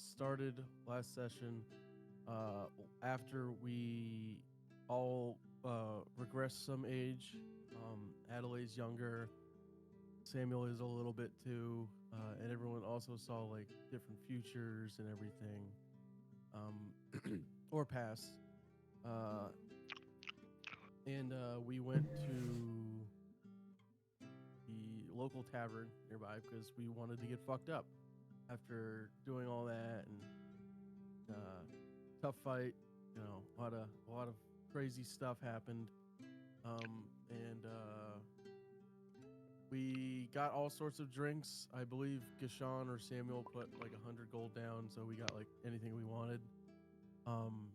started last session after we all regressed some age. Adelaide's younger, Samuel is a little bit too, and everyone also saw like different futures and everything, um, or past. Uh, and we went to the local tavern nearby because we wanted to get fucked up after doing all that and tough fight. You know, a lot of crazy stuff happened, and we got all sorts of drinks. I believe Gashan or Samuel put like 100 gold down, so we got like anything we wanted. Um,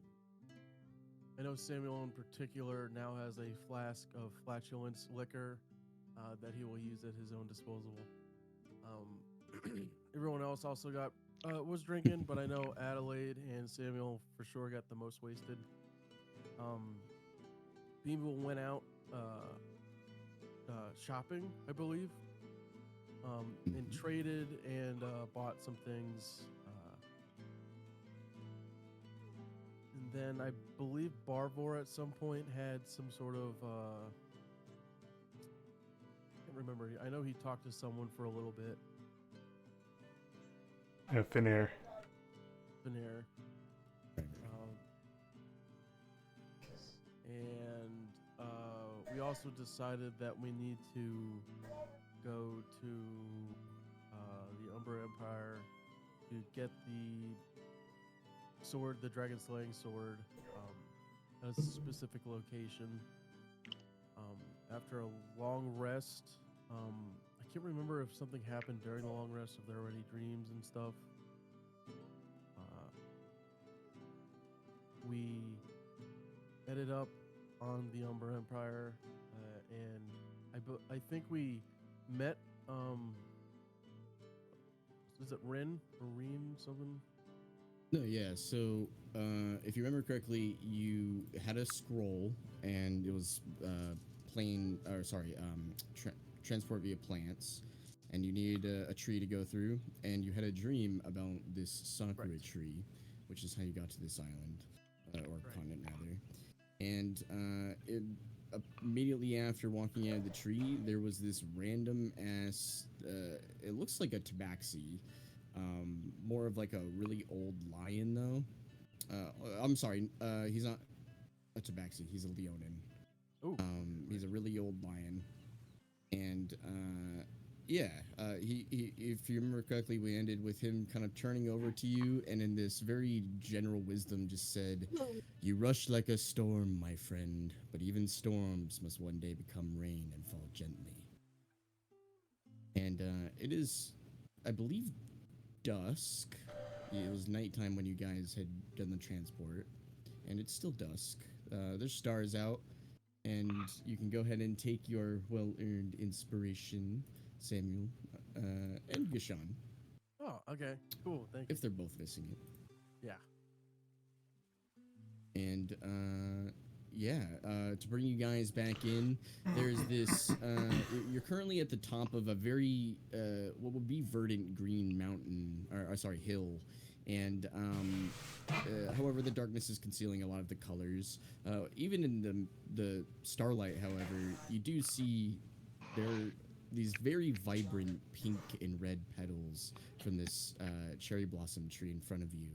I know Samuel in particular now has a flask of flatulence liquor that he will use at his own disposal. Um, Everyone else also got was drinking, but I know Adelaide and Samuel for sure got the most wasted. Um, People went out shopping, I believe, and traded and bought some things. And then I believe Barvor at some point had some sort of I can't remember. I know he talked to someone for a little bit. Finnair. Veneer. And we also decided that we need to go to the Umber Empire to get the sword, the dragon slaying sword, at a specific location. After a long rest, I can't remember if something happened during the long rest, if there were any dreams and stuff. We headed up on the Umber Empire, and I think we met. Is it Rin or Reem something? No, yeah. So, if you remember correctly, you had a scroll, and it was transport via plants, and you needed a tree to go through, and you had a dream about this sakura tree, which is how you got to this island, or continent rather. And immediately after walking out of the tree, there was this random ass. It looks like a tabaxi. More of like a really old lion, though. I'm sorry, he's not a tabaxi. He's a leonin. Ooh. He's a really old lion, and he if you remember correctly, we ended with him kind of turning over to you, and in this very general wisdom, just said, "You rush like a storm, my friend, but even storms must one day become rain and fall gently." And it is, I believe, dusk. It was nighttime when you guys had done the transport, and it's still dusk. There's stars out, and you can go ahead and take your well-earned inspiration, Samuel, and Gashan. Oh, okay, cool. Thank you. If they're both missing it. Yeah. And to bring you guys back in, there's this. You're currently at the top of a very what would be verdant green mountain, or sorry, hill, and however, the darkness is concealing a lot of the colors. Even in the starlight, however, you do see there these very vibrant pink and red petals from this cherry blossom tree in front of you.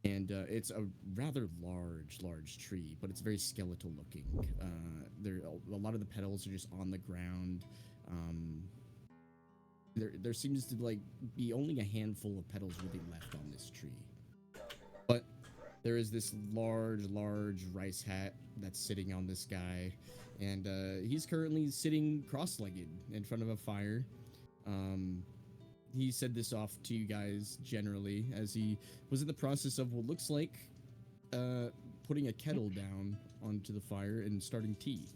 And it's a rather large tree, but it's very skeletal looking. A lot of the petals are just on the ground. There seems to like be only a handful of petals really left on this tree. But there is this large rice hat that's sitting on this guy, and he's currently sitting cross-legged in front of a fire. He said this off to you guys generally as he was in the process of what looks like putting a kettle down onto the fire and starting tea.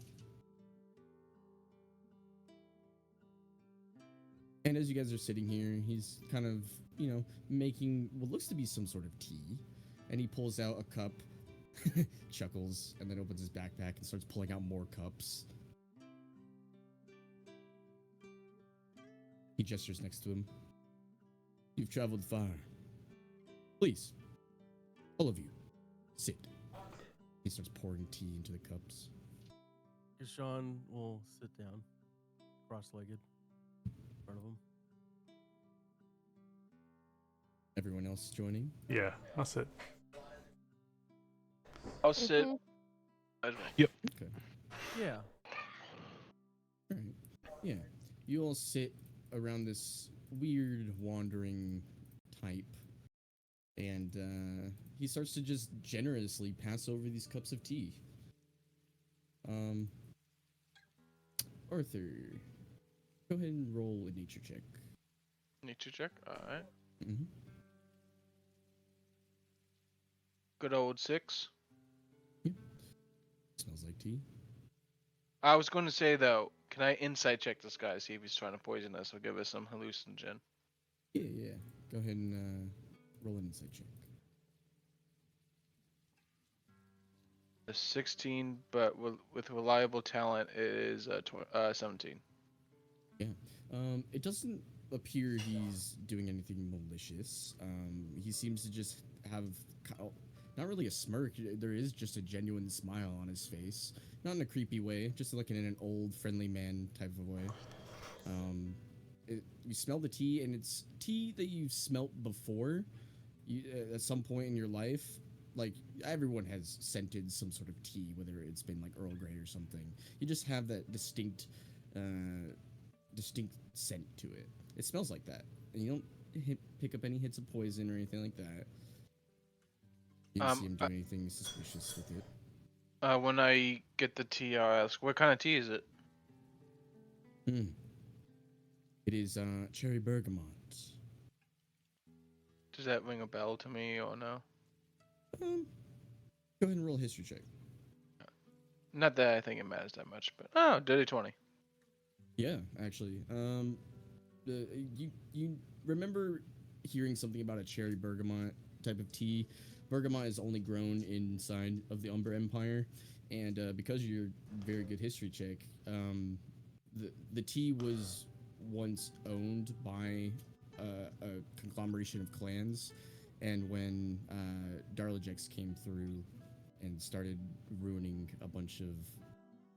And as you guys are sitting here, he's kind of, making what looks to be some sort of tea. And he pulls out a cup, chuckles, and then opens his backpack and starts pulling out more cups. He gestures next to him. "You've traveled far. Please, all of you, sit. He starts pouring tea into the cups. Gashawn will sit down, cross-legged, in front of him. Everyone else joining? Yeah, I'll sit. I'll sit. Yep. Okay. Yeah. All right. Yeah. You all sit around this weird wandering type, and he starts to just generously pass over these cups of tea. Arthur, go ahead and roll a nature check. Nature check. All right. Mm-hmm. Good old 6. Smells like tea. I was going to say though, can I insight check this guy, see if he's trying to poison us or give us some hallucinogen? Yeah. Go ahead and roll an insight check. A 16, but with reliable talent it is 17. Yeah. It doesn't appear he's doing anything malicious. He seems to just have not really a smirk. There is just a genuine smile on his face, not in a creepy way, just like in an old friendly man type of way. You smell the tea, and it's tea that you've smelt before. At some point in your life, like everyone has scented some sort of tea, whether it's been like Earl Grey or something. You just have that distinct scent to it. It smells like that, and you don't pick up any hits of poison or anything like that. You don't see him do anything suspicious with it. When I get the tea, I'll ask, what kind of tea is it? It is cherry bergamot. Does that ring a bell to me or no? Go ahead and roll a history check. Not that I think it matters that much, but oh, dirty 20. Yeah, actually. You remember hearing something about a cherry bergamot type of tea? Bergamot is only grown inside of the Umber Empire, and because of your very good history check, the tea was once owned by a conglomeration of clans, and when Darlajex came through and started ruining a bunch of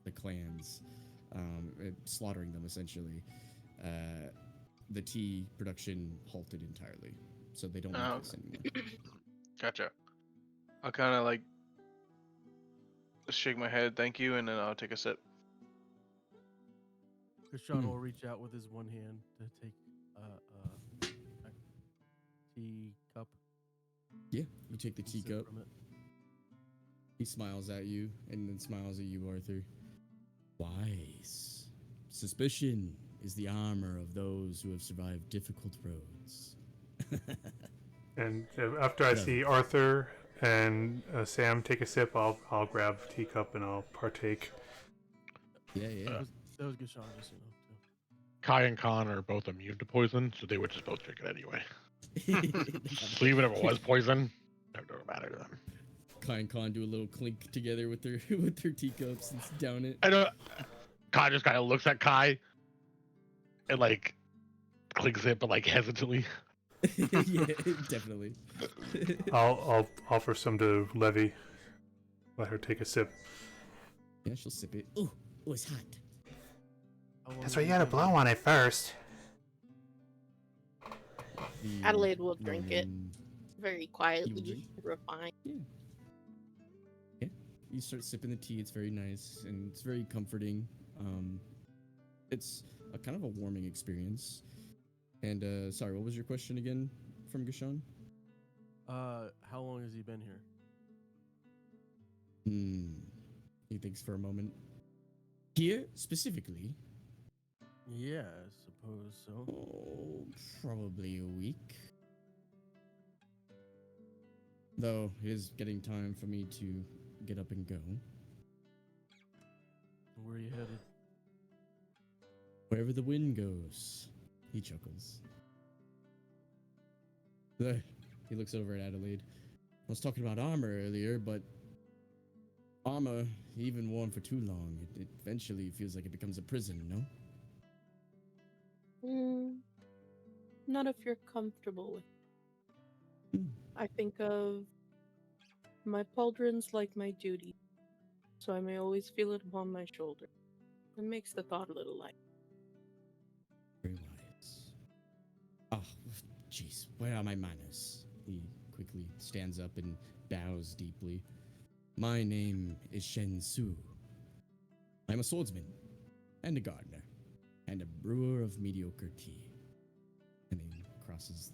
the clans, slaughtering them essentially, the tea production halted entirely, so they don't make this anymore. Gotcha. I'll kind of like shake my head, thank you, and then I'll take a sip. Gashawn will reach out with his one hand to take a tea cup. Yeah, you take the teacup. From it. He smiles at you and then smiles at you, Arthur. Wise. Suspicion is the armor of those who have survived difficult roads. And after I see Arthur and Sam take a sip, I'll grab a teacup and I'll partake. Yeah. That was Gashawn, just you know. Too. Kai and Khan are both immune to poison, so they would just both drink it anyway. So even if it was poison, it doesn't matter to them. Kai and Khan do a little clink together with their teacups and down it. I know. Kai just kind of looks at Kai and like clinks it, but like hesitantly. Yeah, definitely. I'll offer some to Levy. Let her take a sip. Yeah, she'll sip it. Oh, it's hot. That's why you gotta blow on it first. Adelaide will drink it very quietly, refined. Yeah. You start sipping the tea. It's very nice and it's very comforting. It's a kind of a warming experience. And sorry, what was your question again from Gashawn? How long has he been here? He thinks for a moment. Here specifically? Yeah, I suppose so. Oh, probably a week. Though it is getting time for me to get up and go. Where are you headed? Wherever the wind goes. He chuckles. There. He looks over at Adelaide. I was talking about armor earlier, but armor, even worn for too long, it eventually feels like it becomes a prison, no? Not if you're comfortable with it. I think of my pauldrons like my duty, so I may always feel it upon my shoulder. It makes the thought a little light. Very wise. Oh, jeez, where are my manners? He quickly stands up and bows deeply. My name is Shen Su. I'm a swordsman, and a gardener, and a brewer of mediocre tea. And he crosses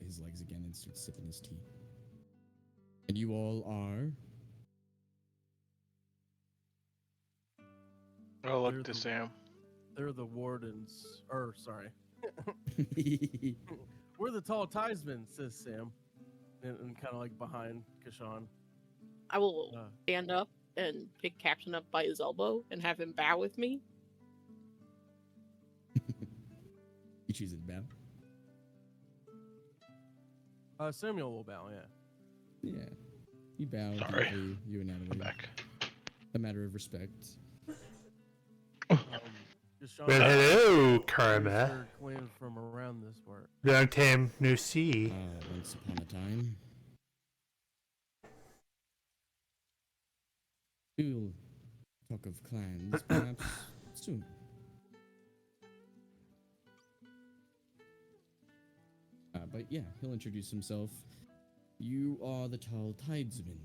his legs again and starts sipping his tea. And you all are? I'll They're look to the- Sam. They're the wardens. Or, sorry. We're the Talltidesmen, says Sam. And kind of like behind Kashan. I will Uh, stand up and pick Captain up by his elbow and have him bow with me. You choose to bow? Samuel will bow, yeah. Yeah. You bow Sorry. deeply, you and I'm Natalie. back. A matter of respect. Kashan, Well, hello, where's Karma. your clan from around this part? Long time no see. Once upon a time. We'll talk of clans, perhaps soon. But yeah, he'll introduce himself. You are the Talltidesmen.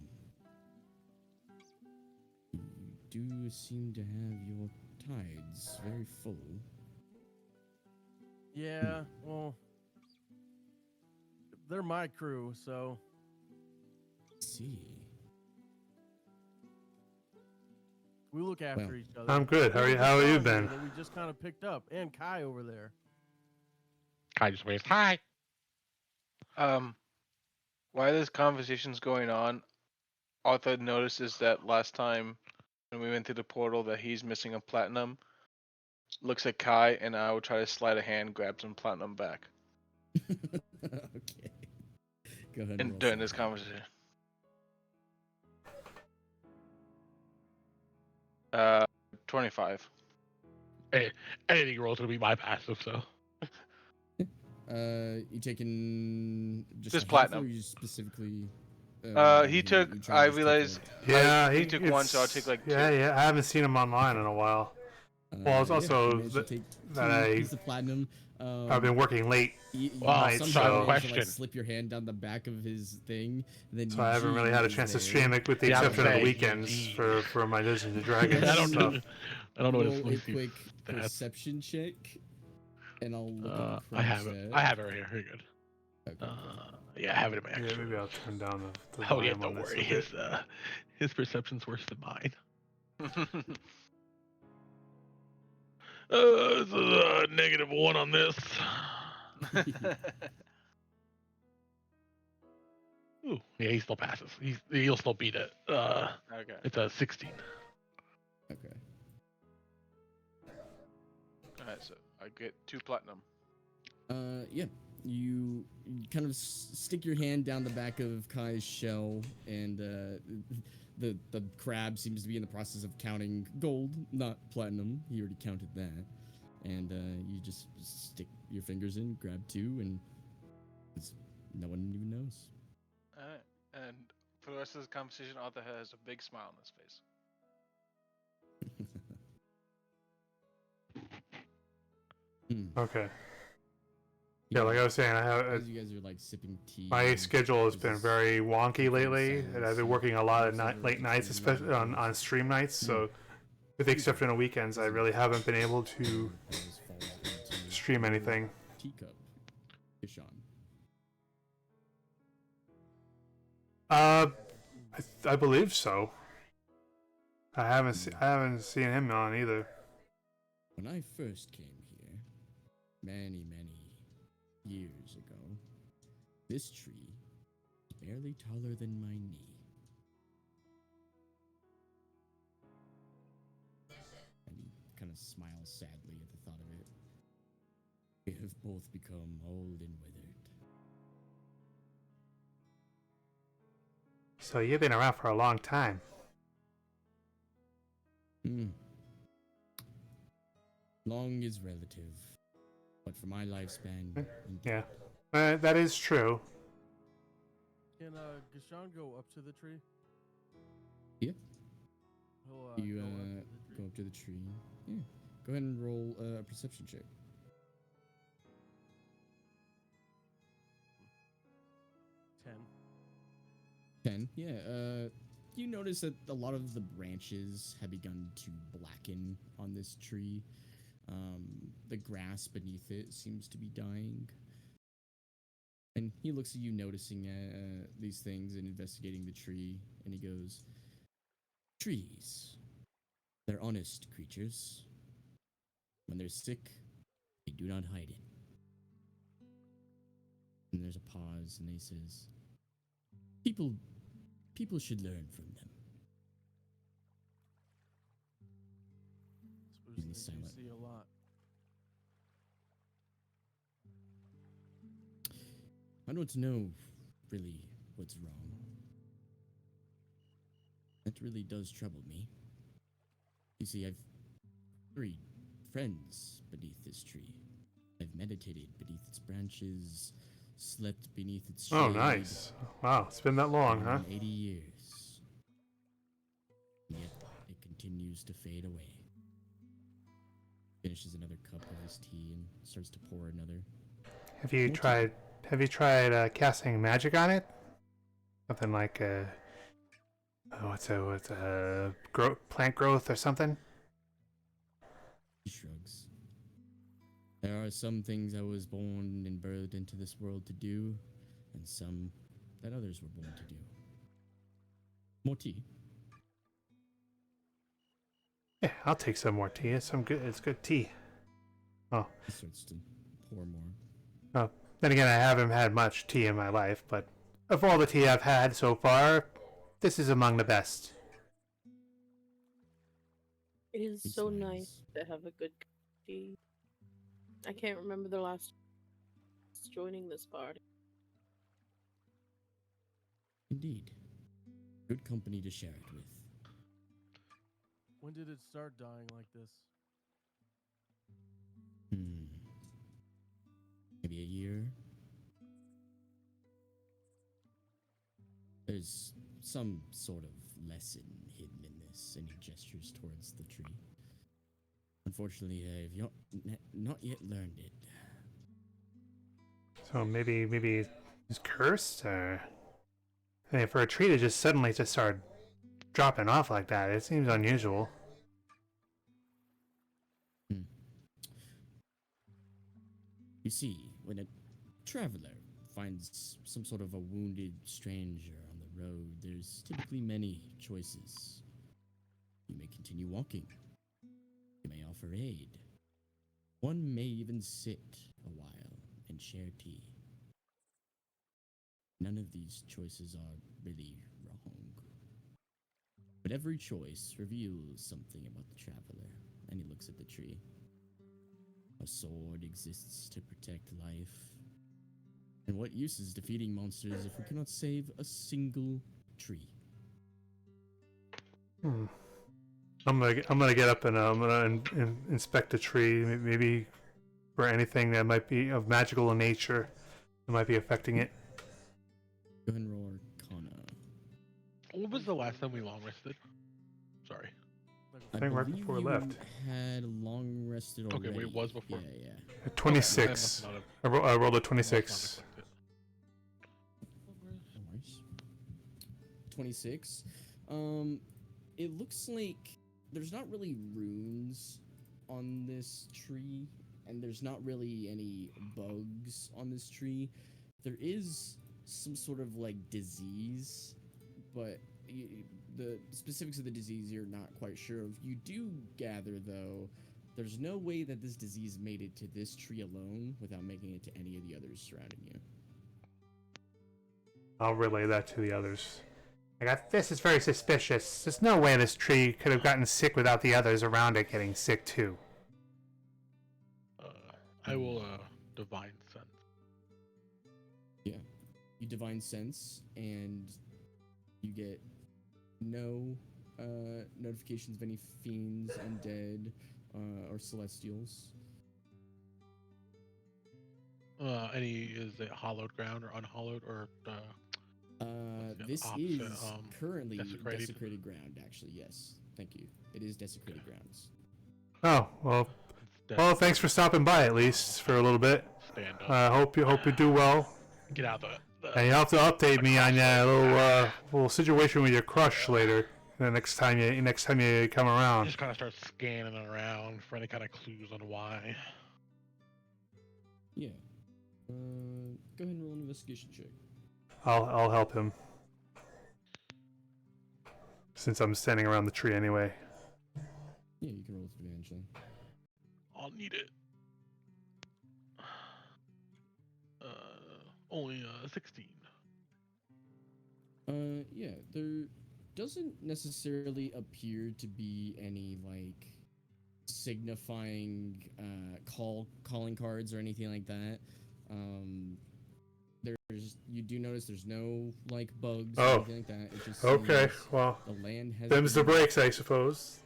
You do seem to have your tides very full. Yeah, well, they're my crew, so See. we look after Well, each other. I'm good. How are you? Look at How have you Kashan here been? That we just kind of picked up, and Kai over there. Kai just waves. Hi. While this conversation's going on, Arthur notices that last time when we went through the portal that he's missing a platinum. Looks at Kai, and I will try to slide a hand, grab some platinum back. Okay. Go ahead. And roll during this some. conversation. 25. Hey, anything rolls gonna be my passive, so. You taking just Just a platinum. handful, or you specifically? He you took. trying to I just take, realized. like, Yeah, he took one, so I'll take, like, Yeah, two. yeah. I haven't seen him online in a while. Well, it's yeah, also you managed to that- take that two I- pieces of platinum. I've been working late, Well, night, somehow so- managed to, Question. like, slip your hand down the back of his thing. And then so I haven't really Eugene had a was chance to there. stream it, with the Yeah, I would exception of the say weekends Eugene. for my Dungeons and Dragons I I don't stuff. know. I don't know what Roll a his quick stats. perception check, and I'll look up a I have it. stat. I have it right here. You're good. Okay, Yeah, I have it in my Yeah, extra. maybe I'll turn down the Oh yeah, volume on don't this worry. a bit. His perception's worse than mine. This is a -1 on this. Ooh, yeah, he still passes. He'll still beat it. Okay. It's a 16. Okay. Alright, so I get 2 platinum. Yeah. You kind of stick your hand down the back of Kai's shell, and the crab seems to be in the process of counting gold, not platinum. He already counted that. And you just stick your fingers in, grab 2, and no one even knows. Alright. And for the rest of this conversation, Arthur has a big smile on his face. Okay. Yeah, like I was saying, I have As you guys are like sipping tea. my and schedule has there's been this very wonky lately, silence, and I've been working a lot of late nights, Silence. especially on stream nights. So, with the exception of weekends, I really haven't been able to Always falls into stream your anything. Teacup. Kishan. I believe so. I haven't seen him on either. When I first came here, many years ago, this tree was barely taller than my knee. And he kind of smiles sadly at the thought of it. We have both become old and withered. So you've been around for a long time. Long is relative, but for my lifespan, Yeah, that is true. Can Gashan go up to the tree? Yeah. He'll You go up to the tree. go up to the tree. Yeah. Go ahead and roll a perception check. 10. 10. Yeah. You notice that a lot of the branches have begun to blacken on this tree. The grass beneath it seems to be dying. And he looks at you, noticing these things and investigating the tree, and he goes, "Trees. They're honest creatures. When they're sick, they do not hide it." And there's a pause, and he says, People should learn from them." Suppose And they he's do silent. see a lot. I don't know really what's wrong. That really does trouble me. You see, I've 3 friends beneath this tree. I've meditated beneath its branches, slept beneath its shade. Oh, nice. Wow, it's been that long, huh? 80 years. And yet it continues to fade away. Finishes another cup of his tea and starts to pour another. Have you tried casting magic on it? Something like plant growth or something? He shrugs. There are some things I was born and birthed into this world to do, and some that others were born to do. More tea. Yeah, I'll take some more tea. It's good tea. Oh, He starts to pour more. then again, I haven't had much tea in my life, but of all the tea I've had so far, this is among the best. It is He so smiles. nice to have a good cup of tea. I can't remember the last joining this party. Indeed. Good company to share it with. When did it start dying like this? Maybe a year. There's some sort of lesson hidden in this, and he gestures towards the tree. Unfortunately, I've not yet learned it. So maybe it's cursed, or I mean, for a tree to just suddenly just start dropping off like that, it seems unusual. You see, when a traveler finds some sort of a wounded stranger on the road, there's typically many choices. You may continue walking. You may offer aid. One may even sit a while and share tea. None of these choices are really wrong. But every choice reveals something about the traveler, and he looks at the tree. A sword exists to protect life. And what use is defeating monsters if we cannot save a single tree? I'm gonna get up and I'm gonna inspect the tree, maybe for anything that might be of magical nature that might be affecting it. Go ahead and roll Arcana. When was the last time we long rested? Sorry. I think right believe before we you left. had long rested already. Okay, wait, it was before. Yeah. 26. Okay, I rolled a I must 26. not have No worries. 26. It looks like there's not really runes on this tree, and there's not really any bugs on this tree. There is some sort of like disease, but the specifics of the disease you're not quite sure of. You do gather, though, there's no way that this disease made it to this tree alone without making it to any of the others surrounding you. I'll relay that to the others. This is very suspicious. There's no way this tree could have gotten sick without the others around it getting sick too. I will divine sense. Yeah. You divine sense, and you get no notifications of any fiends, undead, or celestials. Any is it hollowed ground or unhollowed or the This opposite, is currently desecrated? desecrated ground, actually. Yes, thank you. It is desecrated grounds. Oh well. It's Well, thanks for desecrated. stopping by at least for a little bit. Stand up. Hope you do well. Get out the And you have to update the me on crossbow. your little situation with your crush later. The next time you come around. Just kind of start scanning around for any kind of clues on why. Yeah. Go ahead and roll an investigation check. I'll help him. Since I'm standing around the tree anyway. Yeah, you can roll with advantage then. I'll need it. Only 16. Yeah, there doesn't necessarily appear to be any like signifying calling cards or anything like that. You do notice there's no like bugs or anything like that. It just Okay, seems well, the land has them's the been breaks, I suppose.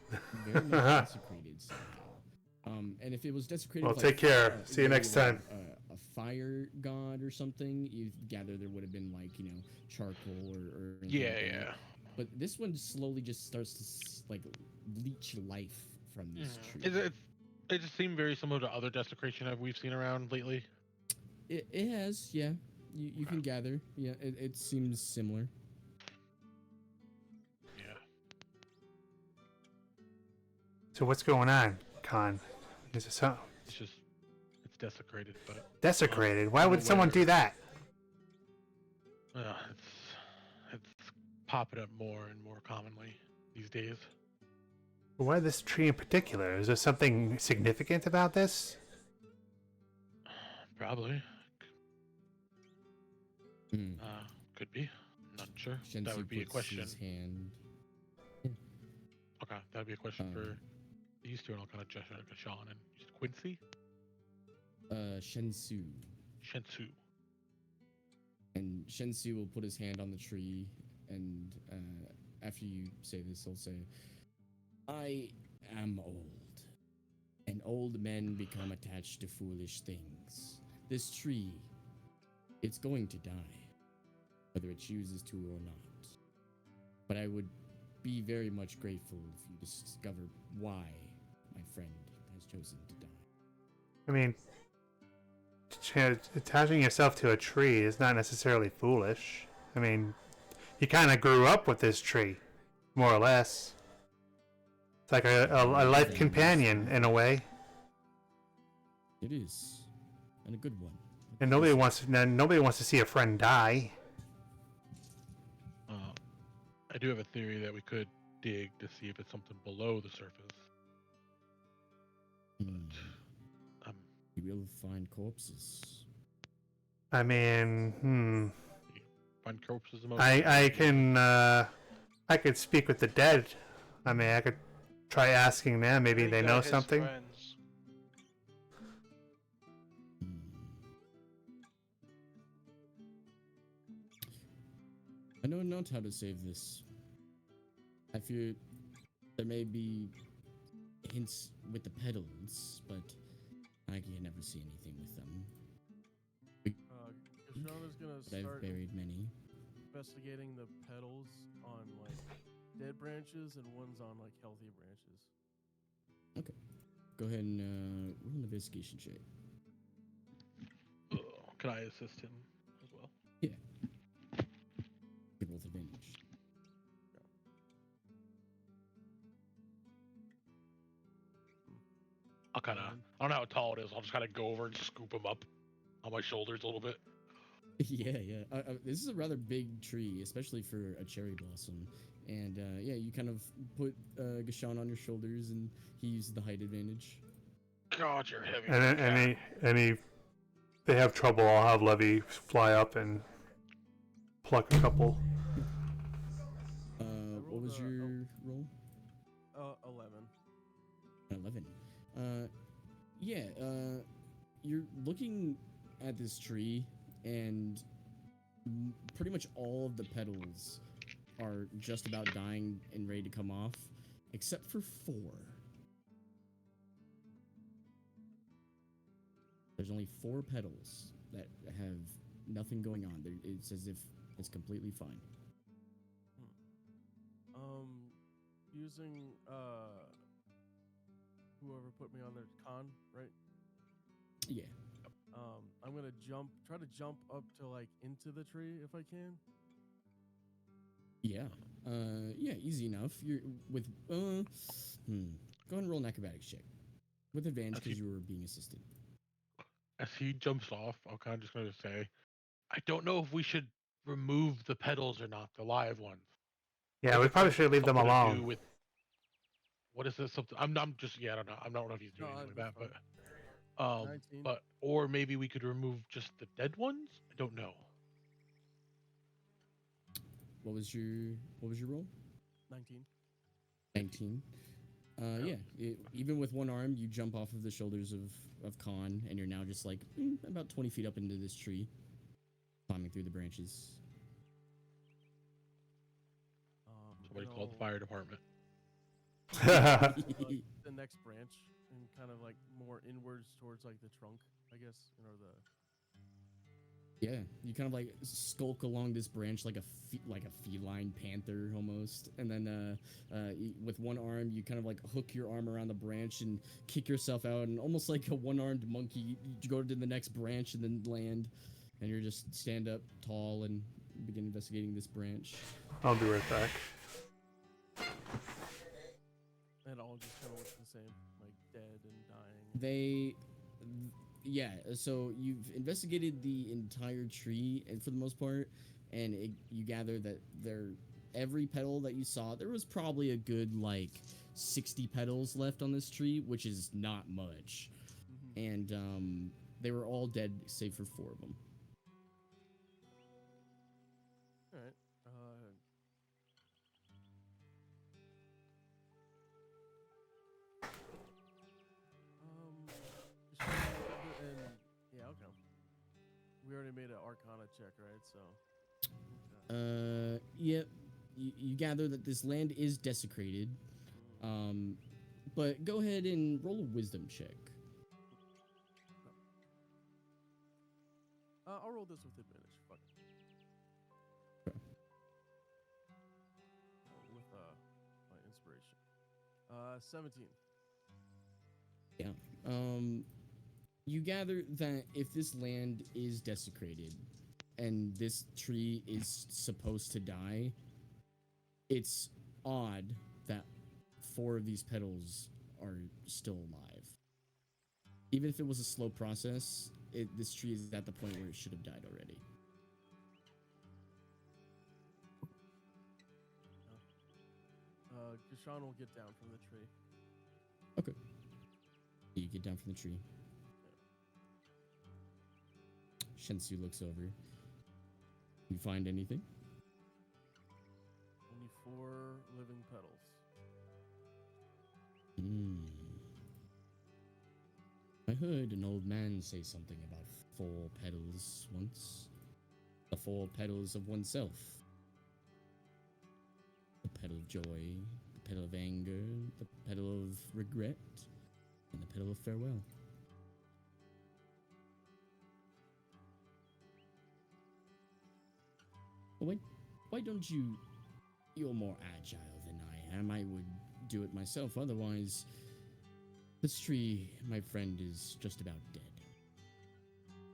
very much desecrated somehow. And if it was desecrated, Well, with, take like, care. See you maybe, next like, time. A fire god or something, you gather there would have been like charcoal or anything Yeah, like that. yeah. But this one slowly just starts to like leech life from this tree. It just seemed very similar to other desecration we've seen around lately. It has, yeah. You can gather, yeah. It seems similar. Yeah. So what's going on, Khan? Is it so It's desecrated, but desecrated? Why I'm would someone aware. do that? It's popping up more and more commonly these days. Why this tree in particular? Is there something significant about this? Probably. Hmm. Could be. Not sure. Shensi That would be a puts question. his hand. Okay, that would be a question for these two, and I'll kind of gesture to Sean and Quincy. Shensu. Shensu. And Shensu will put his hand on the tree, and after you say this, he'll say, I am old, and old men become attached to foolish things. This tree, it's going to die, whether it chooses to or not. But I would be very much grateful if you discover why my friend has chosen to die. I mean, attaching yourself to a tree is not necessarily foolish. I mean, you kind of grew up with this tree, more or less. It's like a life companion in a way. It is, and a good one. And nobody wants to see a friend die. I do have a theory that we could dig to see if it's something below the surface. You will find corpses. I mean, Find corpses. Most I could speak with the dead. I mean, I could try asking them. Maybe they know something. Friends. I know not how to save this. I fear there may be hints with the petals, but I can never see anything with them. Kashona's gonna But I've start buried many. investigating the petals on like dead branches and ones on like healthy branches. Okay. Go ahead and roll an investigation check. Can I assist him as well? Yeah. Good roll with advantage. I'll kind of, I don't know how tall it is. I'll just kind of go over and scoop him up on my shoulders a little bit. Yeah. This is a rather big tree, especially for a cherry blossom. And yeah, you kind of put Gashan on your shoulders, and he uses the height advantage. God, you're heavy. And they have trouble, I'll have Levy fly up and pluck a couple. What was your roll? 11. 11. Yeah, you're looking at this tree, and pretty much all of the petals are just about dying and ready to come off, except for 4. There's only 4 petals that have nothing going on. It's as if It's completely fine. Using whoever put me on their con, right? Yeah. I'm gonna try to jump up to like into the tree if I can. Yeah. Yeah, easy enough. You're with Go ahead and roll an acrobatics check. With advantage As he- because you were being assisted. As he jumps off, I'm kind of just going to say, I don't know if we should remove the petals or not, the live ones. Yeah, If we it's probably got should leave them something to do alone. with what is this? Something I'm just I don't know. I don't know if he's doing No, anything like that's that, fine. 19. but or maybe we could remove just the dead ones. I don't know. What was your roll? 19. 19. Yeah. Even with one arm, you jump off of the shoulders of Khan, and you're now just like about 20 feet up into this tree, climbing through the branches. Somebody and called the I'll, fire department. the next branch and kind of like more inwards towards like the trunk, I guess, the. Yeah, you kind of like skulk along this branch like a feline panther almost, and then with one arm you kind of like hook your arm around the branch and kick yourself out, and almost like a one-armed monkey, you go to the next branch and then land, and you're just stand up tall and begin investigating this branch. I'll be right back. And all just kind of look the same, like dead and dying. Yeah, so you've investigated the entire tree, and for the most part, and you gather that every petal that you saw, there was probably a good like 60 petals left on this tree, which is not much. Mm-hmm. And they were all dead save for 4 of them. All right. And yeah, okay. We already made an Arcana check, right? So. Yep. You gather that this land is desecrated. But go ahead and roll a wisdom check. I'll roll this with advantage. Fuck it. Okay. With my inspiration. 17. Yeah. You gather that if this land is desecrated and this tree is supposed to die, it's odd that 4 of these petals are still alive. Even if it was a slow process, this tree is at the point where it should have died already. Gashan will get down from the tree. Okay. You get down from the tree. Shensu looks over. You find anything? Only 4 living petals. I heard an old man say something about 4 petals once. The 4 petals of oneself. The petal of joy, the petal of anger, the petal of regret, and the petal of farewell. Why don't you... You're more agile than I am. I would do it myself. Otherwise, this tree, my friend, is just about dead.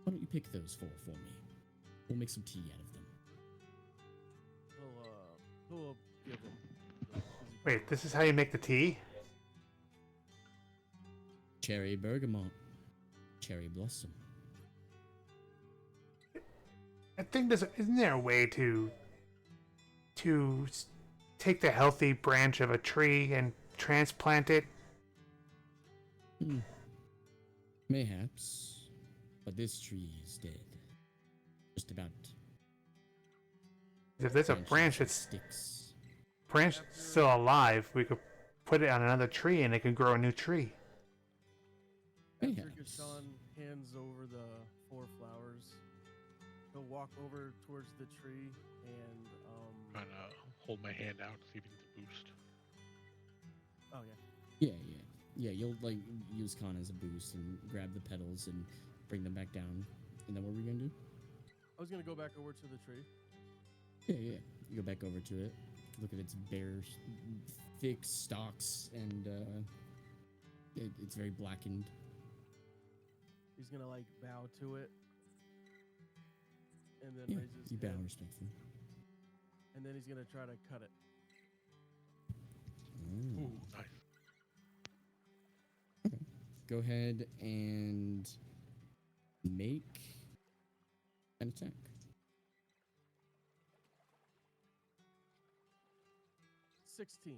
Why don't you pick those 4 for me? We'll make some tea out of them. He'll give them. Wait, this is how you make the tea? Cherry bergamot. Cherry blossom. I think isn't there a way to take the healthy branch of a tree and transplant it? Mayhaps. But this tree is dead. Just about. If there's a branch that's sticks. still alive, we could put it on another tree and it could grow a new tree. After Mayhaps. Gashan hands over the 4 flowers, he'll walk over towards the tree and Trying to hold my hand out, see if he needs a boost. Oh yeah. Yeah, you'll like use Khan as a boost and grab the petals and bring them back down. And then what are we gonna do? I was gonna go back over to the tree. Yeah. You go back over to it. Look at its bare, thick stalks, and it's very blackened. He's gonna like bow to it, and then Yeah, raise his you bow head, respectfully. and then he's gonna try to cut it. Ooh, nice. Go ahead and make an attack. 16.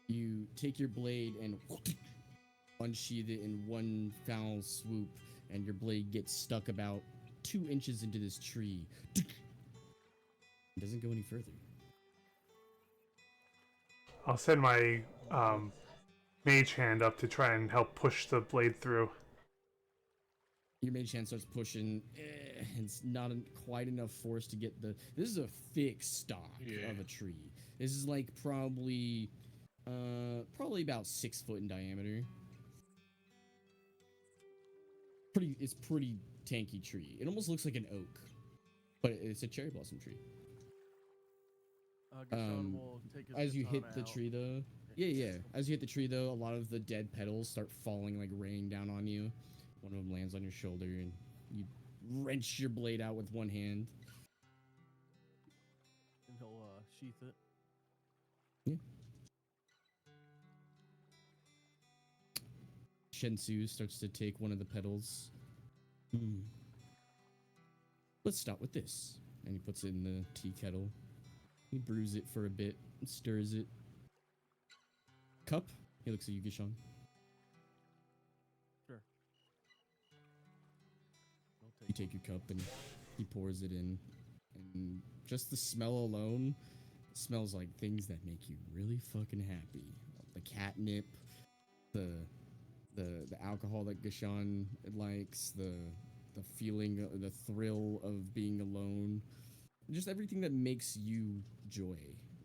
You take your blade and unsheath it in one foul swoop, and your blade gets stuck about 2 inches into this tree. It doesn't go any further. I'll send my mage hand up to try and help push the blade through. Your mage hand starts pushing. It's not quite enough force to get the. This is a thick stalk of a tree. This is like probably about 6 foot in diameter. It's pretty tanky tree. It almost looks like an oak, but it's a cherry blossom tree. Gaston will take his As you hit katana the out. tree, though, yeah. As you hit the tree, though, a lot of the dead petals start falling, like raining down on you. One of them lands on your shoulder, and you wrench your blade out with one hand. And he'll sheath it. Yeah. Shensu starts to take one of the petals. Let's start with this. And he puts it in the tea kettle. He brews it for a bit and stirs it. Cup. He looks at you, Gishan. Sure. I'll You take your cup and he pours it in. And just the smell alone smells like things that make you really fucking happy. The catnip, the alcohol that Gashan likes, the feeling, the thrill of being alone, just everything that makes you joy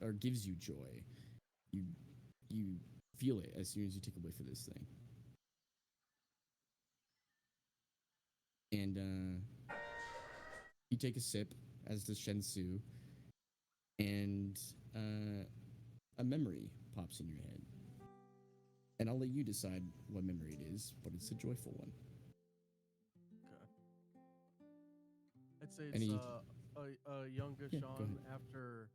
or gives you joy. You feel it as soon as you take a whiff of this thing. And you take a sip, as does Shensu, and a memory pops in your head. And I'll let you decide what memory it is, but it's a joyful one. Okay. I'd say Any- it's a young Yeah, go Gashan ahead. after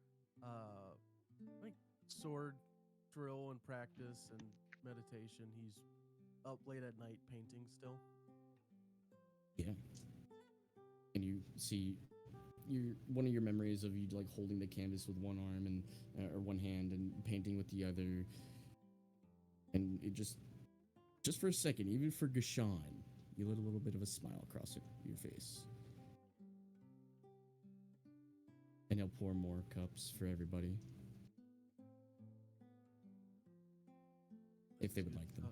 like sword drill and practice and meditation. He's up late at night painting still. Yeah. And you see one of your memories of you like holding the canvas with one arm and or one hand and painting with the other. And it just for a second, even for Gashan, you let a little bit of a smile across your face. And he'll pour more cups for everybody. If they would like them.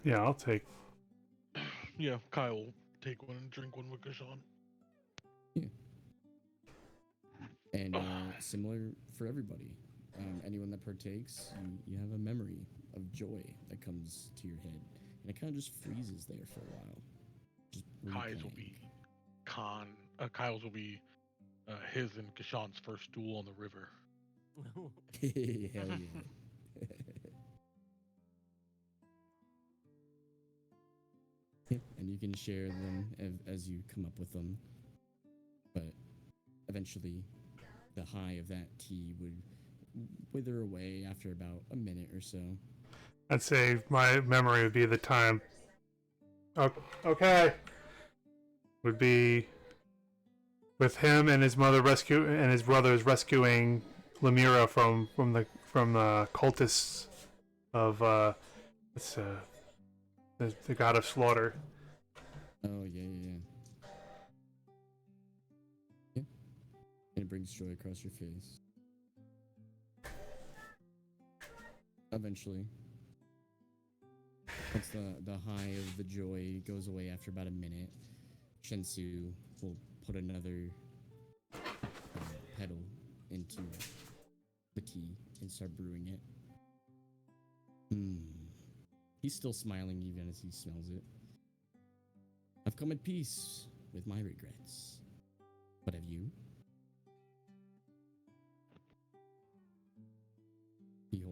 Yeah, I'll take. Yeah, Kyle will take one and drink one with Gashan. And similar for everybody. Anyone that partakes, you have a memory of joy that comes to your head. And it kind of just freezes there for a while. Just Kyle's will be Kyle's will be his and Gashan's first duel on the river. Hell yeah. Yeah, and you can share them as you come up with them. But eventually, the high of that tea would wither away after about a minute or so. I'd say my memory would be the time. Okay. Would be with him and his mother and his brothers rescuing Lemira from the cultists of the god of slaughter. Oh yeah. Yeah. And it brings joy across your face. Eventually. Once the high of the joy goes away after about a minute, Shensu will put another petal into the tea and start brewing it. He's still smiling even as he smells it. I've come at peace with my regrets. But have you?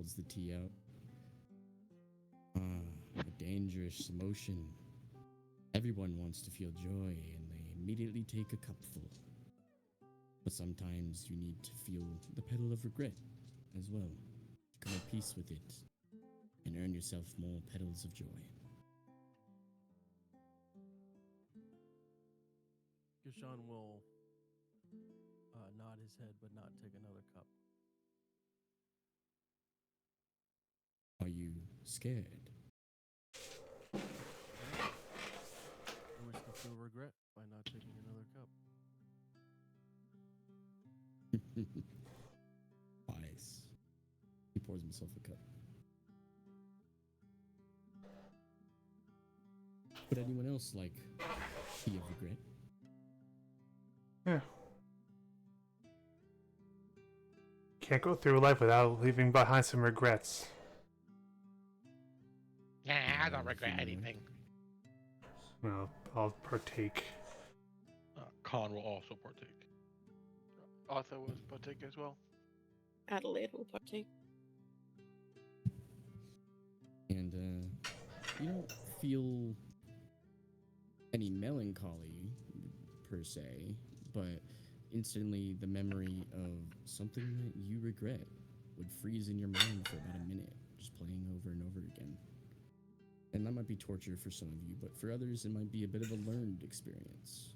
pulls the tea out. A dangerous emotion. Everyone wants to feel joy and they immediately take a cupful. But sometimes you need to feel the petal of regret as well. Come at peace with it and earn yourself more petals of joy. Gishan will nod his head but not take another cup. Are you scared? I wish to feel regret by not taking another cup. Wise. He pours himself a cup. Would anyone else like tea of regret? Yeah. Can't go through life without leaving behind some regrets. Nah, I don't regret anything. Well, I'll partake. Khan will also partake. Arthur will partake as well. Adelaide will partake. And you don't feel any melancholy per se, but instantly the memory of something that you regret would freeze in your mind for about a minute, just playing over and over again. And that might be torture for some of you, but for others it might be a bit of a learned experience.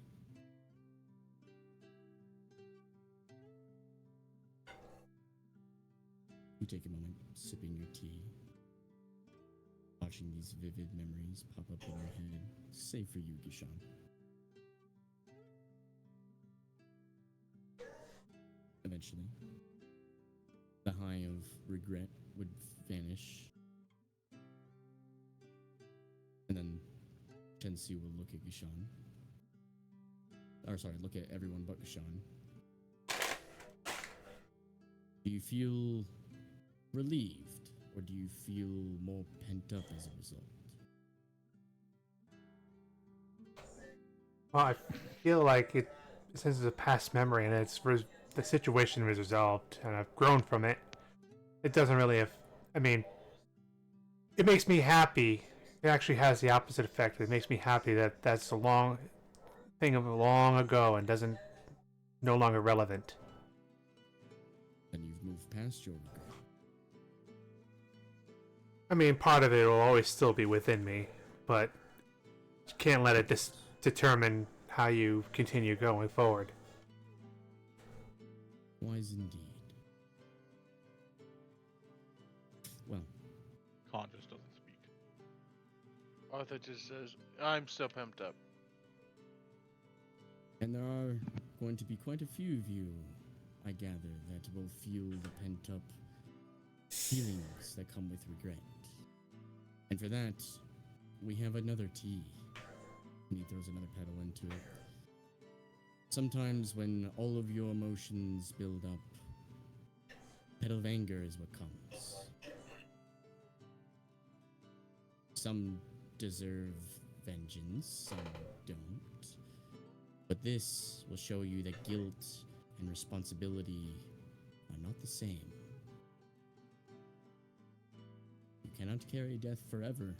You take a moment, sipping your tea, watching these vivid memories pop up in your head. Save for you, Gishan. Eventually, the high of regret would vanish. And then Tensu will look at Gishan. Or sorry, look at everyone but Gishan. Do you feel relieved, or do you feel more pent up as a result? Well, I feel like it, since it's a past memory and the situation was resolved and I've grown from it, it doesn't really have, I mean, it makes me happy. It actually has the opposite effect. It makes me happy that that's a long thing of long ago and no longer relevant. And you've moved past your regret. I mean, part of it will always still be within me, but you can't let it determine how you continue going forward. Wise indeed. Well, Khan just doesn't speak. Arthur just says, I'm still pumped up. and there are going to be quite a few of you, I gather, that will feel the pent-up feelings that come with regret. And for that, we have another tea. And he throws another petal into it. Sometimes when all of your emotions build up, petal of anger is what comes. Some deserve vengeance, some don't. But this will show you that guilt and responsibility are not the same. You cannot carry death forever,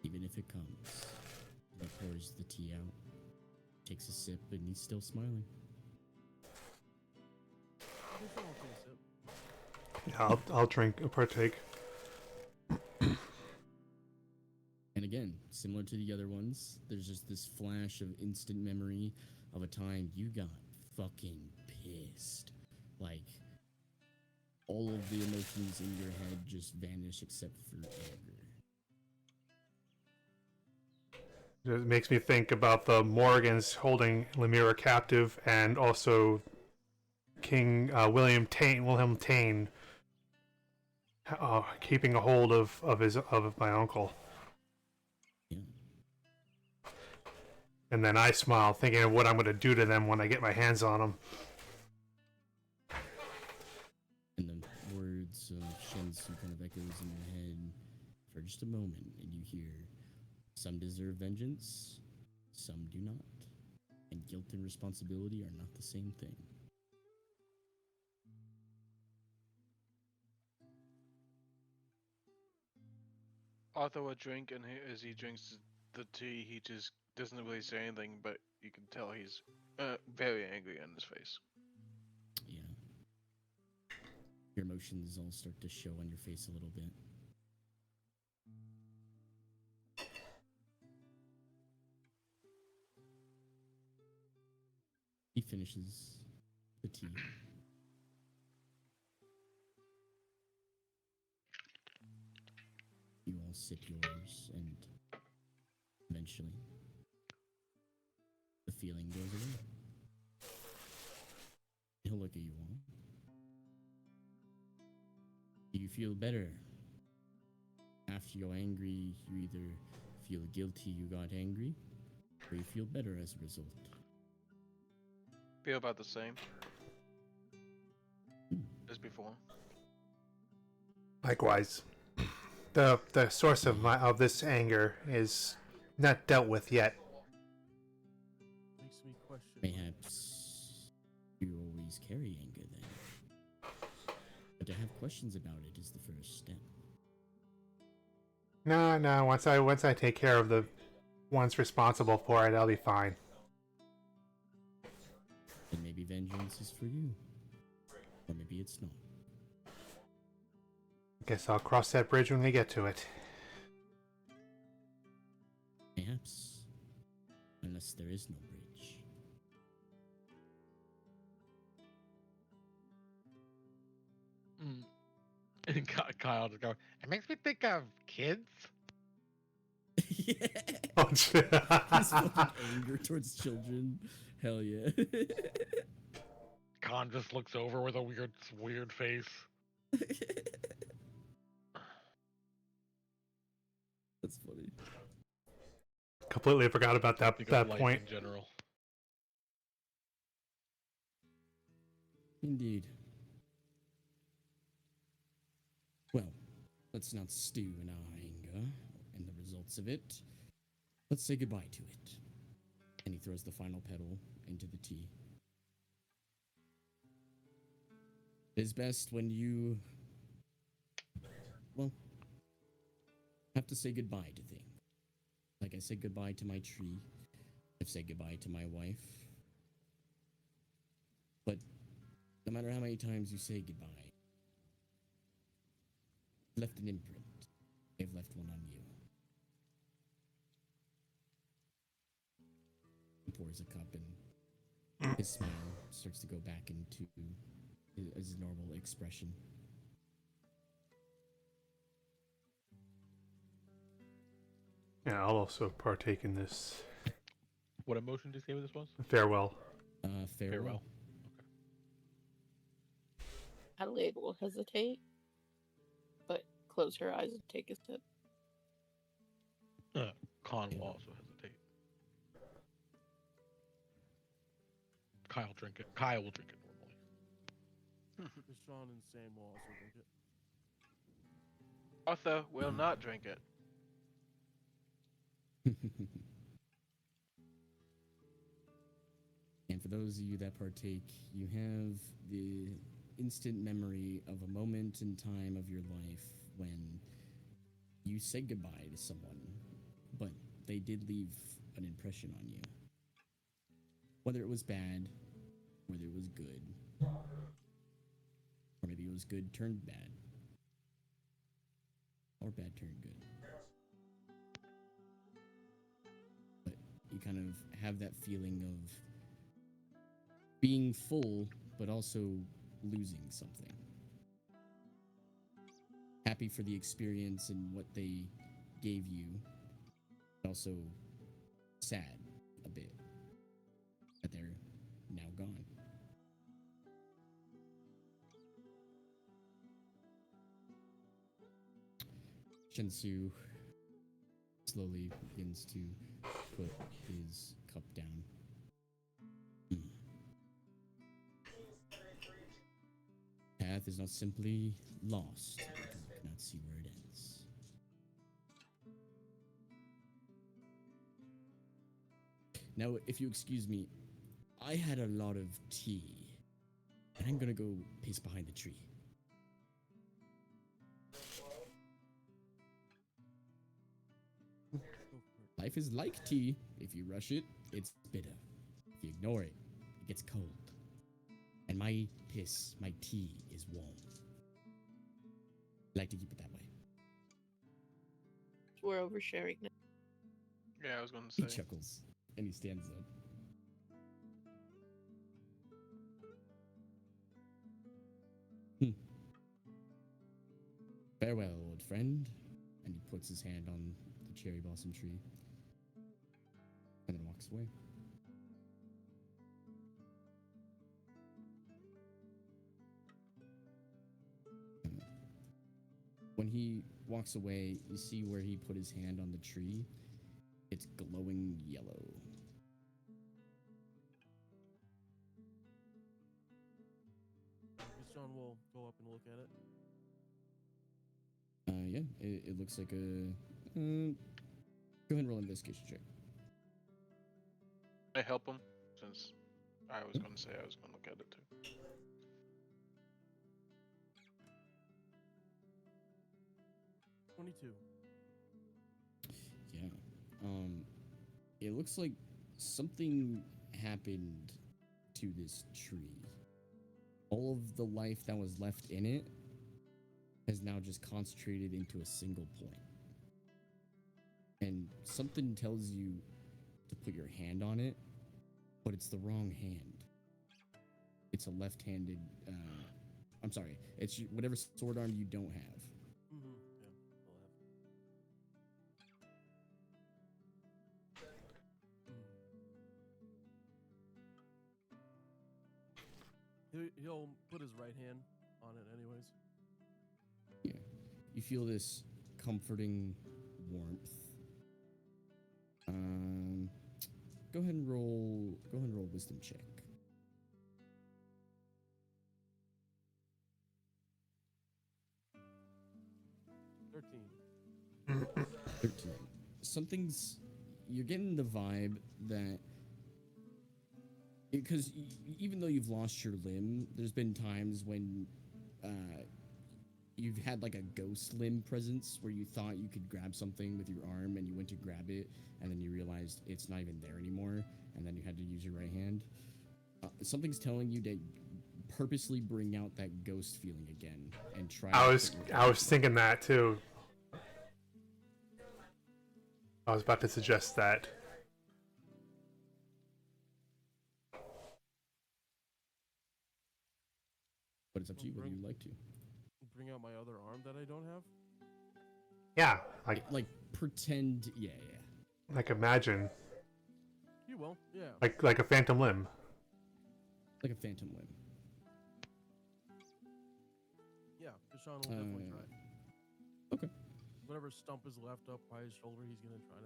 even if it comes. He pours the tea out, takes a sip, and he's still smiling. Yeah, I'll drink or partake. And again, similar to the other ones, there's just this flash of instant memory of a time you got fucking pissed. Like, all of the emotions in your head just vanish except for anger. It makes me think about the Morgans holding Lemira captive, and also King William Tane keeping a hold of my uncle. Yeah. And then I smile, thinking of what I'm going to do to them when I get my hands on them. And the words of Shensu kind of echoes in your head for just a moment, and you hear, some deserve vengeance, some do not. And guilt and responsibility are not the same thing. Arthur would drink, and as he drinks the tea, he just doesn't really say anything, but you can tell he's very angry on his face. Yeah. Your emotions all start to show on your face a little bit. He finishes the tea. You all sip yours, and eventually, the feeling goes away. He'll look at you all. Do you feel better? After you're angry, you either feel guilty you got angry, or you feel better as a result. Feel about the same as before. Likewise. The source of this anger is not dealt with yet. Makes me question. Perhaps you always carry anger then. But to have questions about it is the first step. No. Once I take care of the ones responsible for it, I'll be fine. And maybe vengeance is for you. Or maybe it's not. Guess I'll cross that bridge when we get to it. Perhaps. Unless there is no bridge. And Kyle just go, it makes me think of kids. Yeah. Oh, His fucking anger towards children. Hell yeah. Khan just looks over with a weird face. That's funny. Completely forgot about that Think of life point. in general. Indeed. Well, let's not stew in our anger and the results of it. Let's say goodbye to it. And he throws the final petal into the tea. It is best when you, well, have to say goodbye to things. Like I said goodbye to my tree. I've said goodbye to my wife. But no matter how many times you say goodbye, you've left an imprint. They've left one on you. He pours a cup and his smile starts to go back into his normal expression. Yeah, I'll also partake in this What emotion did you say this was? farewell. Farewell. Adelaide will hesitate, but close her eyes and take a sip. Khan will also hesitate. Kyle drink it. Kyle will drink it normally. Sean and Sam will also drink it. Arthur will not drink it. And for those of you that partake, you have the instant memory of a moment in time of your life when you said goodbye to someone, but they did leave an impression on you. Whether it was bad, whether it was good, or maybe it was good turned bad, or bad turned good. But you kind of have that feeling of being full, but also losing something. Happy for the experience and what they gave you, but also sad a bit that they're now gone. Shensu slowly begins to put his cup down. Path is not simply lost because you cannot see where it ends. Now, if you excuse me, I had a lot of tea, and I'm gonna go pace behind the tree. life is like tea. If you rush it, it's bitter. If you ignore it, it gets cold. And my piss, my tea is warm. I like to keep it that way. We're oversharing now. Yeah, I was gonna He say. chuckles and he stands up. Farewell, old friend. And he puts his hand on the cherry blossom tree and then walks away. When he walks away, you see where he put his hand on the tree. It's glowing yellow. Sean will go up and look at it. Yeah, it looks like a. Go ahead and roll an investigation check. I help him since I was gonna say I was gonna look at it too. Yeah. It looks like something happened to this tree. All of the life that was left in it has now just concentrated into a single point. And something tells you to put your hand on it, but it's the wrong hand. It's a left-handed, I'm sorry, it's whatever sword arm you don't have. Mm-hmm. Yeah, he'll put his right hand on it anyways. Yeah. You feel this comforting warmth. Go ahead and roll a wisdom check. 13. You're getting the vibe that because even though you've lost your limb, there's been times when you've had like a ghost limb presence where you thought you could grab something with your arm and you went to grab it and then you realized it's not even there anymore and then you had to use your right hand. Something's telling you to purposely bring out that ghost feeling again and try. I was thinking that too. I was about to suggest that. But it's up to you whether you'd like to. Bring out my other arm that I don't have? Yeah, like pretend, yeah. Like imagine. You will, yeah. Like a phantom limb. Like a phantom limb. Yeah, Deshaun will definitely try. Okay. Whatever stump is left up by his shoulder, he's gonna try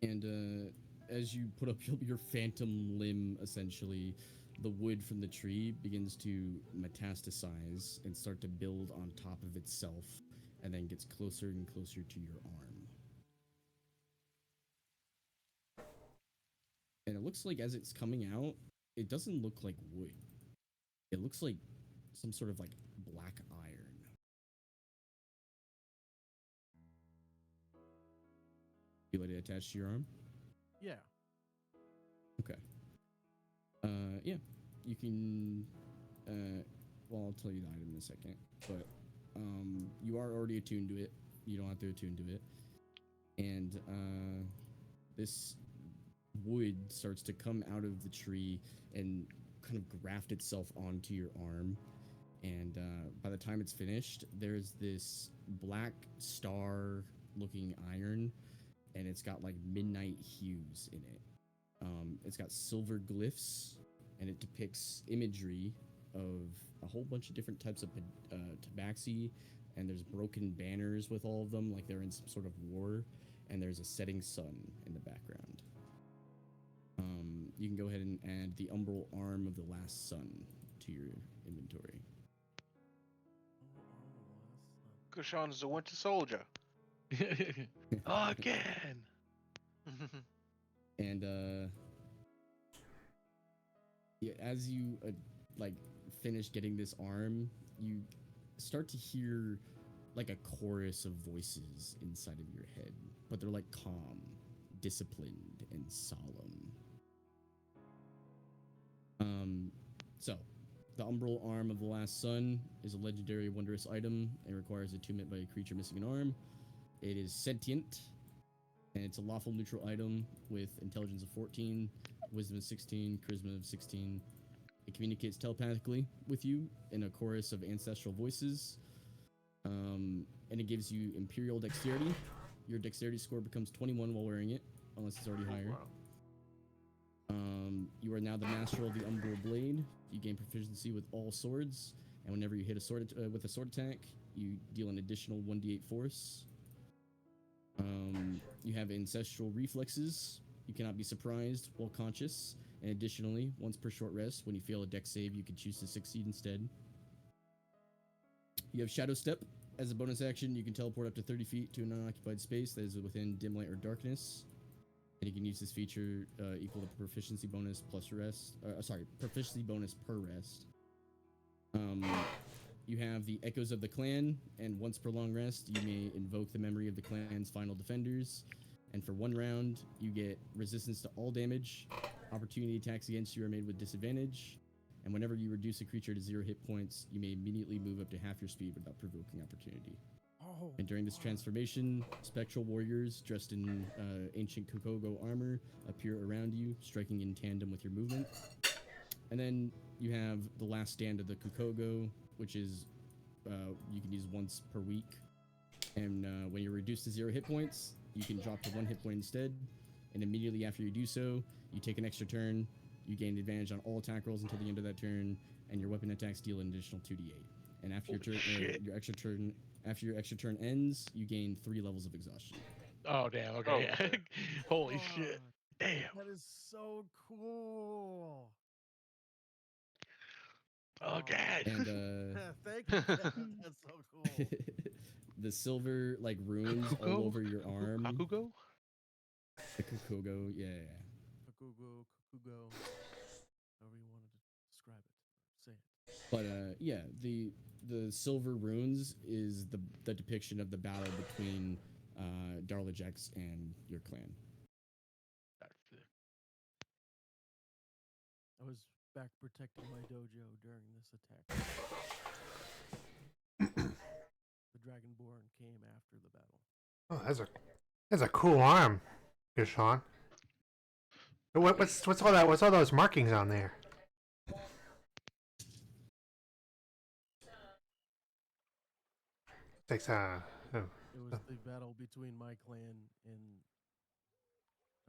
to. And as you put up your phantom limb, essentially, the wood from the tree begins to metastasize and start to build on top of itself, and then gets closer and closer to your arm. And it looks like as it's coming out, it doesn't look like wood. It looks like some sort of like black iron. You let it attach to your arm? Yeah. Okay. Yeah, you can, well, I'll tell you the item in a second, but, you are already attuned to it. You don't have to attune to it. And, this wood starts to come out of the tree and kind of graft itself onto your arm. And, by the time it's finished, there's this black star looking iron, and it's got like midnight hues in it. It's got silver glyphs, and it depicts imagery of a whole bunch of different types of tabaxi, and there's broken banners with all of them, like they're in some sort of war, and there's a setting sun in the background. You can go ahead and add the umbral arm of the last sun to your inventory. Kushan's the Winter Soldier. Again. And yeah, as you like finish getting this arm, you start to hear like a chorus of voices inside of your head, but they're like calm, disciplined, and solemn. So the umbral arm of the last sun is a legendary wondrous item and requires attunement by a creature missing an arm. It is sentient, and it's a lawful neutral item with intelligence of 14, wisdom of 16, charisma of 16. It communicates telepathically with you in a chorus of ancestral voices. And it gives you imperial dexterity. Your dexterity score becomes 21 while wearing it, unless it's already higher. Wow. You are now the master of the umbral blade. You gain proficiency with all swords, and whenever you hit a sword with a sword attack, you deal an additional 1d8 force. You have ancestral reflexes. You cannot be surprised while conscious, and additionally, once per short rest, when you fail a dex save, you can choose to succeed instead. You have Shadow Step. As a bonus action, you can teleport up to 30 feet to an unoccupied space that is within dim light or darkness. And you can use this feature equal to proficiency bonus plus rest. Proficiency bonus per rest. You have the Echoes of the Clan, and once per long rest, you may invoke the memory of the clan's final defenders. And for 1 round, you get resistance to all damage. Opportunity attacks against you are made with disadvantage. And whenever you reduce a creature to 0 hit points, you may immediately move up to half your speed without provoking opportunity. Oh, And during this transformation, spectral warriors dressed in ancient Kokogo armor appear around you, striking in tandem with your movement. And then you have the last stand of the Kokogo, which is you can use once per week. And when you're reduced to 0 hit points, you can drop to 1 hit point instead. And immediately after you do so, you take an extra turn. You gain advantage on all attack rolls until the end of that turn, and your weapon attacks deal an additional 2d8. And after your turn, after your extra turn ends, you gain 3 levels of exhaustion. Oh damn. Okay. Oh. Yeah. Holy shit. God, Damn. that is so cool. Oh god. And Thank you. That's so cool. the silver like runes all Kakugo? over your arm. Kakugo? The Kokogo, yeah. Kakugo, Kakugo, however you wanted to describe it. Say it. But yeah, the silver runes is the depiction of the battle between Darlajex and your clan. That's sick. I was back protecting my dojo during this attack. The Dragonborn came after the battle. Oh, that's a cool arm, Sean. What's all that? What's all those markings on there? Takes It was the battle between my clan and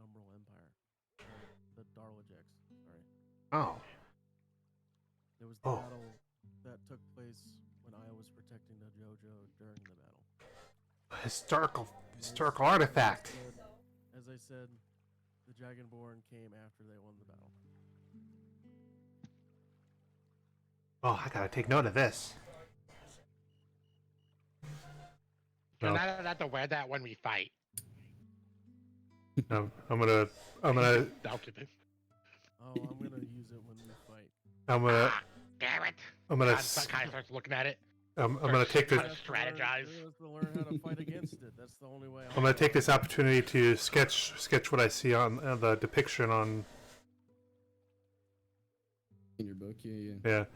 Umbral Empire. The Darlajex. Sorry. Oh. There was the Oh. battle that took place when I was protecting the dojo during the battle. Historical artifact. As I said, the Dragonborn came after they won the battle. Oh, I gotta take note of this. So No. now I don't have to wear that when we fight. No, I'm gonna Document. Oh, I'm gonna use it when we fight. Damn it. I'm gonna Kind of starts looking at it. I'm gonna take this. Gotta strategize. You have to learn how to fight against it. That's the only way. I'm gonna take this opportunity to sketch what I see on the depiction on. In your book, yeah.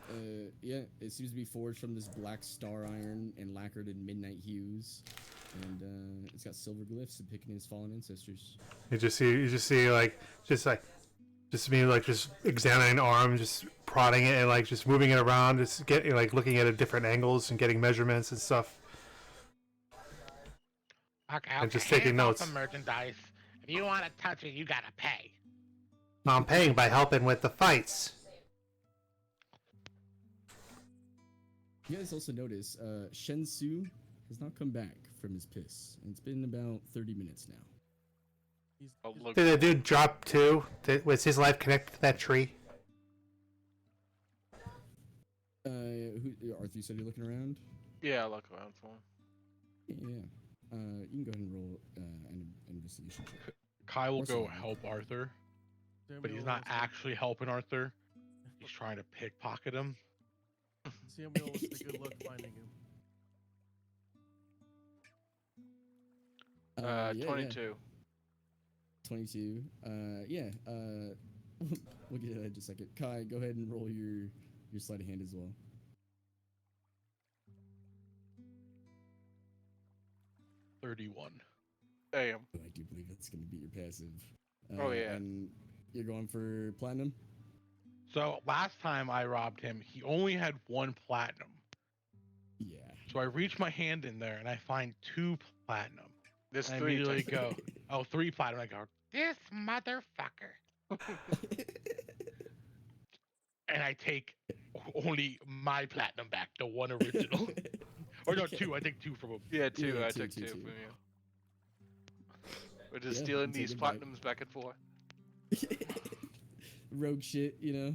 Yeah. It seems to be forged from this black star iron and lacquered in midnight hues, and it's got silver glyphs depicting his fallen ancestors. You just see me like just examining the arm, just prodding it and like just moving it around, just getting like looking at it different angles and getting measurements and stuff. Okay, And just taking hands off notes. the merchandise. If you want to touch it, you gotta pay. I'm paying by helping with the fights. You guys also notice Shensu has not come back from his piss, and it's been about 30 minutes now. I'll look. Did the dude drop too? Was his life connected to that tree? Arthur, you said you're looking around? Yeah, I'll look around for him. Yeah. You can go ahead and roll an investigation check. Kai will Or go something. help Arthur, but he's Samuel not was- actually helping Arthur. He's trying to pickpocket him. Samuel was the good luck finding him. Yeah, 22. 22. Yeah. We'll get to that in just a second. Kai, go ahead and roll your sleight of hand as well. 31. Damn. I do believe that's going to be your passive. Oh, yeah. And you're going for platinum? So last time I robbed him, he only had 1 platinum. Yeah. So I reach my hand in there and I find 2 platinum. There's And I 3. immediately technically. go, oh, 3 platinum. I go, this motherfucker. And I take only my platinum back, the 1 original. Or no, 2. I take 2 from him. Yeah, 2. Yeah, I two, took two, 2 two. from you. We're just Yeah, stealing you take these it back. platinums back and forth. Rogue shit, you know.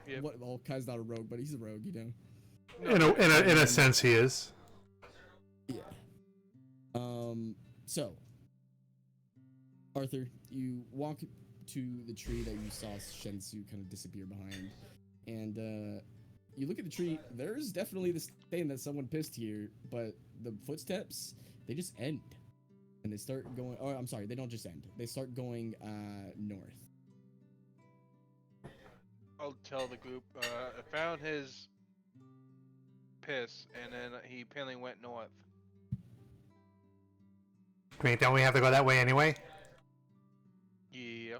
Yep. What? Well, Kai's not a rogue, but he's a rogue, you know. In a sense, he is. Yeah. So, Arthur, you walk to the tree that you saw Shensu kind of disappear behind, and you look at the tree. There's definitely the stain that someone pissed here, but the footsteps, they just end, and they start going. Oh, I'm sorry, they don't just end. They start going north. I'll tell the group. I found his piss, and then he apparently went north. I mean, don't we have to go that way anyway? Yeah.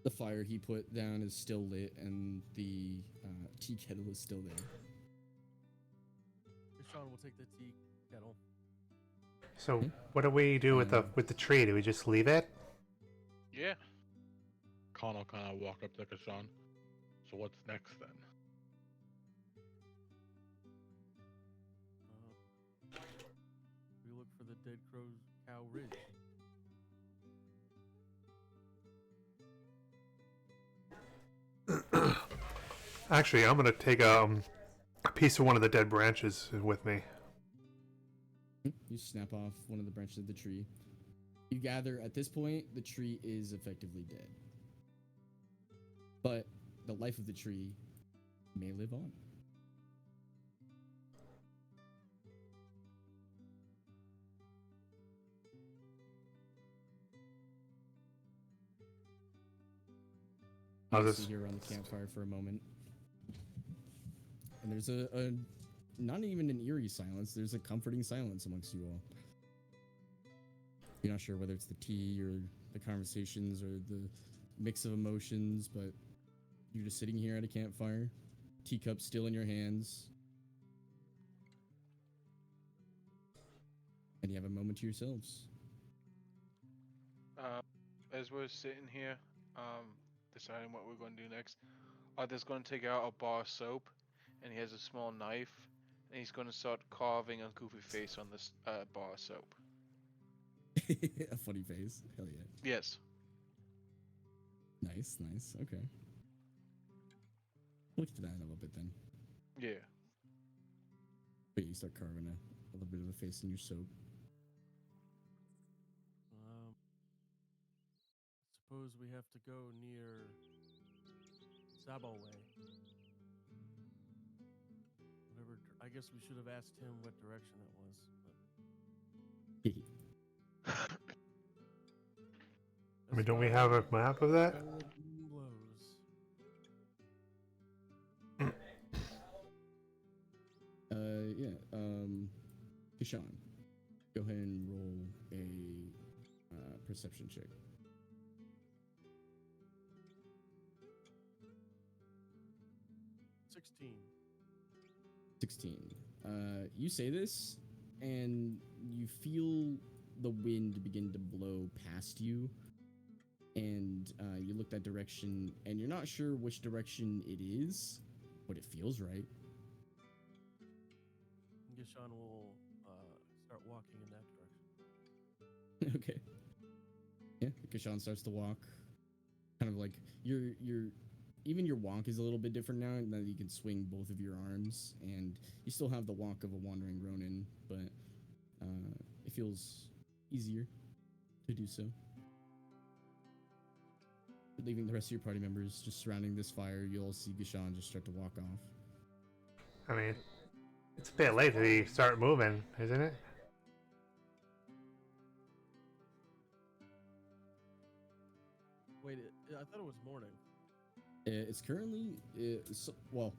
The fire he put down is still lit, and the tea kettle is still there. Sean will take the tea kettle. So what do we do with the tree? Do we just leave it? Yeah. Khan will kind of walk up to Kashan. So what's next then? We look for the Dead Crow's Cow Ridge. Actually, I'm gonna take a piece of one of the dead branches with me. You snap off one of the branches of the tree. You gather at this point, the tree is effectively dead. But the life of the tree may live on. I'll You just sit here around the campfire for a moment. And there's a not even an eerie silence, there's a comforting silence amongst you all. You're not sure whether it's the tea or the conversations or the mix of emotions, but you're just sitting here at a campfire, teacup still in your hands, and you have a moment to yourselves. As we're sitting here, deciding what we're going to do next, Arthur's going to take out a bar of soap, and he has a small knife, and he's going to start carving a goofy face on this bar of soap. A funny face. Hell yeah. Yes. Nice, nice. Okay. We'll get to that in a little bit then. Yeah. But you start carving a little bit of a face in your soap. Suppose we have to go near Sabo Way. Whatever. I guess we should have asked him what direction it was. I mean, don't we have a map of that? Yeah. Kishan, go ahead and roll a perception check. 16. You say this, and you feel the wind begin to blow past you, and you look that direction, and you're not sure which direction it is, but it feels right. Gishan will start walking in that direction. Okay. Yeah, Kishan starts to walk. Kind of like you're even your walk is a little bit different now, and that you can swing both of your arms, and you still have the walk of a wandering Ronin, but it feels easier to do so. Leaving the rest of your party members just surrounding this fire, you all see Gishan just start to walk off. I mean, It's a bit late to start moving, isn't it? Wait, I thought it was morning. It's currently well,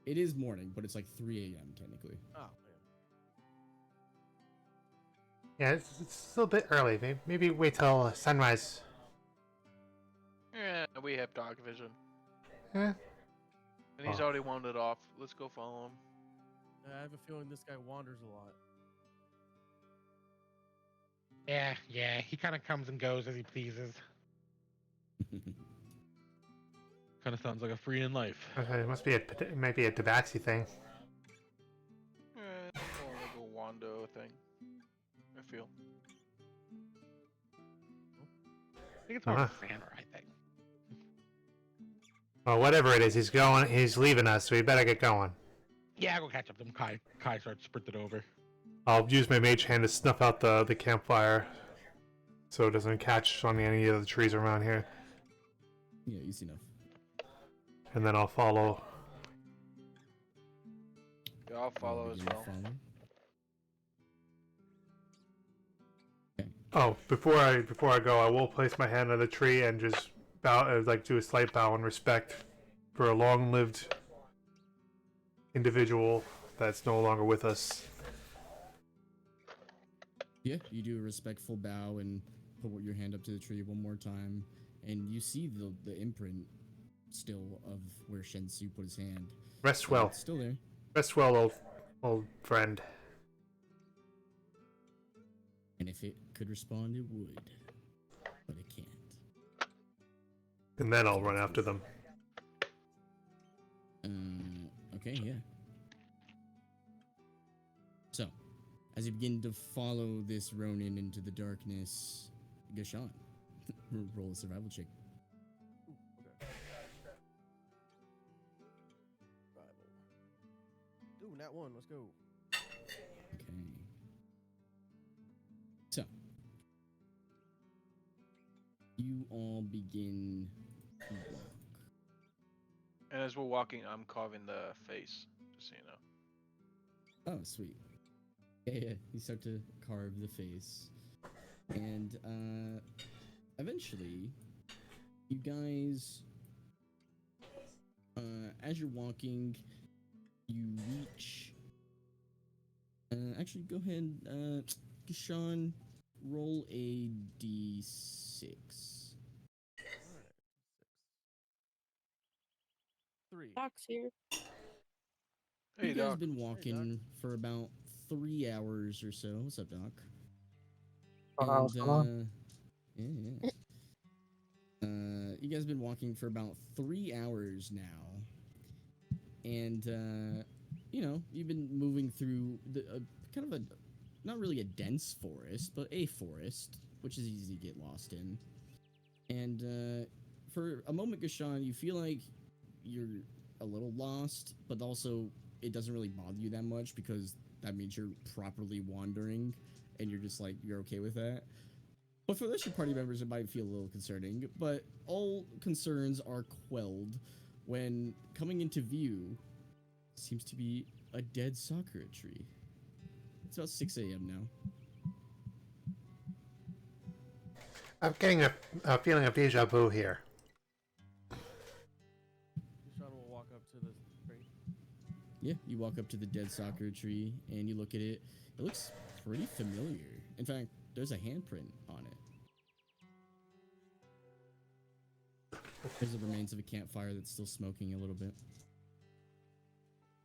it is morning, but it's like 3 a.m. technically. Oh man. Yeah, it's still a bit early. Maybe wait till sunrise. Yeah, we have dog vision. Eh, And he's Oh. already wandered off. Let's go follow him. I have a feeling this guy wanders a lot. Yeah, he kind of comes and goes as he pleases. Kind of sounds like a free in life. it must be it might be a tabaxi thing. More like a Wando thing. I feel. I think it's more of Uh-huh. a samurai thing. Well, whatever it is, he's leaving us, so we better get going. Yeah, go catch up to him. Kai starts sprinting over. I'll use my mage hand to snuff out the campfire, so it doesn't catch on any of the trees around here, Yeah, easy enough. and then I'll follow. Yeah, I'll follow as Begin to well. follow. Oh, before I go, I will place my hand on the tree and just bow, like do a slight bow in respect for a long-lived individual that's no longer with us. Yeah, you do a respectful bow and put your hand up to the tree one more time, and you see the imprint still of where Shensu put his hand. Rest well. It's still there. Rest well, old friend. And if it could respond, it would. But it can't. And then I'll run after them. Okay, yeah. So, as you begin to follow this Ronin into the darkness, Gashan, roll a survival check. Okay. Survival. Ooh, nat 1. Let's go. Okay. So, you all begin to walk. And as we're walking, I'm carving the face, just so you know. Oh, sweet. Yeah, you start to carve the face. And, eventually, you guys, as you're walking, you reach, actually, go ahead, Gashan, roll a d6. Alright. 3. Doc's here. Hey, You guys Doc. been walking for about 3 hours or so. What's up, Doc? Yeah. You guys been walking for about 3 hours now, and you've been moving through kind of a not really a dense forest, but a forest, which is easy to get lost in. And for a moment, Gashan, you feel like you're a little lost, but also it doesn't really bother you that much because that means you're properly wandering, and you're just like you're okay with that. But for the rest of your party members, it might feel a little concerning, but all concerns are quelled when coming into view seems to be a dead sakura tree. It's about 6 a.m. now. I'm getting a feeling of deja vu here. Sean will walk up to the tree. Yeah, you walk up to the dead sakura tree and you look at it. It looks pretty familiar. In fact, there's a handprint on it. There's the remains of a campfire that's still smoking a little bit.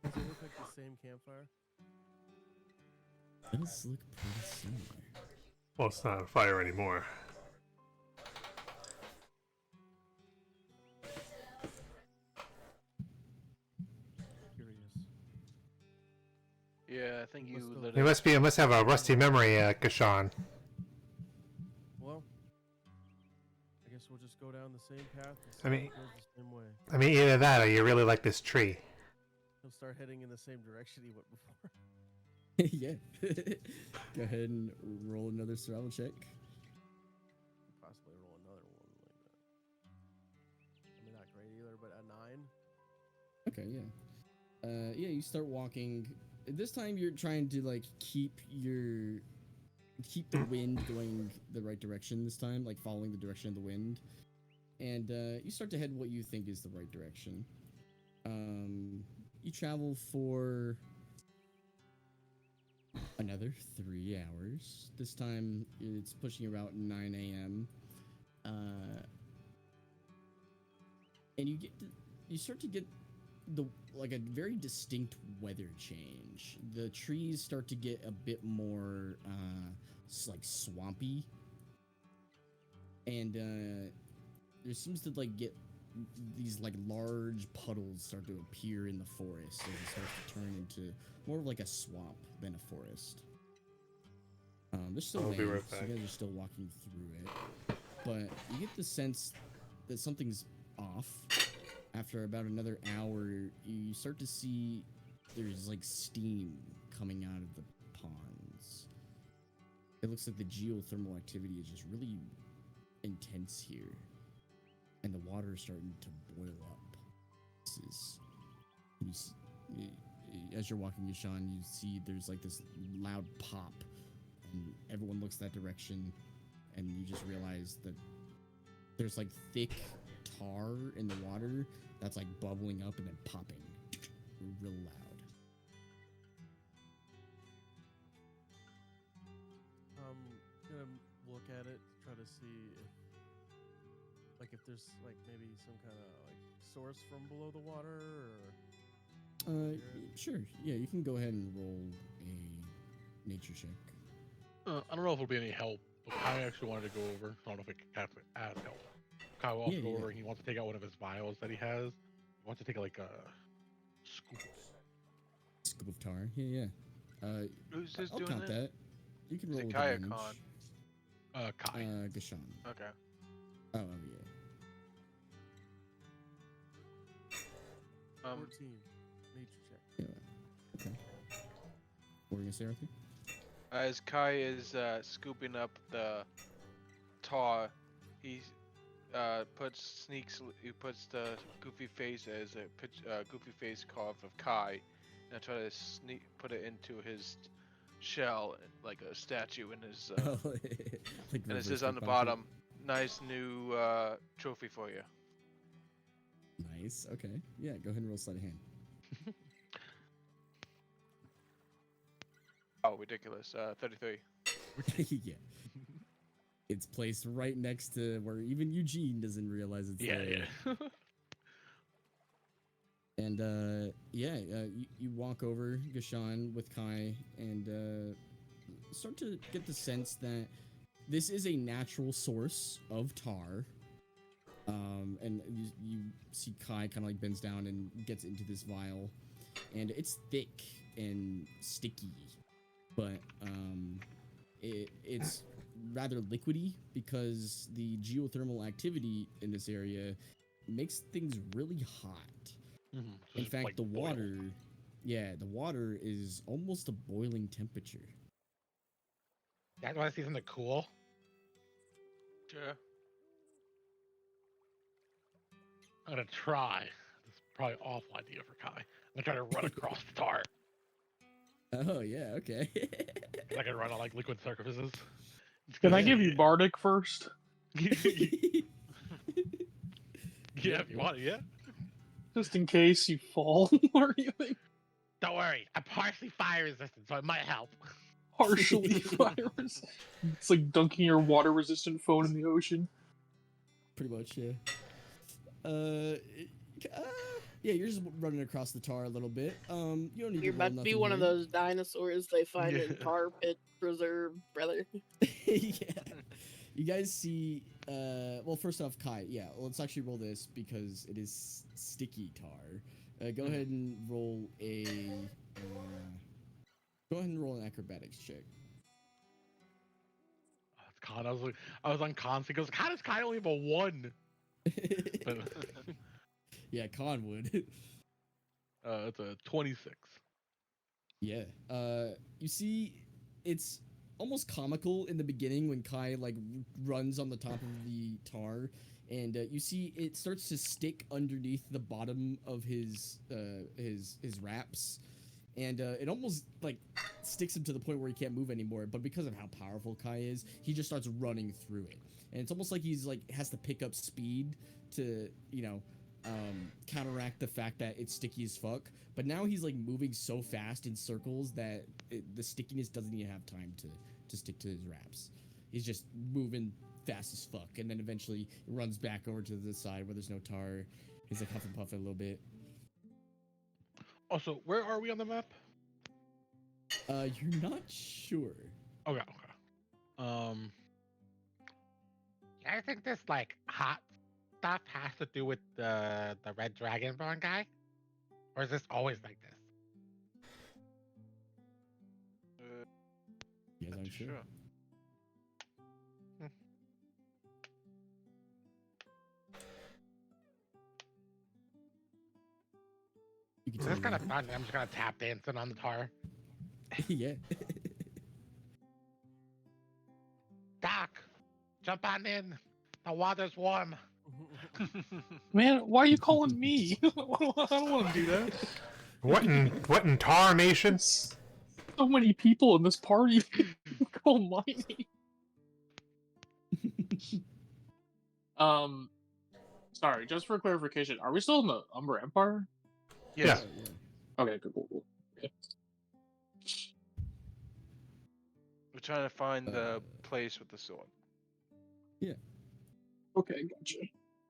Does it look like the same campfire? It does look pretty similar. Well, it's not on fire anymore. Curious. Yeah, I think you Let's go. literally. You must have a rusty memory, Gashan. Well, I guess we'll just go down the same path. And see I mean- if it goes the same way. I mean, either that or you really like this tree. He'll start heading in the same direction he went before. Yeah. Go ahead and roll another survival check. Possibly roll another one like that. I mean, not great either, but a 9. Okay, yeah. Yeah, you start walking. this time you're trying to like keep the wind going the right direction this time, like following the direction of the wind. And you start to head what you think is the right direction. You travel for another 3 hours. This time it's pushing about 9 a.m. And you start to get a very distinct weather change. The trees start to get a bit more like swampy, and there seems to get these large puddles start to appear in the forest as it starts to turn into more of a swamp than a forest. There's still I'll be land, right so back. you guys are still walking through it, but you get the sense that something's off. After about another hour, you start to see there's steam coming out of the ponds. It looks like the geothermal activity is just really intense here, and the water is starting to boil up. As you're walking, Yashan, you see there's this loud pop, and everyone looks that direction, and you just realize that there's thick tar in the water that's bubbling up and then popping real loud. I'm gonna look at it, try to see if there's maybe some kind of source from below the water, or Sure. Yeah, you can go ahead and roll a nature check. I don't know if it'll be any help, but Kai actually wanted to go over. I don't know if it can add help. Kai will also Yeah, go yeah. over. He wants to take out one of his vials that he has. He wants to take a scoop. Scoop of tar. Yeah. Who's this I'll doing count that. You can Is roll it with Kai or advantage. Kai. Gashan. Okay. Oh, yeah. 14 nature check. Yeah. Okay. What were you gonna say, Arthur? As Kai is scooping up the tar, he puts the goofy face as a goofy face carve of Kai, and try to put it into his shell like a statue in his. And it says on the bottom, "Nice new trophy for you." Nice. Okay. Yeah. Go ahead and roll sleight of hand. Oh, ridiculous! 33. Yeah. It's placed right next to where even Eugene doesn't realize it's there. Yeah. And you walk over Gashan with Kai and start to get the sense that this is a natural source of tar. And you see Kai kind of bends down and gets into this vial, and it's thick and sticky, but it's rather liquidy because the geothermal activity in this area makes things really hot. Mm-hmm. So In it's, fact, the boil. water is almost a boiling temperature. You guys want to see something cool? Sure. I'm gonna try. This is probably an awful idea for Kai. I'm gonna try to run across the tar. Oh yeah, okay. I can run on liquid surfaces. Can I give you Bardic first? Yeah, if you want it, yeah. Just in case you fall or anything. Don't worry, I'm partially fire resistant, so it might help. Partially fire resistant. It's like dunking your water resistant phone in the ocean. Pretty much, yeah. Yeah, you're just running across the tar a little bit. You don't need You're to roll about to be nothing one of here. those dinosaurs they find in Yeah. tar pit preserve, brother. Yeah. You guys see, well, first off, Kai, yeah, let's actually roll this because it is sticky tar. Go ahead and roll go ahead and roll an acrobatics check. It's Con. I was on Con. So he goes, how does Kai only have a 1? But, Yeah, Con would. it's a 26. Yeah. You see, it's almost comical in the beginning when Kai runs on the top of the tar, and you see it starts to stick underneath the bottom of his wraps, and it almost like sticks him to the point where he can't move anymore. But because of how powerful Kai is, he just starts running through it, and it's almost like he's like has to pick up speed to counteract the fact that it's sticky as fuck. But now he's like moving so fast in circles that the stickiness doesn't even have time to stick to his wraps. He's just moving fast as fuck, and then eventually it runs back over to the side where there's no tar. He's like huffing puffing a little bit. Also, where are we on the map? You're not sure. Okay. I think this like hot stuff has to do with the red dragonborn guy, or is this always like this? You guys aren't sure. You can Is tell this me kind of that. fun? I'm just gonna tap dancing on the tar. Yeah. Doc, jump on in. The water's warm. Man, why are you calling me? I don't want to do that. What in Tarmation? So many people in this party. Call my name. Sorry, just for clarification, are we still in the Umber Empire? Yes. Yeah. Okay, cool. Okay. We're trying to find the place with the sword. Okay, gotcha.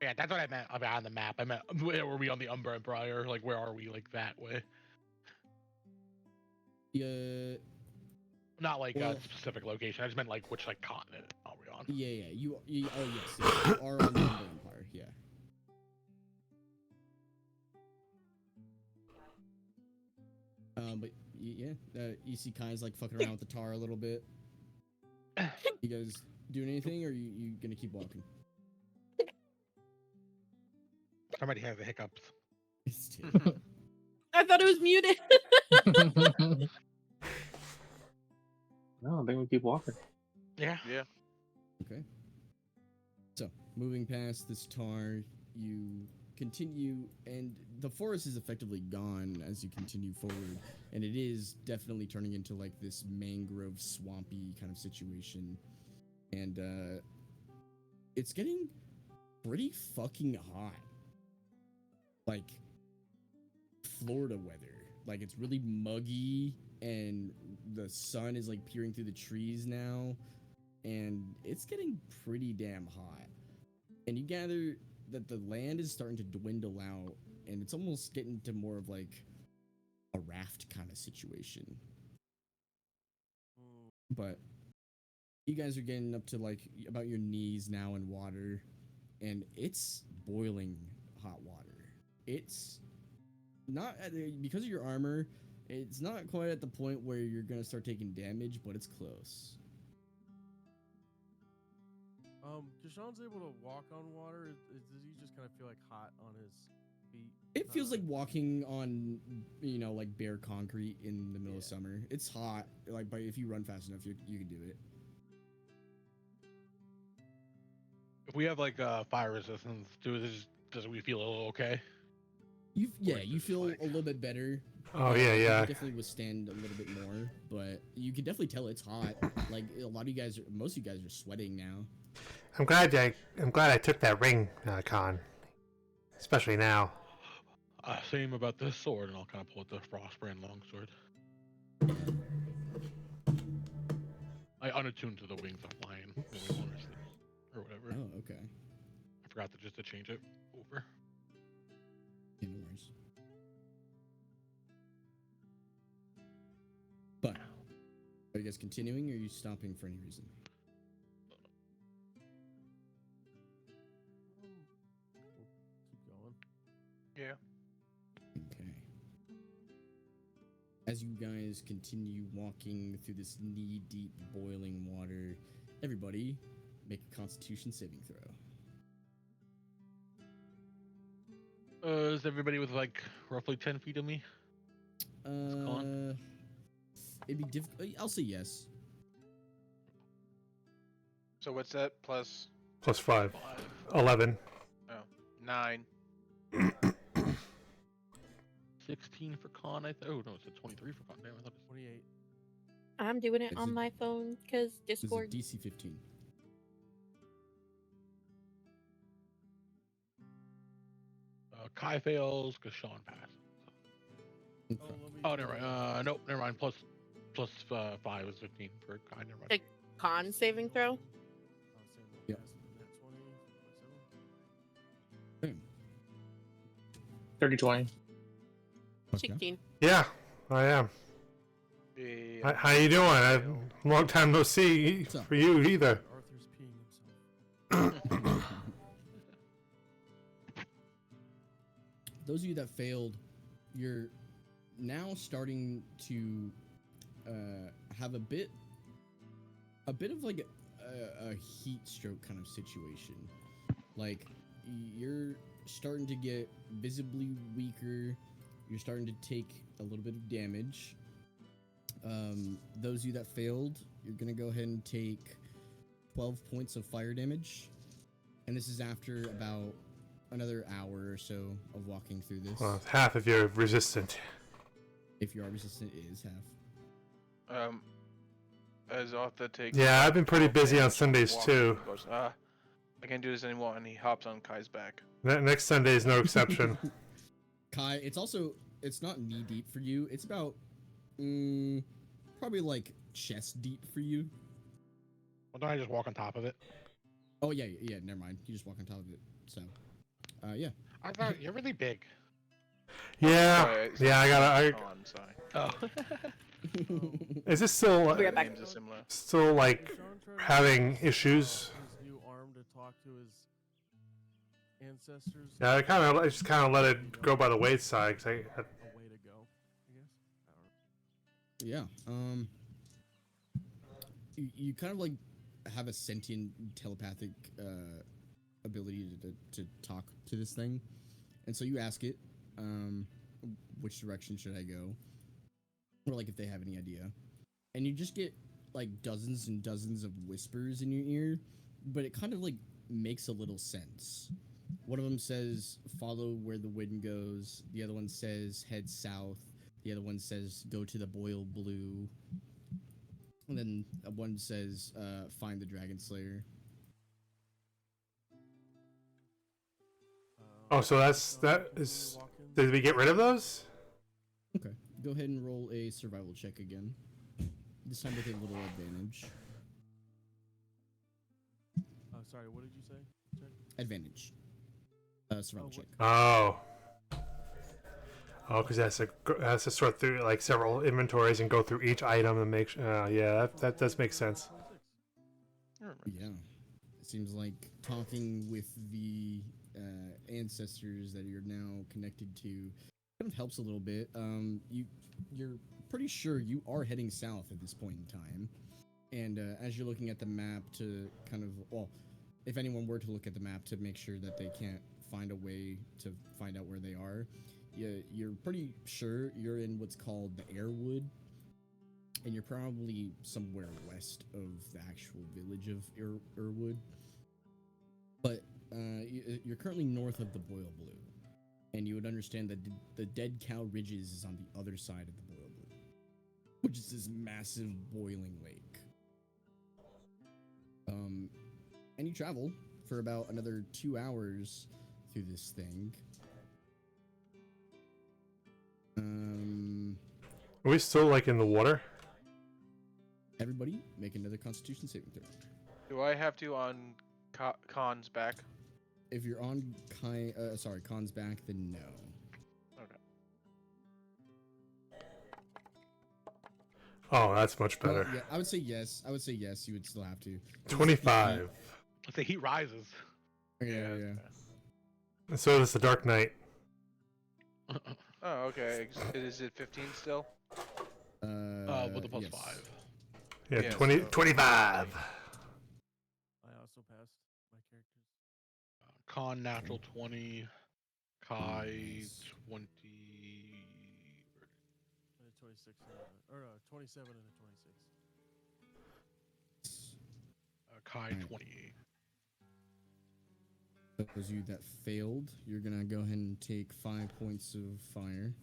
Yeah, that's what I meant about on the map. I meant, where were we on the Umber Empire? Like, where are we, like, that way? Yeah. Not like Well- a specific location. I just meant, like, which, like, continent are we on? Yeah. You oh yes, you are on the Umber Empire. Yeah. But you see Kai's like fucking around with the tar a little bit. You guys doing anything, or you gonna keep walking? Somebody has the hiccups. It's too- I thought it was muted. No, I think we keep walking. Yeah. Yeah. Okay. So, moving past this tar, you continue, and the forest is effectively gone as you continue forward, and it is definitely turning into like this mangrove swampy kind of situation. And it's getting pretty fucking hot. Like Florida weather. Like it's really muggy, and the sun is like peering through the trees now, and it's getting pretty damn hot. And you gather that the land is starting to dwindle out, and it's almost getting to more of like a raft kind of situation. But you guys are getting up to like about your knees now in water, and it's boiling hot water. It's not because of your armor, it's not quite at the point where you're gonna start taking damage, but it's close. Kashan's able to walk on water. Does he just kind of feel like hot on his feet? It feels like walking on, like bare concrete in the middle of summer. It's hot, like, but if you run fast enough, you can do it. If we have like fire resistance, does we feel a little okay? You just feel like- a little bit better. Oh You yeah. can definitely withstand a little bit more, but you can definitely tell it's hot. Like a lot of you guys, most of you guys are sweating now. I'm glad I took that ring, Con. Especially now. Same about this sword, and I'll kind of pull out the Frostbrand longsword. I unattuned to the wings of lion when we were asleep, or whatever. Oh, okay. I forgot to change it over. Yeah, no worries. But are you guys continuing, or are you stopping for any reason? We'll keep going. Yeah. Okay. As you guys continue walking through this knee-deep boiling water, everybody make a Constitution saving throw. Is everybody with like roughly 10 feet of me? It'd be difficult. I'll say yes. So what's that? Plus Plus 5. 5. 11. 9. 16 for con. Oh no, it's a 23 for con. Damn, I thought it 28. I'm doing it Is on it- my phone because This is a Discord. DC 15. Kai fails because Sean passed. Okay. Let me Oh, do never mind. it. Nope, never mind. Plus 5 is 15 for Kai. Never mind. Like- Con saving throw. I'll say no Yep. pass with the net 20, 27. Boom. 30-20. Okay. 16. Yeah, I am. Yeah. How you doing? Long time no see What's up? for you either. Arthur's peeing himself. Those of you that failed, you're now starting to have a bit of like a heat stroke kind of situation. Like you're starting to get visibly weaker. You're starting to take a little bit of damage. Those of you that failed, you're gonna go ahead and take 12 points of fire damage, and this is after about another hour or so of walking through this. Well, half if you're resistant. If you are resistant, it is half. As Arthur takes. Yeah, I've been pretty 12 busy on damage, Sundays walks too. and goes, I can't do this anymore, and he hops on Kai's back. Next Sunday is no exception. Kai, it's not knee deep for you. It's about probably like chest deep for you. Well, don't I just walk on top of it? Oh yeah, never mind. You just walk on top of it. So, yeah. I thought you're really big. Yeah, Sorry, it's yeah. I Con, sorry. Oh. Is this still Be right back. Names are similar. still like Did Sean try to having use, issues? his new arm to talk to his ancestors? Yeah, I just kind of let it go by the wayside. 'Cause a way to go, I guess. I don't know. Yeah. You kind of like have a sentient telepathic ability to talk to this thing, and so you ask it, which direction should I go, or like if they have any idea, and you just get like dozens and dozens of whispers in your ear, but it kind of like makes a little sense. One of them says follow where the wind goes. The other one says head south. The other one says go to the boil blue. And then one says find the dragon slayer. Oh, so that is. Did we get rid of those? Okay. Go ahead and roll a survival check again. This time with a little advantage. Sorry, what did you say? Check? Advantage. Survival Oh, check. Oh. Oh, because has to sort through like several inventories and go through each item and make sure. Yeah, that does make sense. 26. Yeah. It seems like talking with the ancestors that you're now connected to kind of helps a little bit. You're pretty sure you are heading south at this point in time. And as you're looking at the map to kind of, well, if anyone were to look at the map to make sure that they can't find a way to find out where they are, you're pretty sure you're in what's called the Airwood, and you're probably somewhere west of the actual village of Irwood. But you're currently north of the Boil Blue, and you would understand that the Dead Cow Ridges is on the other side of the Boil Blue, which is this massive boiling lake. And you travel for about another 2 hours through this thing. Are we still like in the water? Everybody, make another Constitution saving throw. Do I have to on Khan's back? If you're on Khan's back, then no. Okay. Oh, that's much better. Well, yeah, I would say yes. You would still have to. 25. I say heat rises. Yeah. And so does the Dark Knight. Oh, okay. Is it 15 still? With the plus yes. 5. Yeah, Yeah, 20, so- 25. I also passed my characters. Con natural 20. Kai Nice. 20. I had 26 or 27 and a 26. Kai Alright. 28. Those of you that failed, you're gonna go ahead and take 5 points of fire.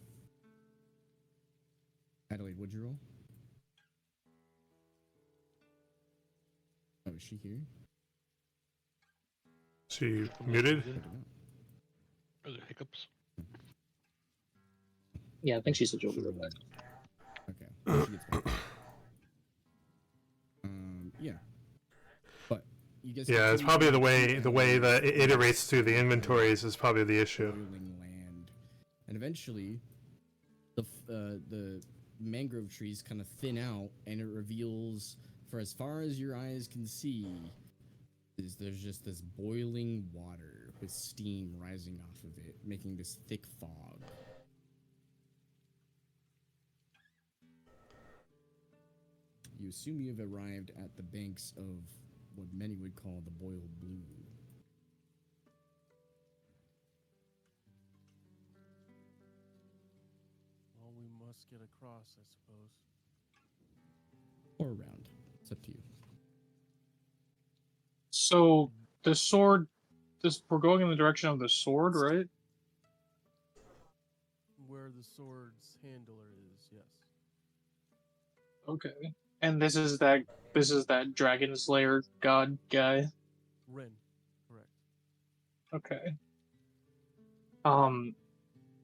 Adelaide, what'd you roll? Oh, is she here? She Somebody muted? poisoned? I don't know. Are there hiccups? Yeah, I think she said she'll be She right rolled. back. Okay. When she gets back. Yeah. But you guys. Yeah, it's continue probably going the way through the way that it alleys iterates through the and inventories is probably the issue. boiling land, and eventually, the mangrove trees kind of thin out, and it reveals, for as far as your eyes can see, there's just this boiling water with steam rising off of it, making this thick fog. You assume you have arrived at the banks of what many would call the boiled blue. Well, we must get across, I suppose. Or around. It's up to you. So the sword, we're going in the direction of the sword, right? Where the sword's handler is, yes. Okay. And this is that dragon slayer god guy. Ren, correct. Okay.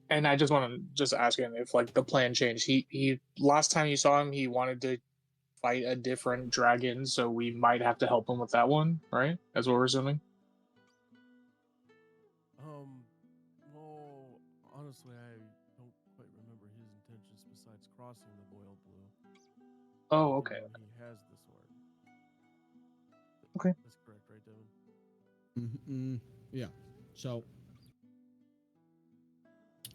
And I just want to just ask him if like the plan changed. He last time you saw him, he wanted to fight a different dragon, so we might have to help him with that one, right? That's what we're assuming. Well, honestly, I don't quite remember his intentions besides crossing the boiled blue. Oh, Other okay. than he has the sword. Okay. That's correct, right, Devin? Yeah. So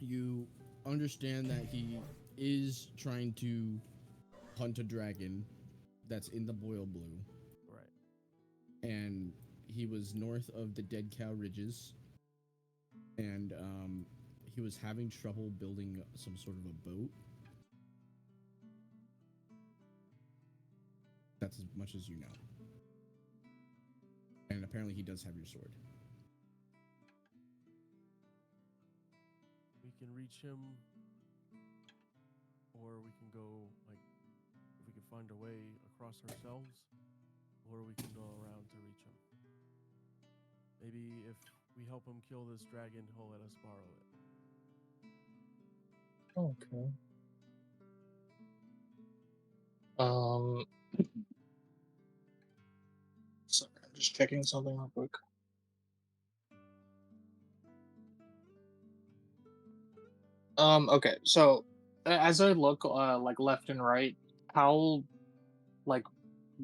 you understand that he is trying to hunt a dragon that's in the boil blue, Right. and he was north of the Dead Cow Ridges, and he was having trouble building some sort of a boat. That's as much as you know. And apparently he does have your sword. We can reach him, or we can go, like, if we can find a way across ourselves, or we can go around to reach him. Maybe if we help him kill this dragon, he'll let us borrow it. Okay. Um. Sorry, I'm just checking something real quick. Okay, so as I look like left and right, how like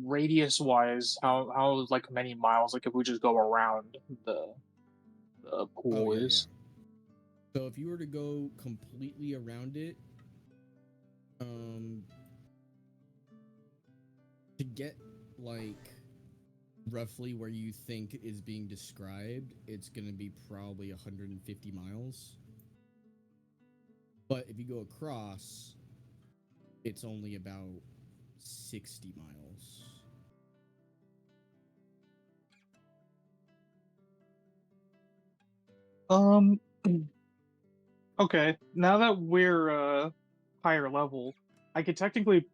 radius wise, how like many miles, like if we just go around the pool Yeah. is? So if you were to go completely around it, to get like roughly where you think is being described, it's gonna be probably 150 miles. But if you go across, it's only about 60 miles. Um. Okay, now that we're higher level, I could technically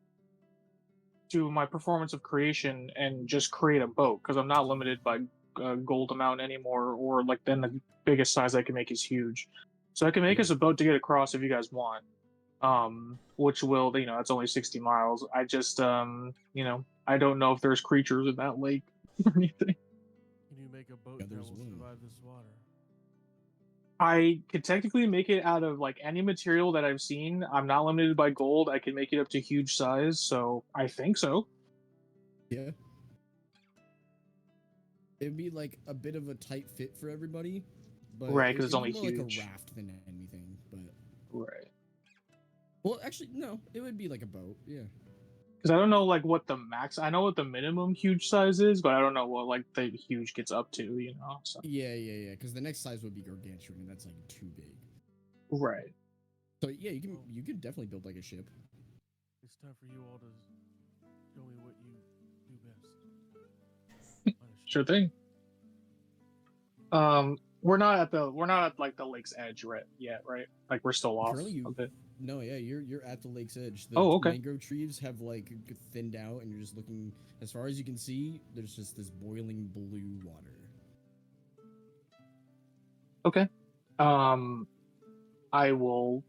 do my performance of creation and just create a boat because I'm not limited by gold amount anymore, or like then the biggest size I can make is huge. So I can make us a boat to get across if you guys want. Which will, that's only 60 miles. I just I don't know if there's creatures in that lake or anything. Can you make a boat Yeah, that there's will one. survive this water? I could technically make it out of like any material that I've seen. I'm not limited by gold. I can make it up to huge size, so I think so. Yeah. It'd be like a bit of a tight fit for everybody, but Right, because it's it'd be only more like huge. a raft than anything. But Right. well, actually, no, it would be like a boat. Yeah. Because I don't know like what the max. I know what the minimum huge size is, but I don't know what like the huge gets up to. So. Yeah. Because the next size would be gargantuan, and that's like too big. Right. So yeah, you could definitely build like a ship. It's time for you all to show me what you do best. Sure thing. we're not at like the lake's edge yet, right? Like we're still off Currently, a bit. no, yeah, you're at the lake's edge. The Oh, okay. mangrove trees have like thinned out, and you're just looking as far as you can see. There's just this boiling blue water. Okay. I will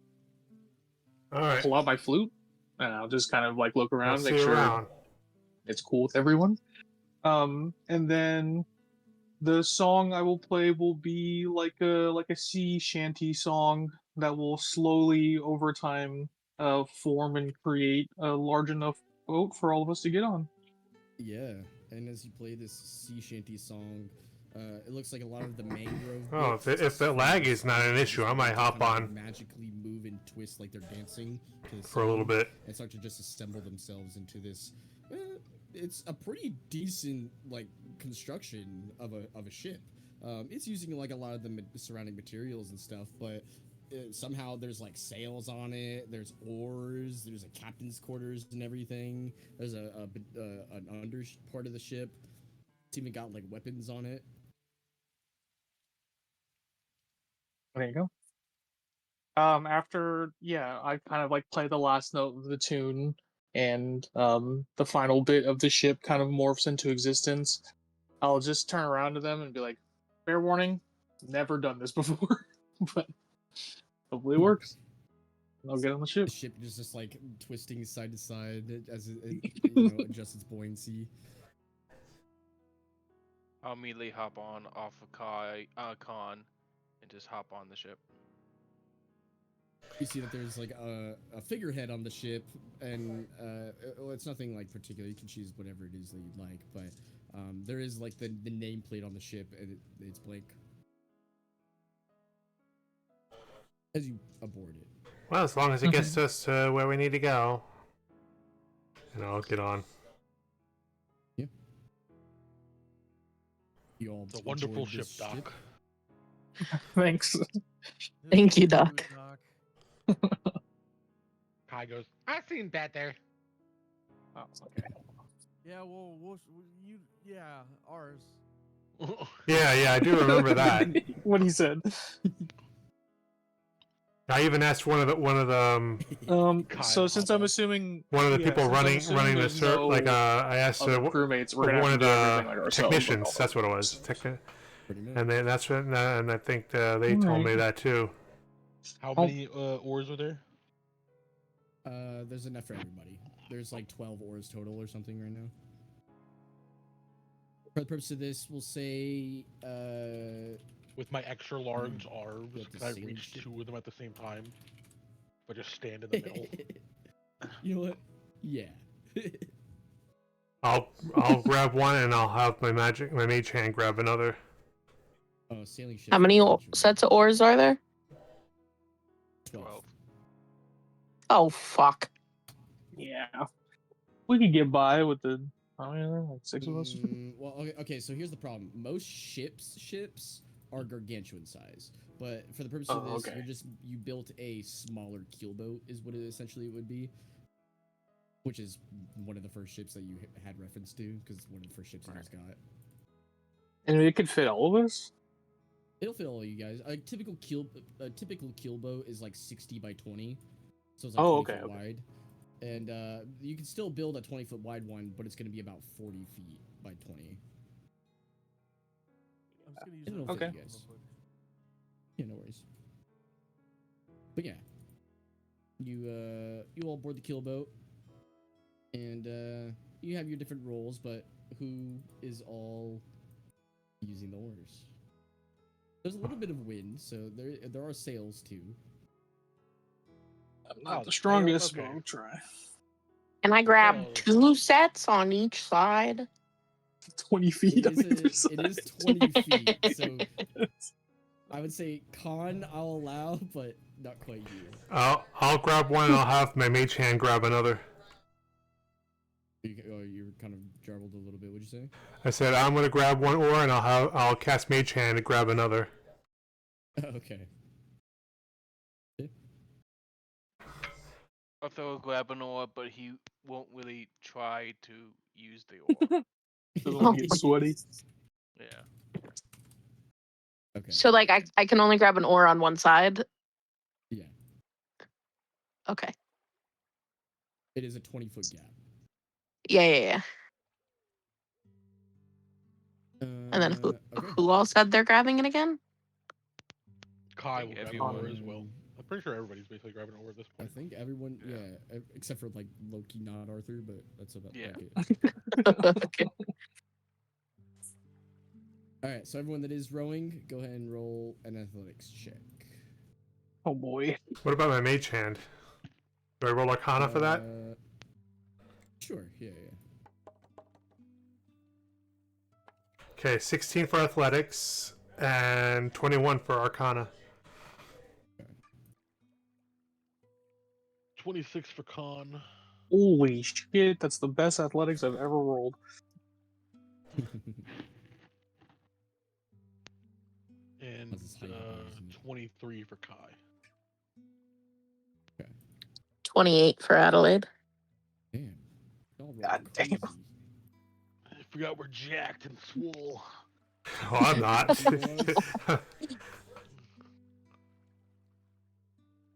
All right. pull out my flute and I'll just kind of like look I'll around, see make you sure around. it's cool with everyone. And then the song I will play will be like a sea shanty song that will slowly over time form and create a large enough boat for all of us to get on. Yeah, and as you play this sea shanty song, it looks like a lot of the mangrove. Oh, bits if the lag is not an issue, I might hop kind of on magically move and twist like they're dancing to the for a little song bit. and start to just assemble themselves into this. It's a pretty decent like construction of a ship. It's using like a lot of the surrounding materials and stuff, but somehow there's like sails on it. There's oars. There's a captain's quarters and everything. There's an under part of the ship. It's even got like weapons on it. There you go. After I kind of like play the last note of the tune, and the final bit of the ship kind of morphs into existence. I'll just turn around to them and be like, "Fair warning, never done this before, but hopefully it works." And I'll get on the ship. The ship is just like twisting side to side as it adjusts its buoyancy. I'll immediately hop on off of Khan and just hop on the ship. You see that there's like a figurehead on the ship, and well, it's nothing like particular. You can choose whatever it is that you'd like, but there is like the nameplate on the ship, and it's blank as you aboard it. Well, as long as it gets us to where we need to go, and I'll get on. Yeah. You all It's a wonderful enjoyed ship, this Doc. Thanks. Thank you, Doc. Kai goes, I seen that there. Oh, it's okay. Yeah, well, ours. Yeah, I do remember that. What he said. I even asked one of the Kai So will since hop I'm on. assuming one of the people since I'm running assuming the there's cert, like no I asked other crewmates, we're gonna one have of to do the everything like ourselves. technicians. That's what it was. Pretty much. And then that's what, and I think they told me that too. How many oars are there? There's enough for everybody. There's like 12 oars total or something right now. For the purpose of this, we'll say With my extra large arms, What, the can I sailing reach ship? 2 of them at the same time? But just stand in the middle. You know what? Yeah. I'll grab one and I'll have my mage hand grab another. Oh, sailing ship. How many sets of oars are there? 12. Oh, fuck. Yeah. We could get by with the like 6 of us. Well, okay. So here's the problem. Most ships are gargantuan size, but for the purpose of this, okay. you built a smaller keelboat, is what it essentially would be. Which is one of the first ships that you had reference to, because one of the first ships you guys got. And it could fit all of us? It'll fit all of you guys. A typical keelboat is like 60 by 20, so it's like 20 foot wide. And you can still build a 20-foot wide one, but it's going to be about 40 feet by 20. I'm just gonna use Okay. You guys. Yeah, no worries. But yeah, you all board the keelboat, and you have your different roles. But who is all using the oars? There's a little bit of wind, so there are sails too. I'm not the strongest, okay. but I'll try. Can I grab 2 sets on each side? 20 feet. It is 20 feet, so I would say Khan I'll allow, but not quite you. I'll grab one and I'll have my mage hand grab another. You're kind of jarbled a little bit. What'd you say? I said I'm gonna grab one oar and I'll cast mage hand and grab another. Okay. Otho will grab an oar, but he won't really try to use the oar. Doesn't want to get sweaty. Yeah. Okay. So like I can only grab an oar on one side. Yeah. Okay. It is a 20-foot gap. Yeah. And then Okay. who all said they're grabbing it again? Kai think will grab an everyone- oar as well. I'm pretty sure everybody's basically grabbing an oar at this I point. think everyone, Yeah. except for like Loki, not Arthur, but that's about Yeah. it. Okay. All right, so everyone that is rowing, go ahead and roll an athletics check. Oh boy. What about my mage hand? Do I roll Arcana for that? Sure. Yeah. Okay, 16 for athletics and 21 for Arcana. 26 for con. Holy shit, that's the best athletics I've ever rolled. And That's his height, isn't it? 23 for Kai. 28 for Adelaide. Damn. Y'all rolled God damn. crazy. I forgot we're jacked and swole. Oh, I'm not.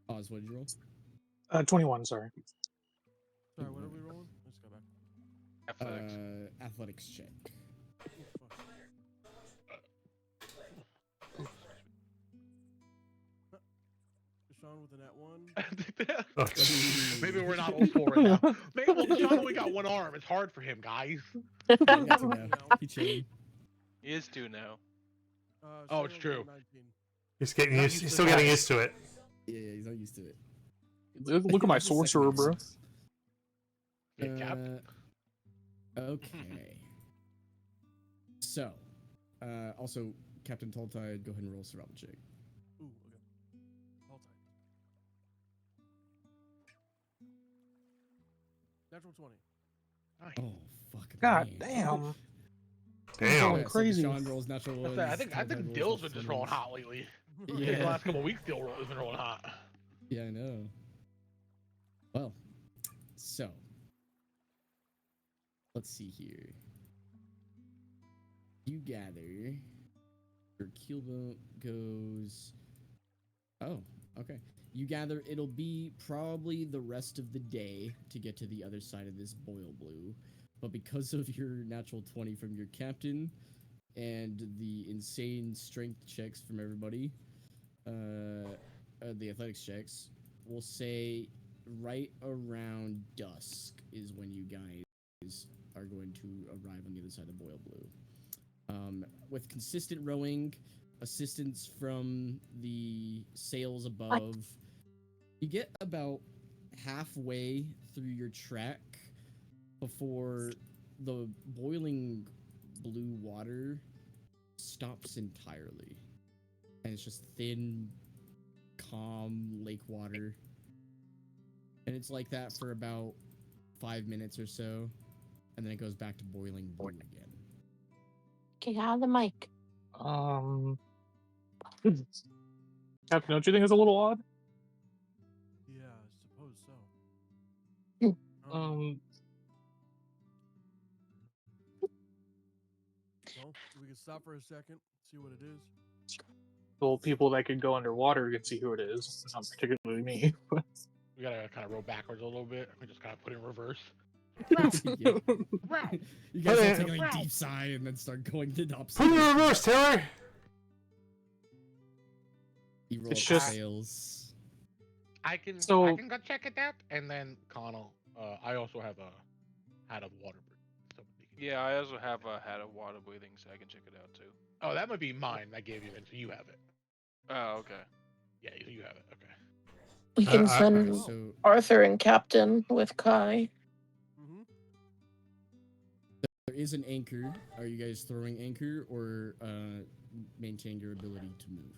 Oz, what did you roll? 21, sorry. Sorry, what are we rolling? Let's go back. Athletics. Athletics check. Oh, fuck. Deshaun with a nat 1. Oh, Maybe we're not all full right now. Maybe, well, Deshaun only got one arm. It's hard for him, guys. Yeah, that's enough. He chilling. He is 2 now. Oh, it's Samuel's true. at 19. he's getting Not used. used He's to still the getting dice. used to it. Yeah, he's not used to it. Look at my It's the second sorcerer, bro. athletics. Yeah, Cap. Okay. So, also, Captain Talltide, go ahead and roll a survival check. Ooh, okay. All tight. Natural 20. Nice. Oh, fuck. God man. damn. Damn. Going crazy. So Deshaun rolls natural What's ones. that? I think Talltide rolls Dill's been natural just rolling ones. hot lately. I think Yeah. the last couple weeks, Dill has been rolling hot. Yeah, I know. Well, so let's see here. You gather. Your keelboat goes. Oh, okay. You gather it'll be probably the rest of the day to get to the other side of this boil blue, but because of your natural 20 from your captain and the insane strength checks from everybody, the athletics checks, we'll say right around dusk is when you guys are going to arrive on the other side of Boil Blue. With consistent rowing, assistance from the sails above, you get about halfway through your trek before the boiling blue water stops entirely. And it's just thin, calm lake water. And it's like that for about 5 minutes or so. And then it goes back to boiling blue again. Okay, out of the mic. Captain, don't you think it's a little odd? Yeah, I suppose so. Well, we can stop for a second, see what it is. Well, people that can go underwater can see who it is. Not particularly me. We gotta kind of roll backwards a little bit. We just kind of put it in reverse. Yeah. You guys all Hey, take a deep sigh and then start going to the opposite. Put it in reverse, Taylor. You roll It's up just- the sails. I can So- go check it out, and then Connell. I also have a hat of water. Yeah, I also have a hat of water breathing, so I can check it out too. Oh, that might be mine. I gave you then, so you have it. Oh, okay. Yeah, you have it. Okay. We can I- send So Arthur and Captain with Kai. Mm-hmm. there is an anchor. Are you guys throwing anchor or maintain your ability to move?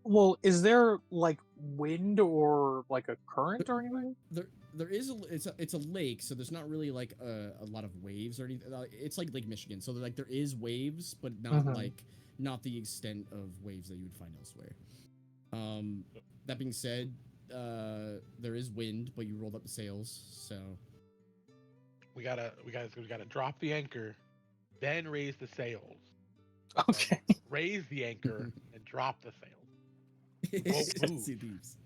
Well, is there like wind or like a current or anything? There is it's a lake, so there's not really like a lot of waves or anything. It's like Lake Michigan, so there is waves, but not not the extent of waves that you would find elsewhere. That being said, there is wind, but you rolled up the sails, so We gotta drop the anchor, then raise the sails, Okay. Raise the anchor and drop the sail. Boat moves. See thieves.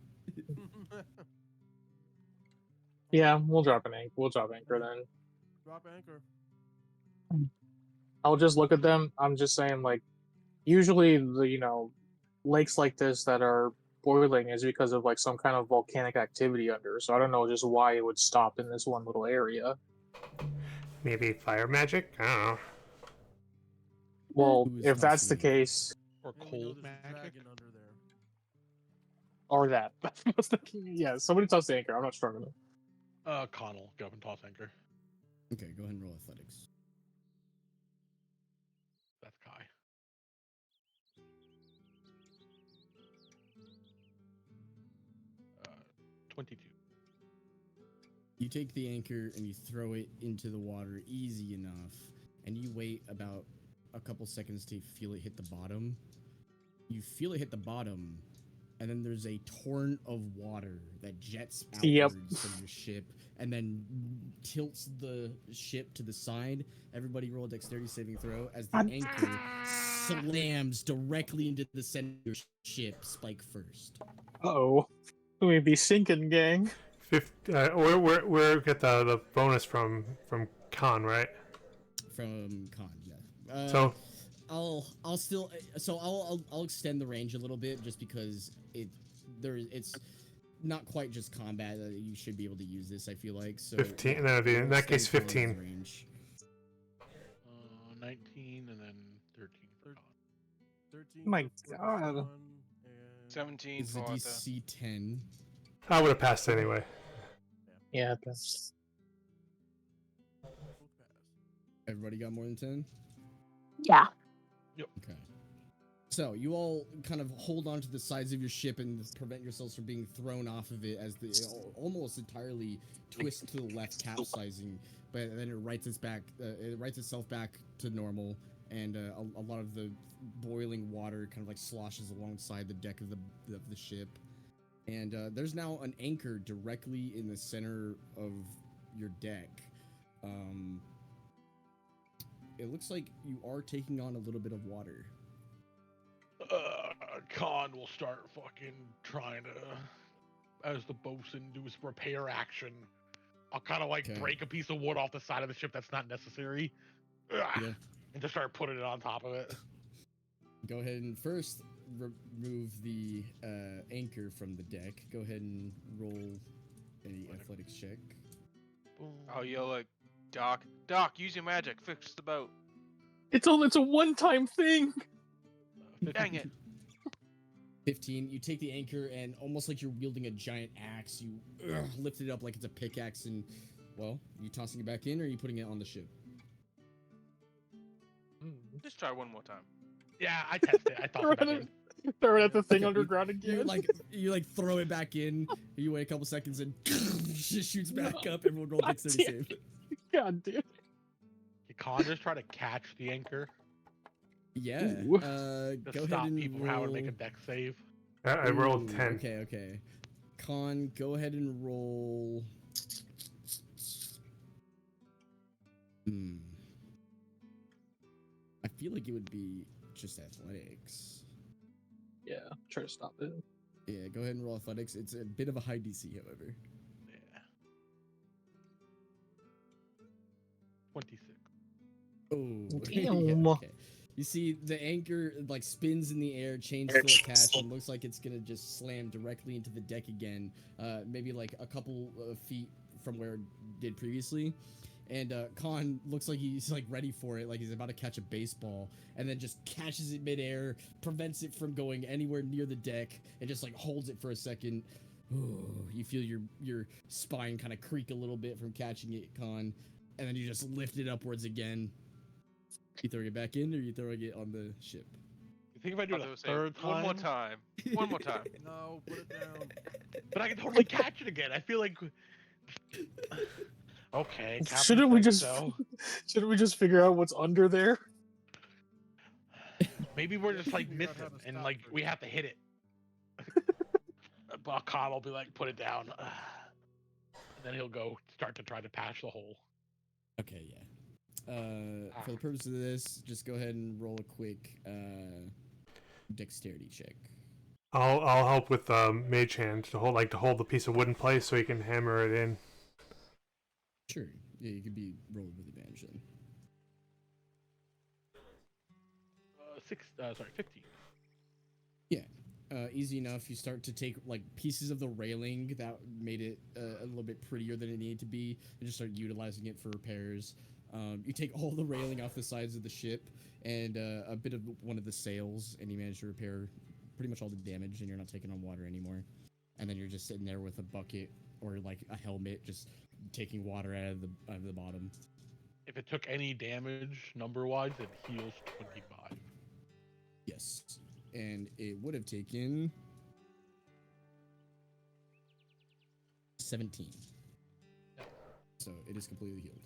Yeah, we'll drop an anchor. We'll drop anchor then. Drop anchor. I'll just look at them. I'm just saying, like, usually lakes like this that are boiling is because of like some kind of volcanic activity under. So I don't know just why it would stop in this one little area. Maybe fire magic? I don't know. Well, Who is if that's the listening? case, Or And we know cold there's a magic. dragon under there. or that. What's the yeah? Somebody toss the anchor. I'm not struggling. Connell, go up and toss anchor. Okay, go ahead and roll athletics. That's Kai. Uh, 22. You take the anchor and you throw it into the water easy enough, and you wait about a couple seconds to feel it hit the bottom. You feel it hit the bottom, and then there's a torrent of water that jets Yep. outwards from your ship and then tilts the ship to the side. Everybody roll a dexterity saving throw as the anchor slams directly into the center of your ship, spike first. Oh, we be sinking, gang. Where get the bonus from Khan, right? From Khan, yeah. So I'll extend the range a little bit just because it's not quite just combat. You should be able to use this, I feel like. So 15. yeah, That would be in we'll that case extend Khan's 15. range. 19 and then 13 for Khan. 13. My for God. one, and 17 It's a for Arthur. DC 10. I would have passed anyway. Yeah, that's both pass. Everybody got more than 10? Yeah. Okay. So you all kind of hold on to the sides of your ship and prevent yourselves from being thrown off of it as the almost entirely twist to the left, capsizing. But then it writes itself back to normal, and a lot of the boiling water kind of like sloshes alongside the deck of the ship. And there's now an anchor directly in the center of your deck. It looks like you are taking on a little bit of water. Khan will start fucking trying to, as the bosun, do his repair action. I'll kind of like Okay. break a piece of wood off the side of the ship that's not necessary. Yeah. And just start putting it on top of it. Go ahead and first remove the anchor from the deck. Go ahead and roll any athletics check. I'll yell like, Doc, use your magic, fix the boat. it's a one-time thing. Dang it. 15. You take the anchor and almost like you're wielding a giant axe, you lift it up like it's a pickaxe and, well, you tossing it back in or are you putting it on the ship? Just try one more time. Yeah, I tested it. I thought about it. Throw it at the thing Okay, underground again. You throw it back in, you wait a couple seconds and just shoots back up. Everyone roll dexterity save. God damn. Can Khan just try to catch the anchor? Yeah. Ooh. Just Go stop ahead and people from having to make a roll. deck save. I rolled Ooh, 10. Okay. Con, go ahead and roll. I feel like it would be just athletics. Yeah, try to stop it. Yeah, go ahead and roll athletics. It's a bit of a high DC, however. Yeah. 26. Oh, Damn. okay. You see the anchor like spins in the air, chains still attached, and looks like it's gonna just slam directly into the deck again. Maybe like a couple of feet from where it did previously. And Khan looks like he's like ready for it, like he's about to catch a baseball, and then just catches it midair, prevents it from going anywhere near the deck, and just like holds it for a second. Ooh, you feel your spine kind of creak a little bit from catching it, Khan, and then you just lift it upwards again. You throwing it back in, or you throwing it on the ship? You think if I do it Arthur a would say, third time? One more time. One more time. No, put it down. But I can totally catch it again. I feel like. Okay. Captain Shouldn't we said just so. shouldn't we just figure out what's under there? Maybe we're just like Figure out missing, how to and stop like first. we have to hit it. But Khan will be like, put it down, and then he'll go start to try to patch the hole. Okay, yeah. For the purpose of this, just go ahead and roll a quick dexterity check. I'll help with mage hand to hold the piece of wood in place so he can hammer it in. Sure. Yeah, you could be rolled with advantage then. 15. Yeah. Easy enough. You start to take like pieces of the railing that made it a little bit prettier than it needed to be, and just start utilizing it for repairs. You take all the railing off the sides of the ship and a bit of one of the sails, and you manage to repair pretty much all the damage, and you're not taking on water anymore. And then you're just sitting there with a bucket or like a helmet, just taking water out of the bottom. If it took any damage number-wise, it heals 25. Yes. And it would have taken 17. So it is completely healed.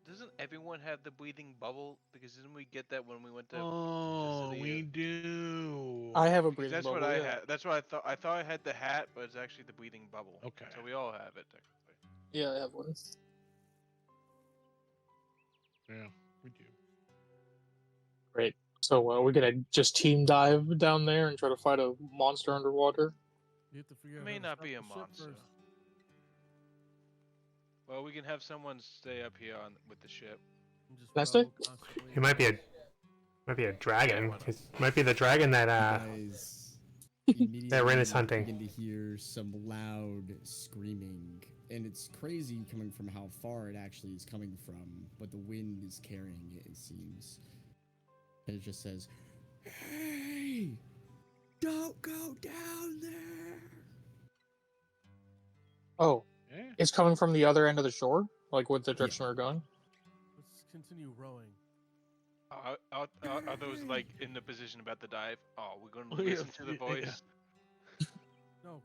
Doesn't everyone have the breathing bubble? Because didn't we get that when we went to? Oh, the city? we do. I have a Because breathing that's bubble. what I yeah. had. That's what I thought. I thought I had the hat, but it's actually the breathing bubble. Okay. So we all have it technically. Yeah, I have one. Yeah, we do. Great. So we're gonna just team dive down there and try to fight a monster underwater. You have to figure It out may how to not stop be a the ship monster. first. Well, we can have someone stay up here with the ship. And just Can I stay? row constantly. He might be a dragon. why not? It might be the dragon that You guys immediately Ren is hunting. begin to hear some loud screaming. And it's crazy coming from how far it actually is coming from, but the wind is carrying it, it seems. And it just says, "Hey! Don't go down there!" Oh, Yeah. it's coming from the other end of the shore, like with the direction we're going. Let's continue rowing. Are those like in the position about to dive? Oh, we're going to Oh, yeah, listen to the yeah. voice. No,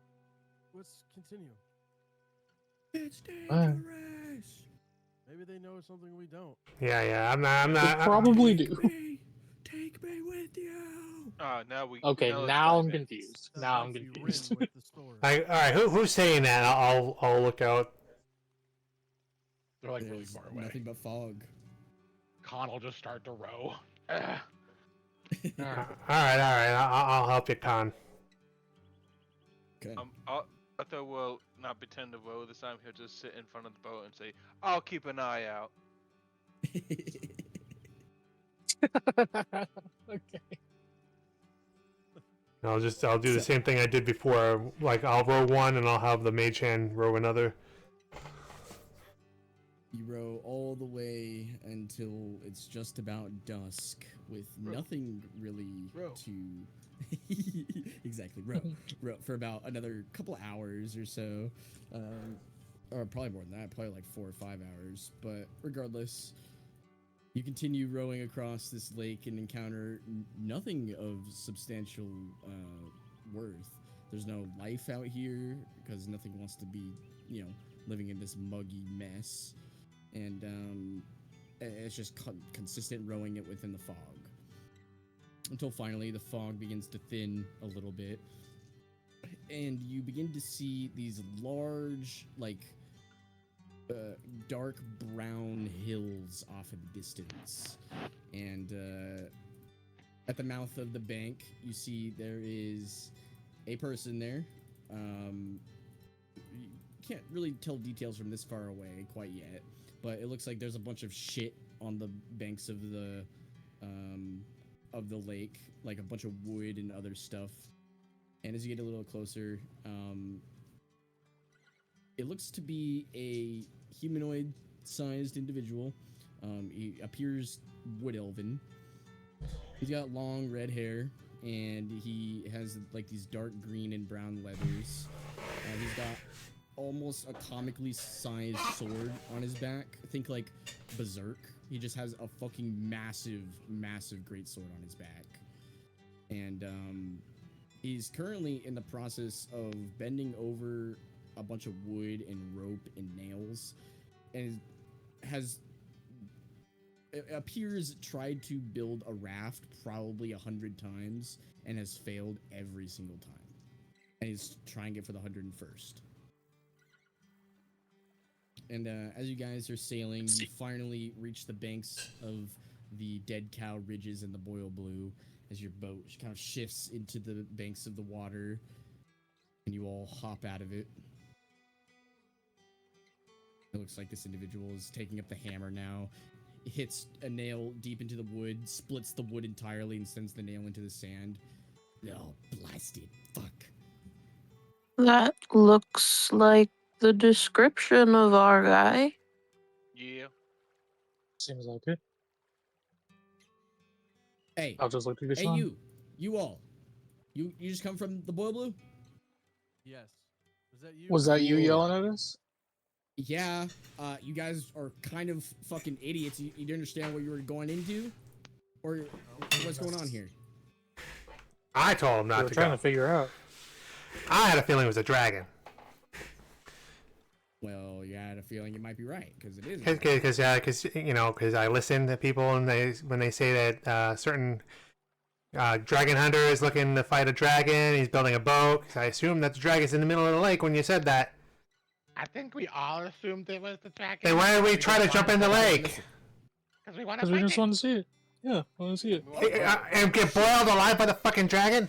let's continue. It's Uh. dangerous! Maybe they know something we don't. Yeah. I'm They not. probably do. Take me with you! Now we. Okay, let's now dive I'm in. confused. That Now I'm might be Rin confused. with the story. All right, who's saying that? I'll look out. They're like really There's far away. nothing but fog. Con will just start to row. All right. I'll help you, Con. Okay. Arthur will not pretend to row this time. He'll just sit in front of the boat and say, "I'll keep an eye out." Okay. I'll do the same thing I did before. Like I'll row one and I'll have the mage hand row another. You row all the way until it's just about dusk, with nothing really Row. to. Exactly, row for about another couple hours or so, or probably more than that, probably like 4 or 5 hours. But regardless, you continue rowing across this lake and encounter nothing of substantial worth. There's no life out here because nothing wants to be, living in this muggy mess. And it's just consistent rowing it within the fog. Until finally the fog begins to thin a little bit. And you begin to see these large, dark brown hills off in the distance. And at the mouth of the bank, you see there is a person there. You can't really tell details from this far away quite yet. But it looks like there's a bunch of shit on the banks of the lake, like a bunch of wood and other stuff. And as you get a little closer, it looks to be a humanoid-sized individual. He appears wood elven. He's got long red hair, and he has like these dark green and brown leathers. He's got almost a comically sized sword on his back. Think like Berserk. He just has a fucking massive great sword on his back. And he's currently in the process of bending over a bunch of wood and rope and nails, and it appears tried to build a raft probably 100 times and has failed every single time. And he's trying it for the 101st. And as you guys are sailing, you finally reach the banks of the Dead Cow Ridges and the Boil Blue as your boat kind of shifts into the banks of the water, and you all hop out of it. It looks like this individual is taking up the hammer now. It hits a nail deep into the wood, splits the wood entirely, and sends the nail into the sand. Oh, blasted. Fuck. That looks like the description of our guy. Yeah. Seems like it. Hey, I'll just look at this hey, one. you all. You just come from the Boil Blue? Yes. Was that you? Was that you Cool. yelling at us? Yeah, you guys are kind of fucking idiots. You didn't understand what you were going into? Or what's going on here? I told him We not were to trying go. to figure out. I had a feeling it was a dragon. Well, you had a feeling you might be right, because it is. Because because I listen to people and when they say that certain dragon hunter is looking to fight a dragon, he's building a boat. I assume that the dragon's in the middle of the lake when you said that. I think we all assumed it was the dragon. Then why did we try to jump in the lake? Because we want to Because we fight just it. want to see it. Yeah, I want to see it. And get boiled alive by the fucking dragon?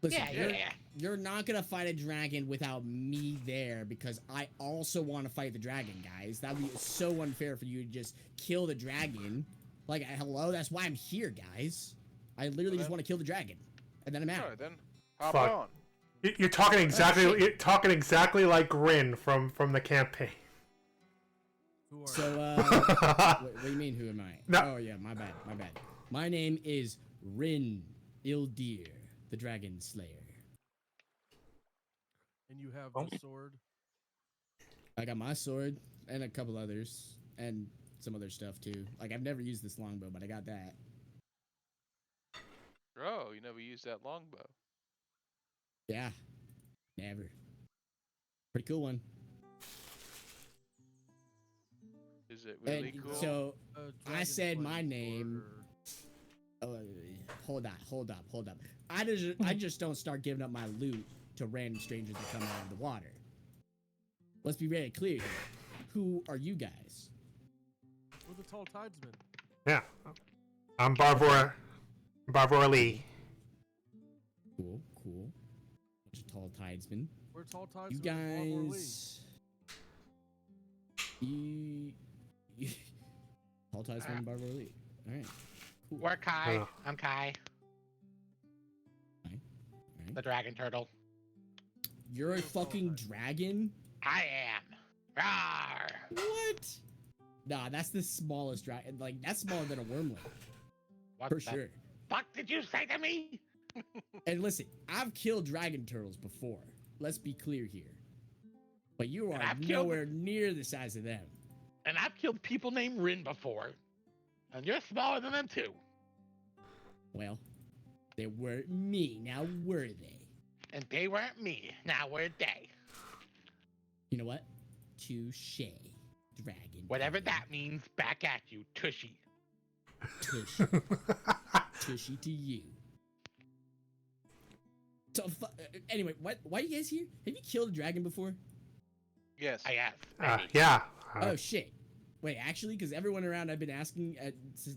Listen, Yeah. you're not gonna fight a dragon without me there, because I also want to fight the dragon, guys. That would be so unfair for you to just kill the dragon. Like, hello, that's why I'm here, guys. I literally just want to kill the dragon, and then I'm out. Alright then. Hop Fuck. on. You're talking exactly. shit. You're talking exactly like Grin from the campaign. Who are So, you? what do you mean? Who am I? No. Oh yeah, my bad. My name is Rin Ildir, the Dragon Slayer. And you have Oh. the sword. I got my sword and a couple others and some other stuff too. Like, I've never used this longbow, but I got that. Bro, you never used that longbow. Yeah, never. Pretty cool one. Is it really And cool? so, Dragon said my slaying name. sword hold up. I just don't start giving up my loot to random strangers that come out of the water. Let's be very clear here. Who are you guys? We're the Talltidesmen. Yeah. I'm Barvora Lee. Cool. Bunch of tall tidesmen. We're Talltidesmen. You of Baltimore Lee. guys. You tall tidesmen and Barbara Lee. All right. Cool. We're Kai. Oh. I'm Kai. All right. The dragon turtle. You're a fucking dragon? I am. Rawr. What? Nah, that's the smallest dragon. Like, that's smaller than a wormling. What For the sure. fuck did you say to me? And listen, I've killed dragon turtles before. Let's be clear here. But you And are I've killed- nowhere near the size of them. And I've killed people named Rin before. And you're smaller than them too. Well, they weren't me. Now were they? And they weren't me. Now we're they. You know what? Touche, dragon. Whatever dragon. that means, back at you, Tushy. Tushy. Tushy to you. So, anyway, why are you guys here? Have you killed a dragon before? Yes. I have. Yeah. Oh shit! Wait, actually, because everyone around I've been asking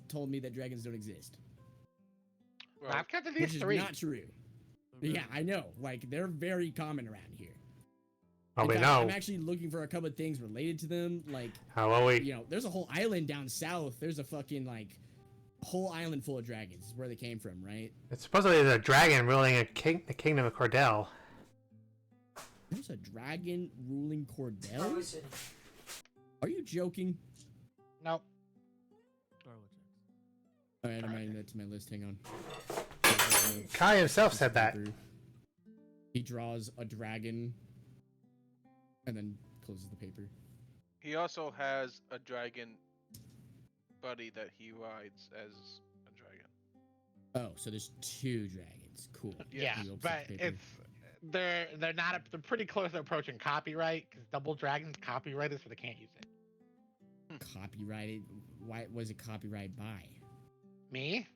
told me that dragons don't exist, Well, I've killed at which least is 3. not true. Yeah, I know. Like, they're very common around here. Oh, In we fact, know. I'm actually looking for a couple of things related to them. Like, How will we? you know, there's a whole island down south. There's a fucking like whole island full of dragons. Is where they came from, right? It's supposedly there's a dragon ruling the kingdom of Cordell. There's a dragon ruling Cordell. Are you joking? Nope. Scarlet Jackson. All right, I'm adding that to my list. Hang on. Kai himself said that. He draws a dragon and then closes the paper. he also has a dragon buddy that he rides as a dragon. Oh, so there's 2 dragons. Cool. Yeah, He opens but the paper. it's they're not they're pretty close to approaching copyright because Double Dragon's copyrighted, so they can't use it. Copyrighted. Why was it copyrighted by? Me?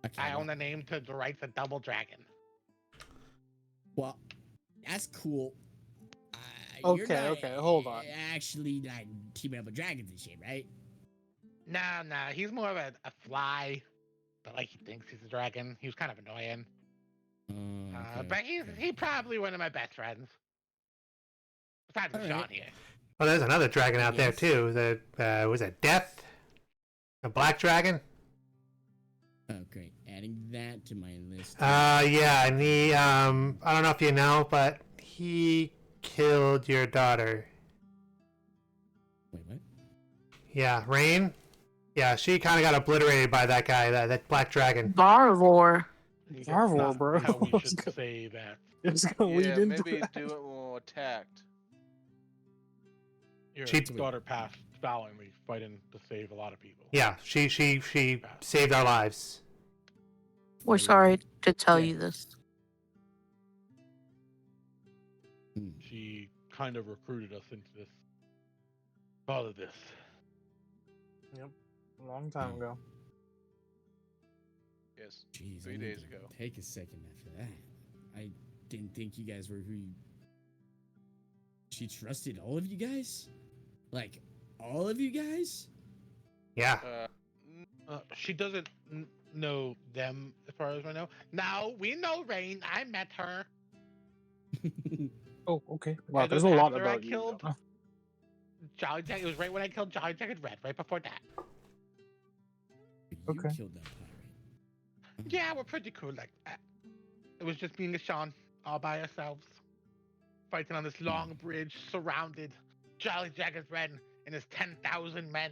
Okay, I well- own the name to the rights of Double Dragon. Well, that's cool. you're Okay, not okay, hold on. actually not teaming up with dragons and shit, right? Nah, he's more of a fly, but like he thinks he's a dragon. He was kind of annoying. Okay, But he's probably one of my best friends. Besides All Sean right. here. Well, there's another dragon I out there guess. too. Was it Death? A black dragon? Oh, great. Adding that to my list. Yeah, and he, I don't know if you know, but he killed your daughter. Wait, what? Yeah, Rain? Yeah, she kind of got obliterated by that guy, that black dragon. Varvor. That's Varvor, not bro. how we I was should gonna- say that. It's gonna lead Yeah, into maybe that. do it when we're attacked. Your She- daughter passed valiantly, fighting to save a lot of people. Yeah, she saved our lives. We're sorry to tell you this. Hmm. She kind of recruited us into this. All of this. Yep, a long time ago. Yes. Jeez, 3 I need days to ago. Take a second after that. I didn't think you guys were who you... She trusted all of you guys? Like, all of you guys? Yeah. She doesn't know them, as far as I know. Now we know Rain. I met her. Oh, okay. Wow, And there's then a lot after I about you. killed Though. Jolly Jack. It was right when I killed Jolly Jacket Red. Right before that. You Okay. killed that pirate. Yeah, we're pretty cool like that. It was just me and Sean all by ourselves, fighting on this long bridge, surrounded. Jolly Jacket Red and his 10,000 men.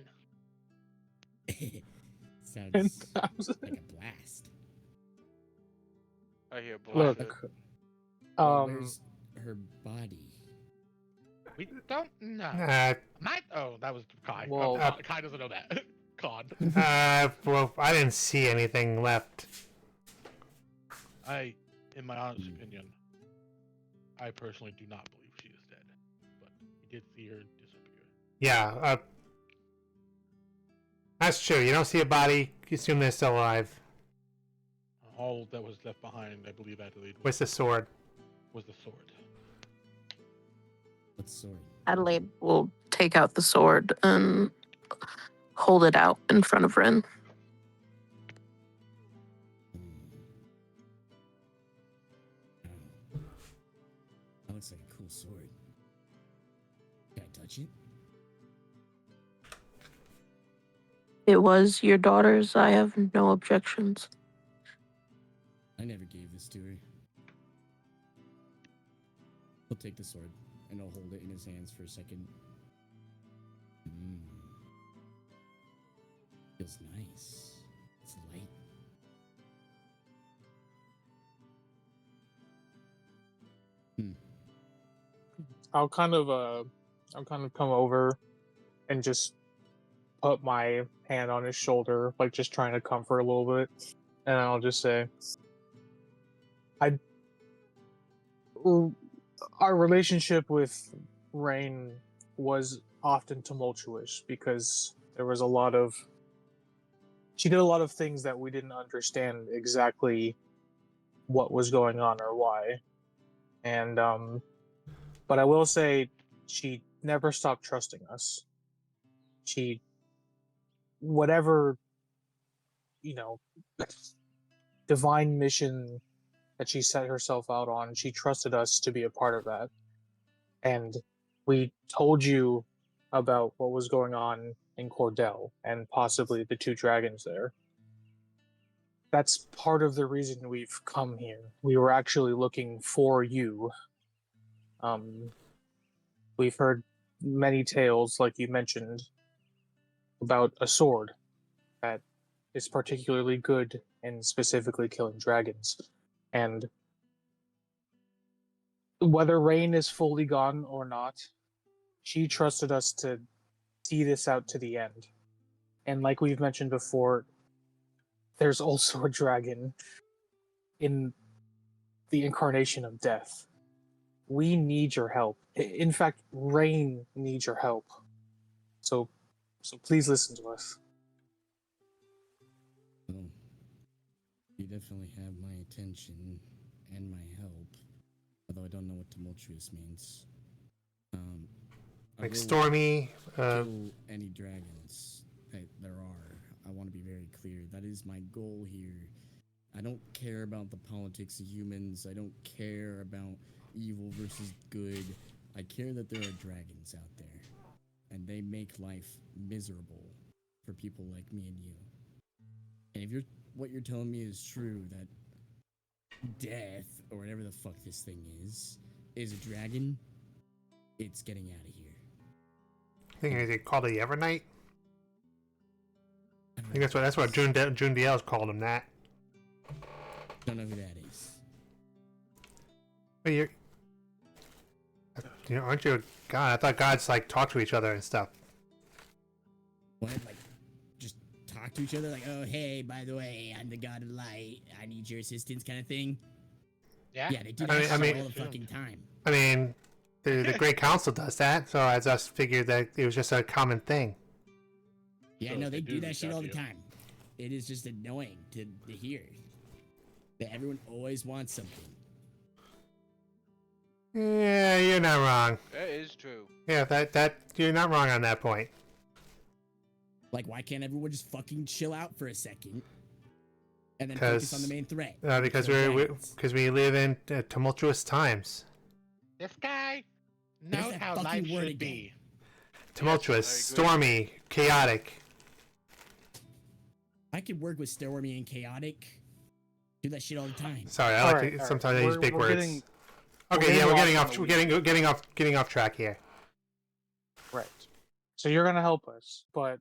Sounds 10,000. like a blast. I hear Look, bullshit. Where's her body? We don't know. That was Kai. Well- Kai doesn't know that. Con. Well, I didn't see anything left. In my honest opinion, I personally do not believe she is dead. But we did see her disappear. Yeah, that's true. You don't see a body, you assume they're still alive. All that was left behind, I believe, Adelaide, Where's the sword? was the sword. What sword? Adelaide will take out the sword and hold it out in front of Ren. Oh. That looks like a cool sword. Can I touch it? It was your daughter's. I have no objections. I never gave this to her. He'll take the sword and he'll hold it in his hands for a second. Feels nice. It's light. I'll kind of come over and just put my hand on his shoulder, like just trying to comfort a little bit, and I'll just say, our relationship with Rain was often tumultuous because there was she did a lot of things that we didn't understand exactly what was going on or why. And but I will say she never stopped trusting us. She, whatever, divine mission that she set herself out on, she trusted us to be a part of that. And we told you about what was going on in Cordell and possibly the two dragons there. That's part of the reason we've come here. We were actually looking for you. We've heard many tales, like you mentioned, about a sword that is particularly good in specifically killing dragons. And whether Rain is fully gone or not, she trusted us to see this out to the end. And like we've mentioned before, there's also a dragon in the incarnation of death. We need your help. In fact, Rain needs your help. So please listen to us. Well, you definitely have my attention and my help. Although I don't know what tumultuous means. I Like will Stormy. kill any dragons that there are. I want to be very clear. That is my goal here. I don't care about the politics of humans. I don't care about evil versus good. I care that there are dragons out there, and they make life miserable for people like me and you. And if what you're telling me is true, that death or whatever the fuck this thing is a dragon, it's getting out of here. I think they called it the Evernight. I I think that's what June Diel's called him that. Don't know who that is. But aren't you a god? I thought gods like talk to each other and stuff. What, like, just talk to each other? Like, oh, hey, by the way, I'm the god of light. I need your assistance, kind of thing. Yeah. Yeah, they do that I mean, all the fucking time. I mean, the Great Council does that, so I just figured that it was just a common thing. Yeah, So no, they they do do that reach shit out all to the you. time. It is just annoying to hear. That everyone always wants something. Yeah, you're not wrong. That is true. Yeah, that you're not wrong on that point. Like, why can't everyone just fucking chill out for a second? And then focus on the main threat? Because Kill we dragons. live in tumultuous times. This guy There's knows that how fucking life word should again. be. Tumultuous, Yes, I agree. stormy, chaotic. I could work with stormy and chaotic. Do that shit all the time. Sorry, I All like right, to, all sometimes right. I use big We're words. getting- Okay, yeah, we're getting off off. on We're the getting off track here. Right. So you're gonna help us, but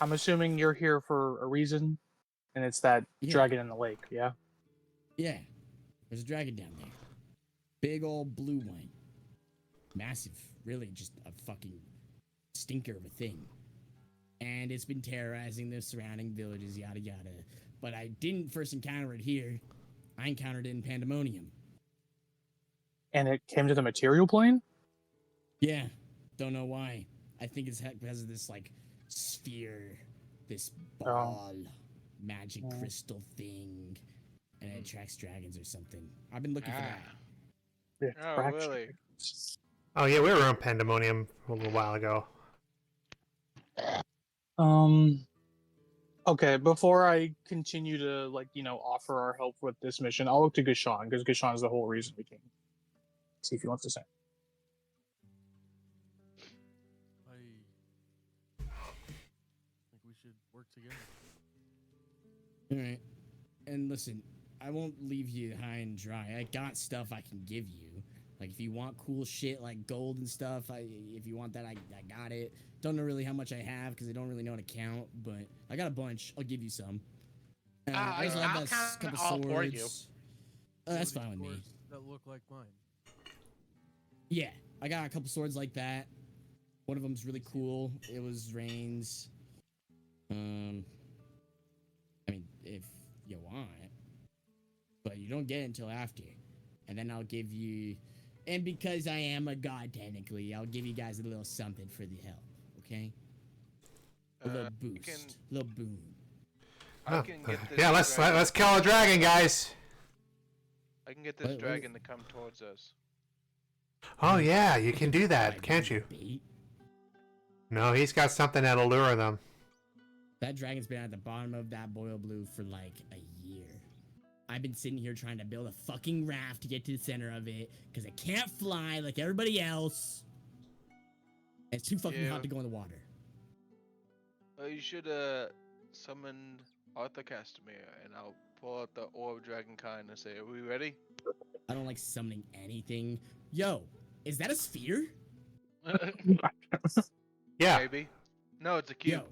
I'm assuming you're here for a reason, and it's that Yeah. dragon in the lake. Yeah. Yeah. There's a dragon down there. Big old blue one. Massive. Really just a fucking stinker of a thing. And it's been terrorizing the surrounding villages, yada yada. But I didn't first encounter it here. I encountered it in Pandemonium. And it came to the material plane. Yeah. Don't know why. I think it's because of this, like, sphere, this ball, magic Oh. crystal thing. And it attracts dragons or something. I've been looking for that. Yeah, Oh, fraction. really? Oh yeah, we were on Pandemonium a little while ago. Okay, before I continue to offer our help with this mission, I'll look to Gashan because Gashan is the whole reason we came. See if he wants to say. I think we should work together. All right. And listen, I won't leave you high and dry. I got stuff I can give you. Like, if you want cool shit like gold and stuff, if you want that, I got it. Don't know really how much I have because I don't really know how to count, but I got a bunch. I'll give you some. I also have I'll a count couple all for you. swords. That's Ability fine with me. scores That look like mine. Yeah, I got a couple swords like that. One of them's really cool. It was Rain's. I mean, if you want, but you don't get it until after. And then I'll give you, and because I am a god technically, I'll give you guys a little something for the help. Okay? A little boost, a little boon. I can get this Yeah, let's dragon- kill a dragon, guys. I can get this What- dragon to come towards us. Oh yeah, you can do that, Like, can't you? bait. No, he's got something that'll lure them. That dragon's been at the bottom of that boil blue for like a year. I've been sitting here trying to build a fucking raft to get to the center of it because I can't fly like everybody else. It's too fucking Yeah. hot to go in the water. You should summon Arthur Castamere, and I'll pull out the orb dragon kind and say, "Are we ready?" I don't like summoning anything. Yo, is that a sphere? Yeah. Maybe. No, it's a cube. Yo,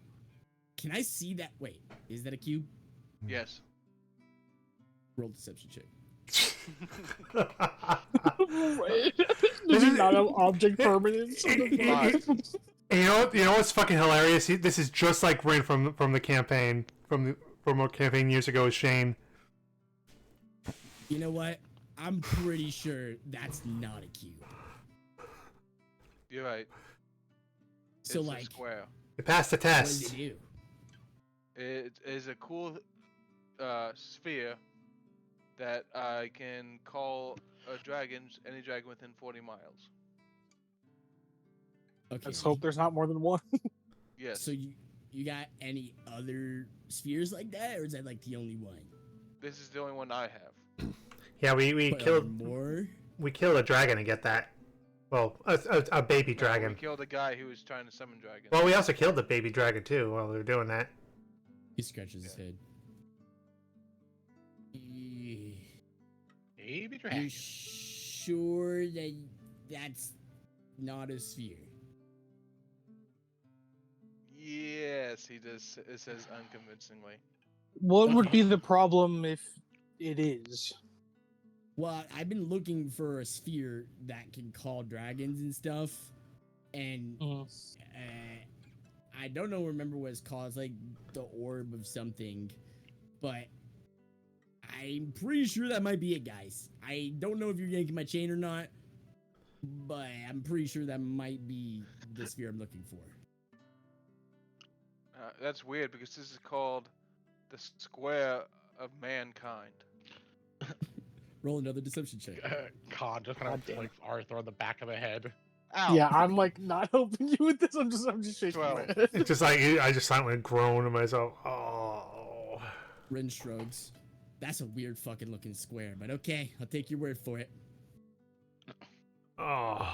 can I see that? Wait, is that a cube? Yes. Roll deception check. This is not an object permanence. You know what's fucking hilarious? This is just like Rin from the campaign from a campaign years ago with Shane. You know what? I'm pretty sure that's not a cube. You're right. So It's a like, square. You passed the what does test. it do? It is a cool sphere that I can call dragons, any dragon within 40 miles. Okay. Let's hope there's not more than one. Yes. So you got any other spheres like that, or is that like the only one? This is the only one I have. Yeah, we But are killed there more. we killed a dragon to get that. Well, a baby No, dragon. we killed a guy who was trying to summon dragons. Well, we also killed the baby dragon too while we were doing that. He scratches his head. Baby You're dragon. sure that that's not a sphere? Yes, he does. It says unconvincingly. What would be the problem if it is? Well, I've been looking for a sphere that can call dragons and stuff, and I don't remember what it's called. It's like the orb of something, but I'm pretty sure that might be it, guys. I don't know if you're yanking my chain or not, but I'm pretty sure that might be the sphere I'm looking for. That's weird because this is called the square of mankind. Roll another deception check. Khan just kind God of damn. flicks Arthur on the back of the head. Ow. Yeah, I'm like not helping you with this. I'm just shaking my 12. head. It's just like I just silently groan to myself. Oh. Ren shrugs. That's a weird fucking looking square, but okay, I'll take your word for it. Oh.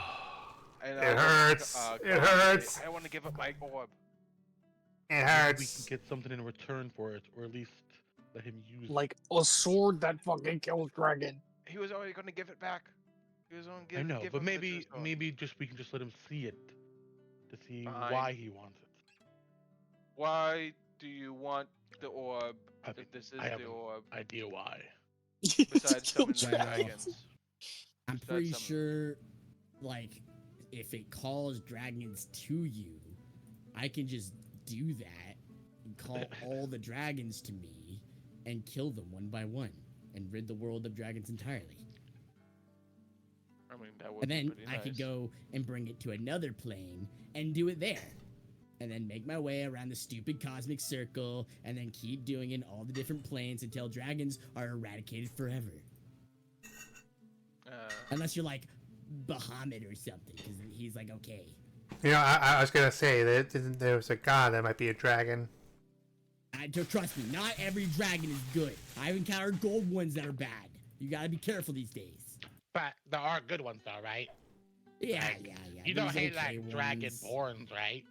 And It hurts. It God, hurts. I want to give up my orb. It Maybe we hurts. can get something in return for it, or at least let him use Like a sword that fucking kills dragon. He was already going to give it back. He was going to give. I know, give but him maybe sword. we can just let him see it to see Fine. why he wants it. Why do you want the orb I if mean, this is I have the an orb? idea why. Besides Kill summoning dragons. dragons. I'm Besides pretty some- sure, like, if it calls dragons to you, I can just do that and call all the dragons to me and kill them one by one and rid the world of dragons entirely. I mean, that would And be then pretty I nice. could go and bring it to another plane and do it there. And then make my way around the stupid cosmic circle and then keep doing it in all the different planes until dragons are eradicated forever. Unless you're like Bahamut or something, because he's like, okay. You know, I was gonna say that there was a god that might be a dragon. Trust me, not every dragon is good. I've encountered gold ones that are bad. You gotta be careful these days. But there are good ones, though, right? Yeah, Like, yeah. You don't These hate okay like ones. dragonborns, right?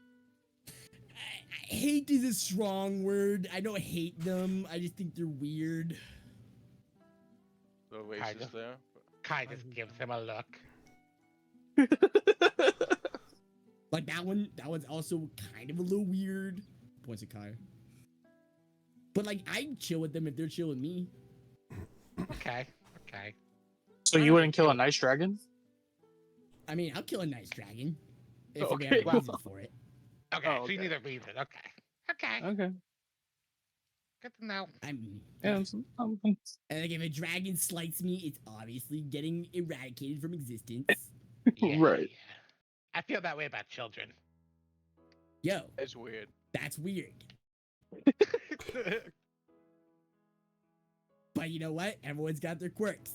Hate is a strong word. I don't hate them. I just think they're weird. The oasis Kinda. there. Kai just gives him a look. Like that one's also kind of a little weird. Points at Kai. But like I chill with them if they're chill with me. Okay. So you wouldn't kill a nice dragon? I mean, I'll kill a nice dragon if we Okay. have a reason for it. Okay, Oh, so you okay. need a reason. Okay. Okay. Good to know. I'm Yeah, and like if a dragon slights me, it's obviously getting eradicated from existence. Right. I feel that way about children. Yo, It's weird. that's weird. But you know what? Everyone's got their quirks.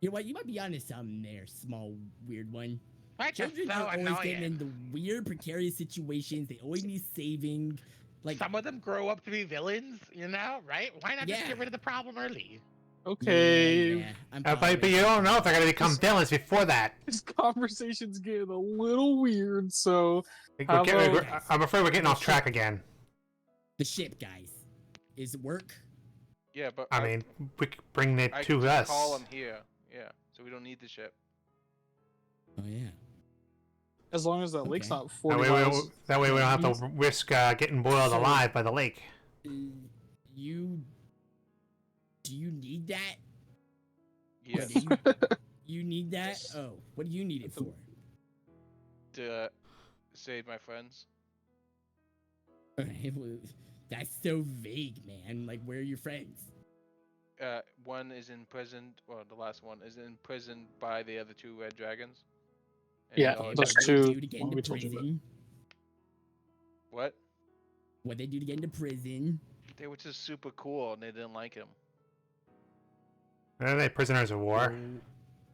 You know what? You might be onto something there, small weird one. Right, that's Children so are always getting annoying. into weird, precarious situations. They always need saving. Like, Some of them grow up to be villains, you know, right? Why not just Yeah. get rid of the problem early? Okay. yeah, I'm But probably you right. don't know if they're gonna become villains before that. This conversation's getting a little weird, so Like, How we're about- I'm afraid we're getting off track again. The ship, guys. Is it work? Yeah, but I mean, we could bring it I to can us. call him here. Yeah, so we don't need the ship. Oh yeah. as long as that lake's Okay. not 40 That miles. way we don't have to risk getting boiled So- alive by the lake. Do you need that? Yes. You need that? Oh, what do you need it for? To save my friends. That's so vague, man. Like, where are your friends? One is imprisoned. Well, the last one is imprisoned by the other two red dragons. And Yeah, the other those What dragon- they two- do to get what into we told you about. prison? What? What they do to get into prison? They were just super cool, and they didn't like him. Are they prisoners of war?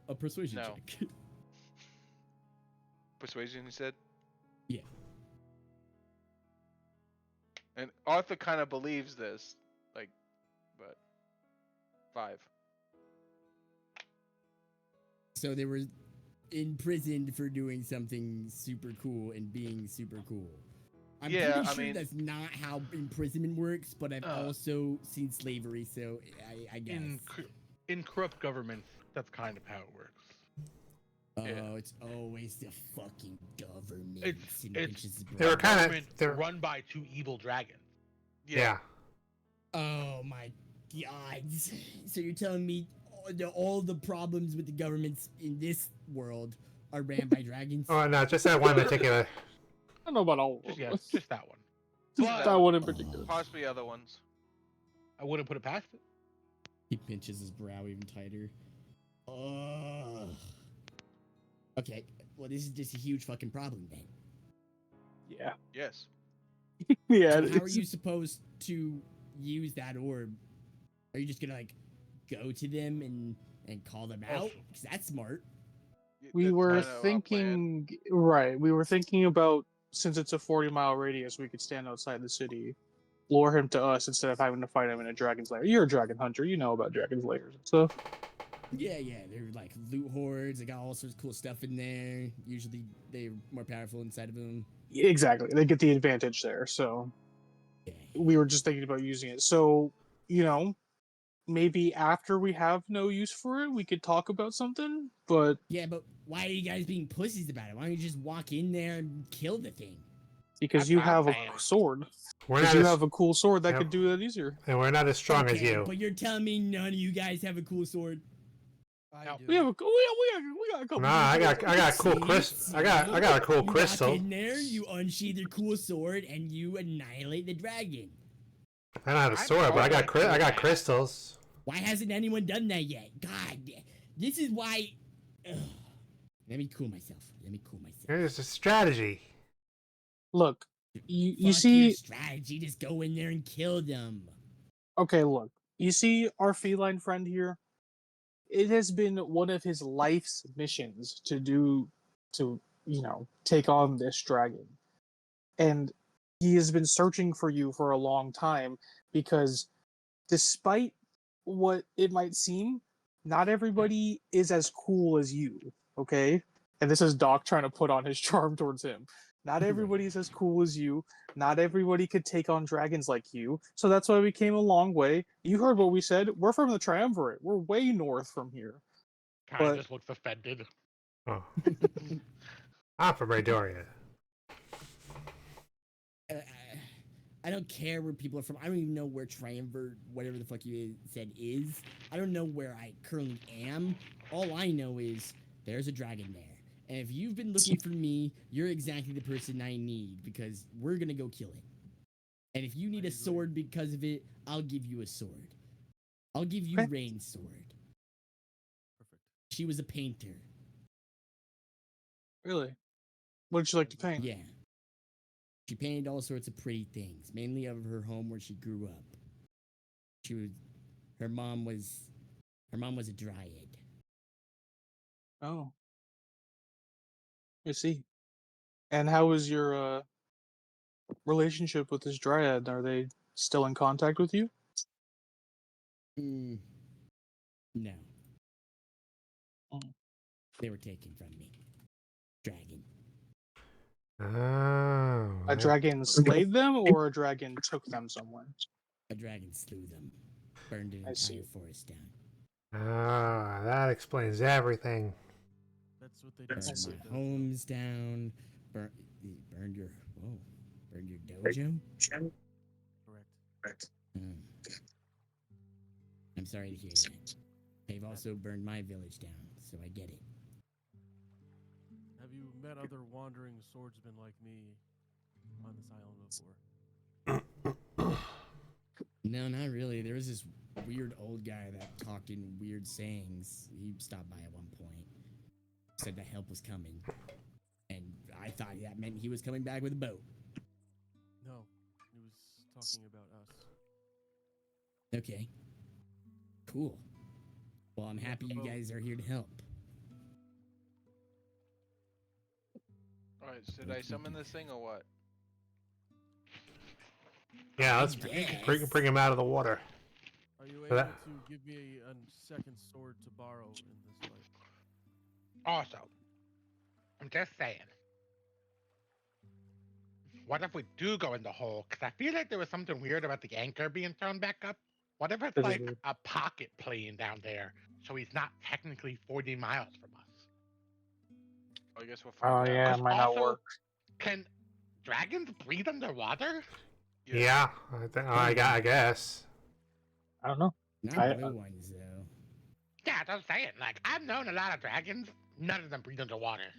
A persuasion No. check. persuasion, he said? Yeah. And Arthur kind of believes this. Like, but 5. So they were imprisoned for doing something super cool and being super cool. I'm Yeah, pretty I sure mean- that's not how imprisonment works, but I've Uh, also seen slavery, so I guess. In corrupt governments, that's kind of how it works. Oh, Yeah. it's always the fucking government. It's They were a kinda- government they're- run by 2 evil dragons. Yeah. Oh my god. So you're telling me all the problems with the governments in this world are ran by dragons? Oh no, just that one particular. I don't know about all of Just, them. yeah, just that one. Just But- that one in particular. Possibly other ones. I wouldn't put it past it. He pinches his brow even tighter. Ugh. Okay, well this is just a huge fucking problem then. Yeah. Yes. Yeah. So how are it's- you supposed to use that orb? Are you just gonna like go to them and call them out? Because that's smart. We That's were kinda our plan. thinking, right? We were thinking about, since it's a 40-mile radius, we could stand outside the city, lure him to us instead of having to fight him in a dragon's lair. You're a dragon hunter, you know about dragon's lairs and stuff. Yeah, they're like loot hordes. They got all sorts of cool stuff in there. Usually they're more powerful inside of them. Exactly, they get the advantage there. So Yeah. we were just thinking about using it. So maybe after we have no use for it, we could talk about something. But Yeah, but why are you guys being pussies about it? Why don't you just walk in there and kill the thing? because That's you what I'm have a saying. sword, We're because not you as, have a cool sword that Yep. could do that easier. and we're not as strong as Okay, you. But you're telling me none of you guys have a cool sword? I No. do. We have we got a couple. Nah, I got cool See? crystal. I got a cool You crystal. walk in there, you unsheath your cool sword, and you annihilate the dragon. I don't have a I'm sword, but I got already I got cool. crystals. Why hasn't anyone done that yet? God, this is why. Ugh. Let me cool myself. Here's a strategy. Look, you Fuck see. your strategy. Just go in there and kill them. Okay, look. You see our feline friend here? It has been one of his life's missions to take on this dragon. And he has been searching for you for a long time because despite what it might seem, not everybody is as cool as you, okay? And this is Doc trying to put on his charm towards him. Not everybody is as cool as you. Not everybody could take on dragons like you. So that's why we came a long way. You heard what we said. We're from the Triumvirate. We're way north from here. Kai But- just looks offended. Oh. I'm from Radoria. I don't care where people are from. I don't even know where Triumvirate, whatever the fuck you said, is. I don't know where I currently am. All I know is there's a dragon there. And if you've been looking for me, you're exactly the person I need because we're gonna go kill it. And if you need a sword because of it, I'll give you a sword. I'll give you Okay. Rain's sword. Perfect. She was a painter. Really? What would you like to paint? Yeah. She painted all sorts of pretty things, mainly of her home where she grew up. Her mom was a dryad. Oh. I see. And how is your relationship with this dryad? Are they still in contact with you? No. Oh. They were taken from me. Dragon. Oh. A dragon slayed them, or a dragon took them somewhere? A dragon slew them. Burned an I see. entire forest down. Ah, that explains everything. That's what they do. Burned see. my homes down. Burned your dojo? Correct. I'm sorry to hear that. They've also burned my village down, so I get it. Have you met other wandering swordsmen like me on this island before? No, not really. There was this weird old guy that talked in weird sayings. He stopped by at one point. Said that help was coming. And I thought that meant he was coming back with a boat. No, he was talking about us. Okay. Cool. Well, I'm happy you guys are here to help. Alright, should I summon this thing or what? Yeah, let's Yes. bring him out of the water. Are you So able that- to give me a second sword to borrow in this fight? Also, I'm just saying. What if we do go in the hole? Because I feel like there was something weird about the anchor being thrown back up. What if it's That is like weird. a pocket plane down there, so he's not technically 40 miles from us? I guess we'll Oh find out. yeah, it 'Cause might not also, work. Can dragons breathe underwater? Yeah, I guess. I don't know. Not I- blue ones though. Yeah, that's what I'm saying. Like, I've known a lot of dragons. None of them breathe underwater.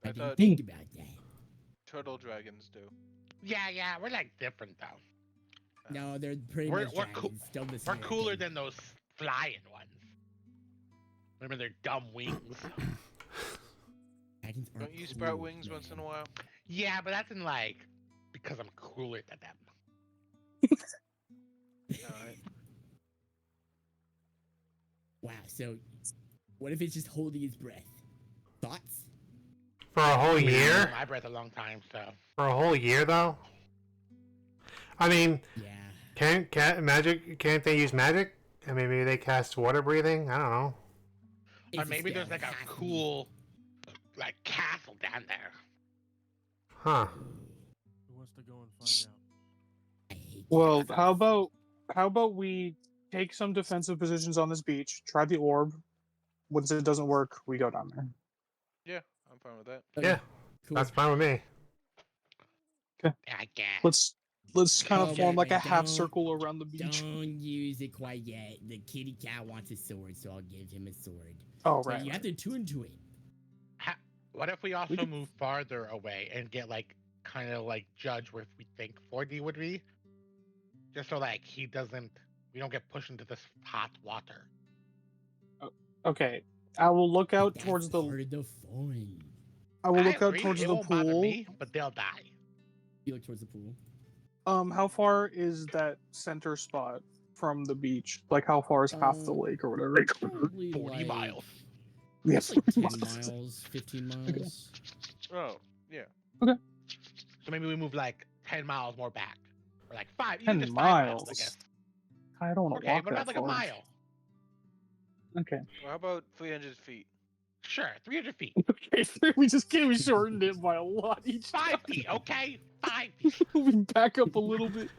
I I didn't thought think about that. turtle dragons do. Yeah, we're like different though. No, they're pretty We're- much we're cool- dragons. Still the We're same cooler thing. than those flying ones. Remember their dumb wings? Dragons Don't aren't you sprout cool, wings once in a man. while? Yeah, but that's in like because I'm cooler than them. Alright. Wow. So, what if it's just holding his breath? Thoughts? For a whole I've been holding year? my breath a long time, so For a whole year, though? I mean, Yeah. can't they use magic? I mean, maybe they cast water breathing? I don't know. or It's maybe spell, there's like it a has to be. cool like castle down there. Huh. Who wants to go and find out? I hate Well, castles. how about we take some defensive positions on this beach, try the orb. Once it doesn't work, we go down there. Yeah, I'm fine with that. Okay, Yeah, cool. that's fine with me. I guess. Let's kind of Oh, form wait, like a wait, half don't- circle around the beach. Don't use it quite yet. The kitty cat wants a sword, so I'll give him a sword. Oh So right. you have to tune to it. What if we also could- move farther away and get like kind of like judge where we think 4D would be? Just so like we don't get pushed into this hot water. Okay. I will look out That's towards the. part of the fun. I will I look out agree, towards it the won't bother pool. me, but they'll die. You look towards the pool. How far is that center spot from the beach? Like, how far is half the Um, lake or whatever? Probably 40 like, miles. Yes. like 10 miles, 15 miles. Oh, yeah. So maybe we move like 10 miles more back. Or like 5, 10 just 5 miles, I miles. guess. I don't want to Okay, walk what that about like a far. mile? Okay. Well, how about 300 feet? Sure, 300 feet. Okay, we shortened it by a lot each 5 time. feet, okay? 5 feet. We back up a little bit.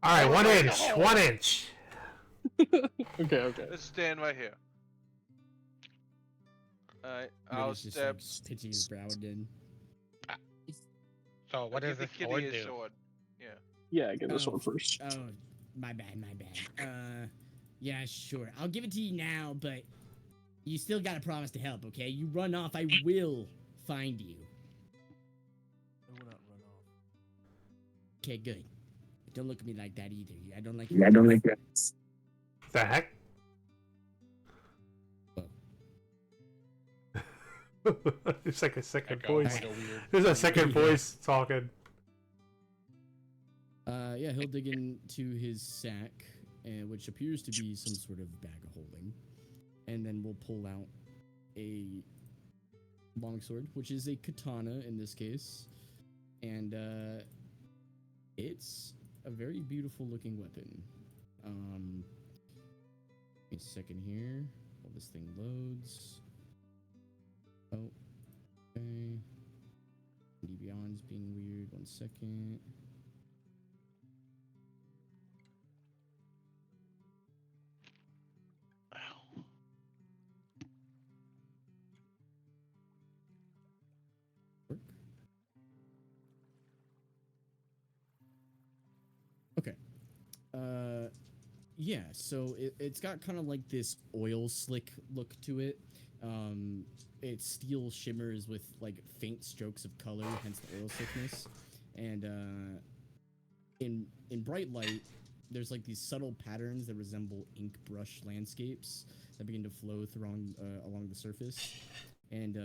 All right, Oh, 1 right in inch. the hole. 1 inch. Okay. Let's stand right here. Alright, Maybe I'll it's just step. like pitching his brow in. So what I'll does give this the kitty sword a do? sword. Yeah, get this Oh. one first. Oh, my bad. Yeah, sure. I'll give it to you now, but you still gotta promise to help, okay? You run off, I will find you. I will not run off. Okay, good. Don't look at me like that either. I don't like. that. The heck? It's like a second Echo, voice. kinda weird. There's a second Yeah. voice talking. Yeah, he'll dig into his sack, which appears to be some sort of bag of holding, and then we'll pull out a longsword, which is a katana in this case, and it's a very beautiful looking weapon. Give me a second here while this thing loads. Oh, okay. Beyond's being weird. 1 second. Ow. Work. Okay. Yeah, so it's got kind of like this oil slick look to it. Its steel shimmers with like faint strokes of color, hence the oil slickness. And in bright light, there's like these subtle patterns that resemble ink brush landscapes that begin to flow along the surface. And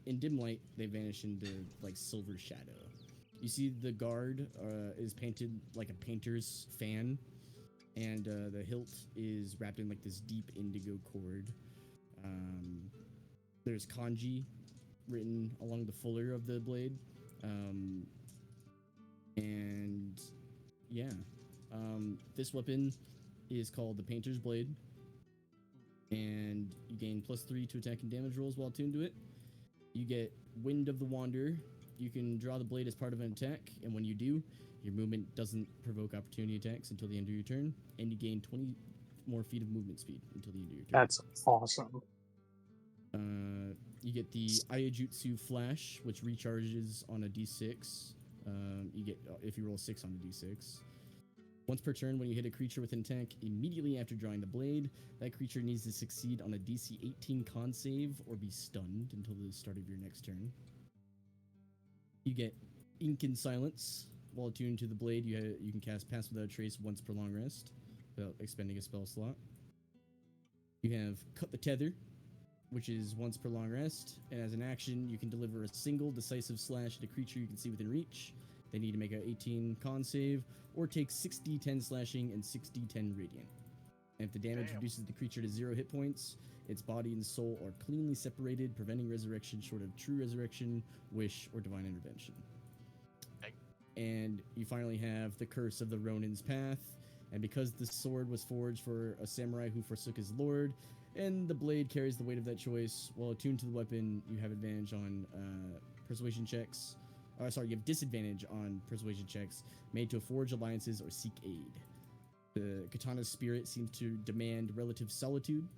in dim light, they vanish into like silver shadow. You see the guard is painted like a painter's fan, and the hilt is wrapped in like this deep indigo cord. There's kanji written along the fuller of the blade. And yeah, this weapon is called the Painter's Blade, and you gain +3 to attack and damage rolls while attuned to it. You get Wind of the Wanderer. You can draw the blade as part of an attack, and when you do, your movement doesn't provoke opportunity attacks until the end of your turn, and you gain 20 more feet of movement speed until the end of your turn. That's awesome. You get the Ayajutsu Flash, which recharges on a d6. You get if you roll 6 on a d6. Once per turn, when you hit a creature with an attack immediately after drawing the blade, that creature needs to succeed on a DC 18 con save or be stunned until the start of your next turn. You get Ink and Silence. While attuned to the blade, you can cast Pass Without a Trace once per long rest without expending a spell slot. You have Cut the Tether, which is once per long rest, and as an action, you can deliver a single decisive slash at a creature you can see within reach. They need to make an 18 con save, or take 6d10 slashing and 6d10 radiant. And if the damage reduces the creature to 0 hit points, its body and soul are cleanly separated, preventing resurrection short of true resurrection, wish, or divine intervention. And you finally have the Curse of the Ronin's Path, and because the sword was forged for a samurai who forsook his lord, and the blade carries the weight of that choice, while attuned to the weapon, you have advantage on persuasion checks. You have disadvantage on persuasion checks made to forge alliances or seek aid. The katana's spirit seems to demand relative solitude.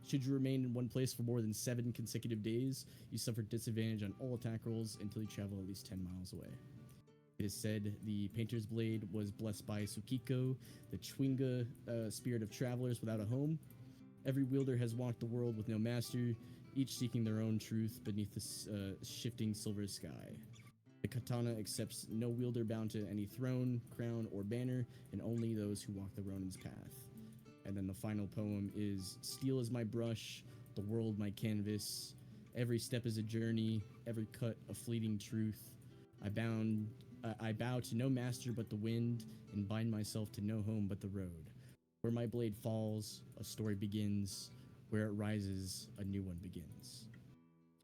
Should you remain in one place for more than 7 consecutive days, you suffer disadvantage on all attack rolls until you travel at least 10 miles away. It is said the Painter's Blade was blessed by Tsukiko, the Chwinga spirit of travelers without a home. Every wielder has walked the world with no master, each seeking their own truth beneath the shifting silver sky. The katana accepts no wielder bound to any throne, crown, or banner, and only those who walk the Ronin's path. And then the final poem is, Steel is my brush, the world my canvas. Every step is a journey, every cut a fleeting truth. I bow to no master but the wind, and bind myself to no home but the road. Where my blade falls, a story begins. Where it rises, a new one begins.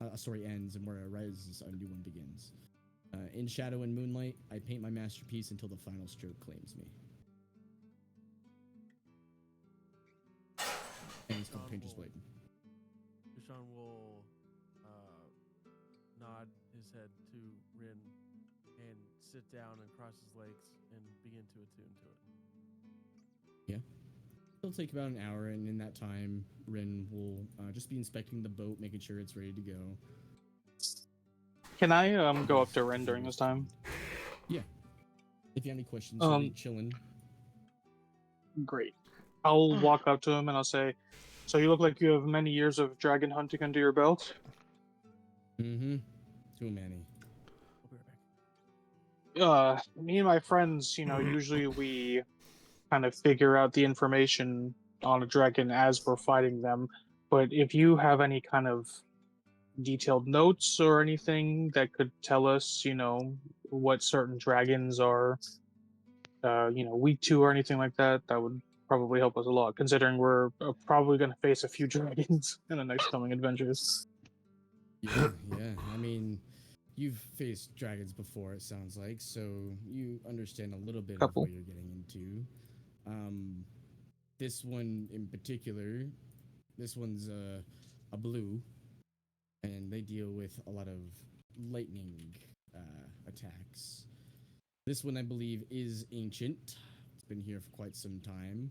A story ends, and where it rises, a new one begins. In shadow and moonlight, I paint my masterpiece until the final stroke claims me. And it's called Painter's Blade. Dushan will nod his head to Rin and sit down and cross his legs and begin to attune to it. Yeah. It'll take about an hour, and in that time, Rin will just be inspecting the boat, making sure it's ready to go. Can I go up to Ren during this time? Yeah. If you have any questions, you'll be chilling. Great. I'll walk up to him and I'll say, so you look like you have many years of dragon hunting under your belt? Mm-hmm. Too many. I'll be right back. Me and my friends, usually we kind of figure out the information on a dragon as we're fighting them. But if you have any kind of detailed notes or anything that could tell us, what certain dragons are, weak to or anything like that, that would probably help us a lot, considering we're probably going to face a few dragons in the next coming adventures. Yeah. I mean, you've faced dragons before, it sounds like, so you understand a little bit of what you're getting into. This one in particular, this one's a blue, and they deal with a lot of lightning attacks. This one, I believe, is ancient. It's been here for quite some time.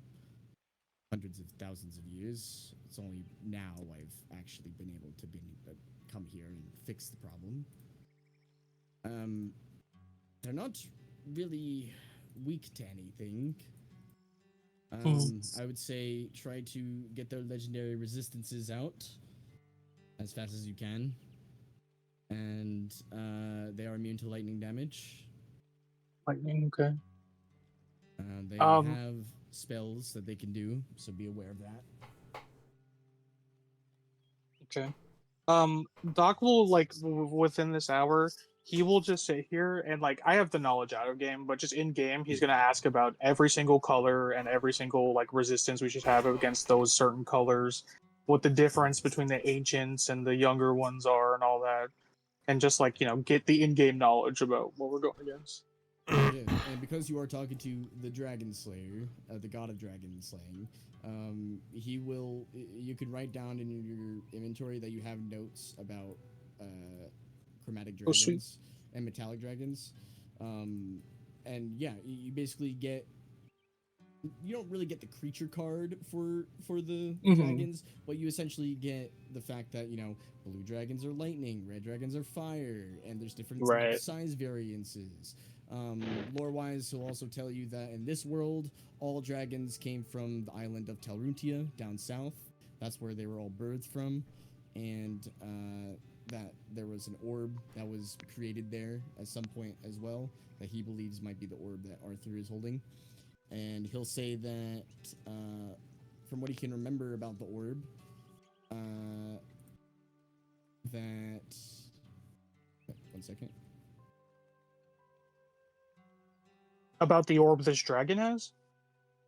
Hundreds of thousands of years. It's only now I've actually been able to come here and fix the problem. They're not really weak to anything. I would say try to get their legendary resistances out as fast as you can. And they are immune to lightning damage. Lightning, okay. They have spells that they can do, so be aware of that. Okay. Doc will, within this hour, he will just sit here and, I have the knowledge out of game, but just in game, he's going to ask about every single color and every single, resistance we should have against those certain colors, what the difference between the ancients and the younger ones are and all that. and just like get the in-game knowledge about what we're going against. Yeah, and because you are talking to the Dragon Slayer, the god of dragon slaying, he will. You can write down in your inventory that you have notes about chromatic Oh, sweet. dragons and metallic dragons, and yeah, you basically get. You don't really get the creature card for the dragons, but you essentially get the fact that blue dragons are lightning, red dragons are fire, and there's different Right. size variances. Lore-wise, he'll also tell you that in this world, all dragons came from the island of Telruntia down south. That's where they were all birthed from, and that there was an orb that was created there at some point as well that he believes might be the orb that Arthur is holding. And he'll say that, from what he can remember about the orb, that... One second. About the orb this dragon has?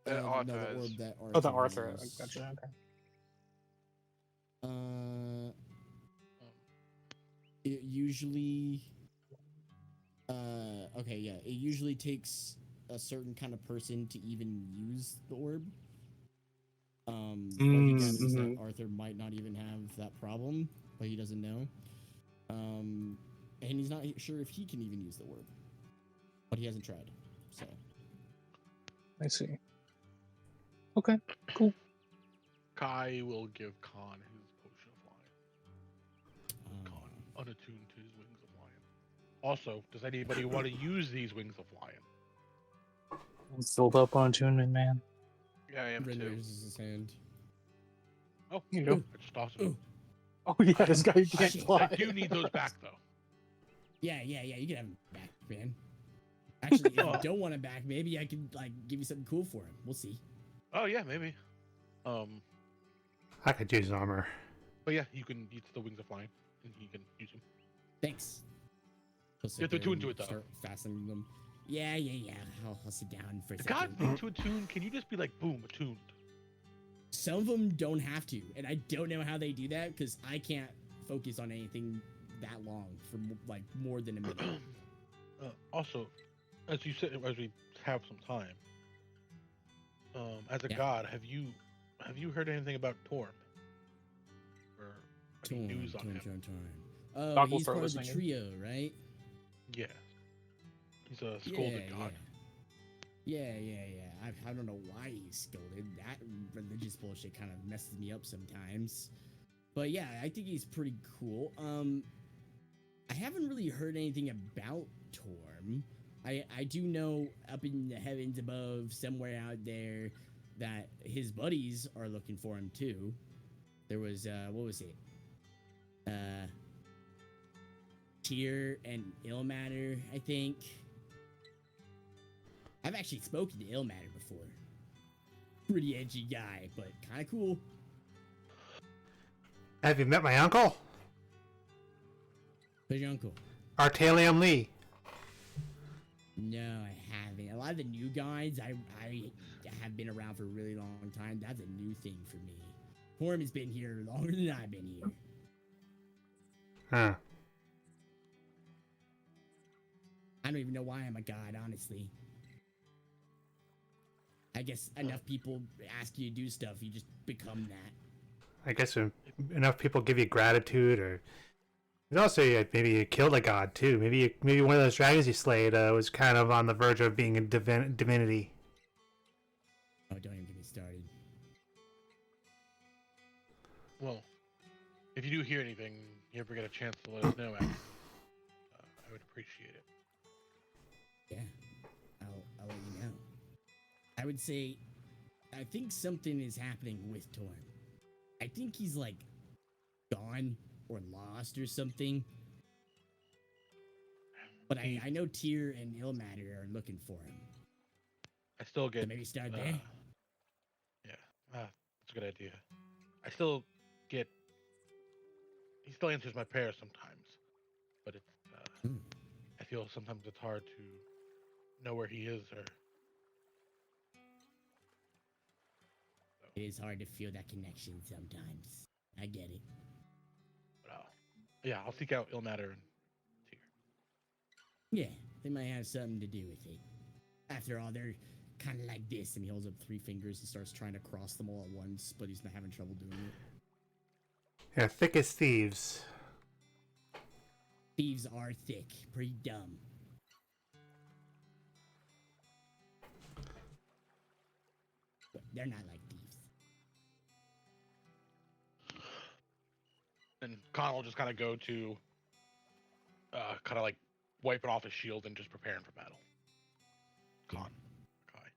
That No, Arthur the has. orb that Arthur Oh, the Arthur. has. Gotcha. Okay. It usually... okay, yeah. It usually takes a certain kind of person to even use the orb. What he gathers is that Arthur might not even have that problem, but he doesn't know. And he's not sure if he can even use the orb. But he hasn't tried, so... I see. Okay, cool. Kai will give Khan his potion of lion. Khan, unattuned to his wings of lion. Also, does anybody want to use these wings of lion? I'm filled up on attunement, man. Yeah, I am Ren too. raises his hand. Oh, You go. I just tossed them. Oh yeah, this guy can't fly. I do need those back though. Yeah, you can have him back, man. Actually, if you don't want him back, maybe I can give you something cool for him. We'll see. Oh yeah, maybe. I could use armor. But yeah, you can use the wings of lion, and you can use them. Thanks. You have to attune to it though. Start fastening them. Yeah. I'll sit down for a The second. God to attune, can you just be like, boom, attuned? Some of them don't have to, and I don't know how they do that because I can't focus on anything that long for more than a minute. Also, as you said, as we have some time, as a Yeah. god, have you heard anything about Torm? Or any news on him? Oh, Doc will he's throw part of this the thing in. trio, right? Yeah. He's a scolded god. Yeah. I don't know why he's scolded. That religious bullshit kind of messes me up sometimes. But yeah, I think he's pretty cool. I haven't really heard anything about Torm. I do know up in the heavens above, somewhere out there, that his buddies are looking for him too. There was what was it? Tyr and Ilmater, I think. I've actually spoken to Ilmater before. Pretty edgy guy, but kind of cool. Have you met my uncle? Who's your uncle? Artalium Lee. No, I haven't. A lot of the new guys, I have been around for a really long time. That's a new thing for me. Torm has been here longer than I've been here. Huh. I don't even know why I'm a god, honestly. I guess enough people ask you to do stuff, you just become that. I guess enough people give you gratitude, or also maybe you killed a god too. Maybe one of those dragons you slayed was kind of on the verge of being a divinity. Oh, don't even get me started. Well, if you do hear anything, you ever get a chance to let us know, I would appreciate it. Yeah, I'll let you know. I would say, I think something is happening with Torm. I think he's gone or lost or something. But I know Tyr and Ilmater are looking for him. I still So get. maybe start there. Yeah, that's a good idea. I still get. He still answers my prayers sometimes, but it's. I feel sometimes it's hard to know where he is, or. It is hard to feel that connection sometimes. I get it. But, yeah, I'll seek out Ilmater and Yeah, they might have something to do with it. After all, they're kind of like this, and he holds up 3 fingers and starts trying to cross them all at once, but he's not having trouble doing it. Yeah, thick as thieves. Thieves are thick, pretty dumb. But they're not like thieves. And Connor will just kind of go to, kind of like wiping off his shield and just preparing for battle. Con. Okay.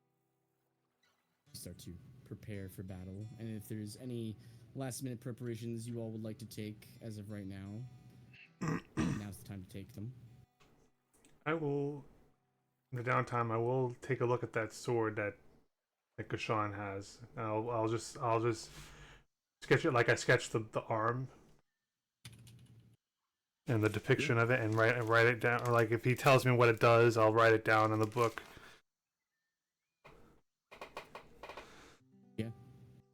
Start to prepare for battle, and if there's any last-minute preparations you all would like to take as of right now, now's the time to take them. I will, in the downtime, I will take a look at that sword that Gashan has. I'll just sketch it like I sketched the arm and the depiction of it, and write it down. Or like if he tells me what it does, I'll write it down in the book. Yeah.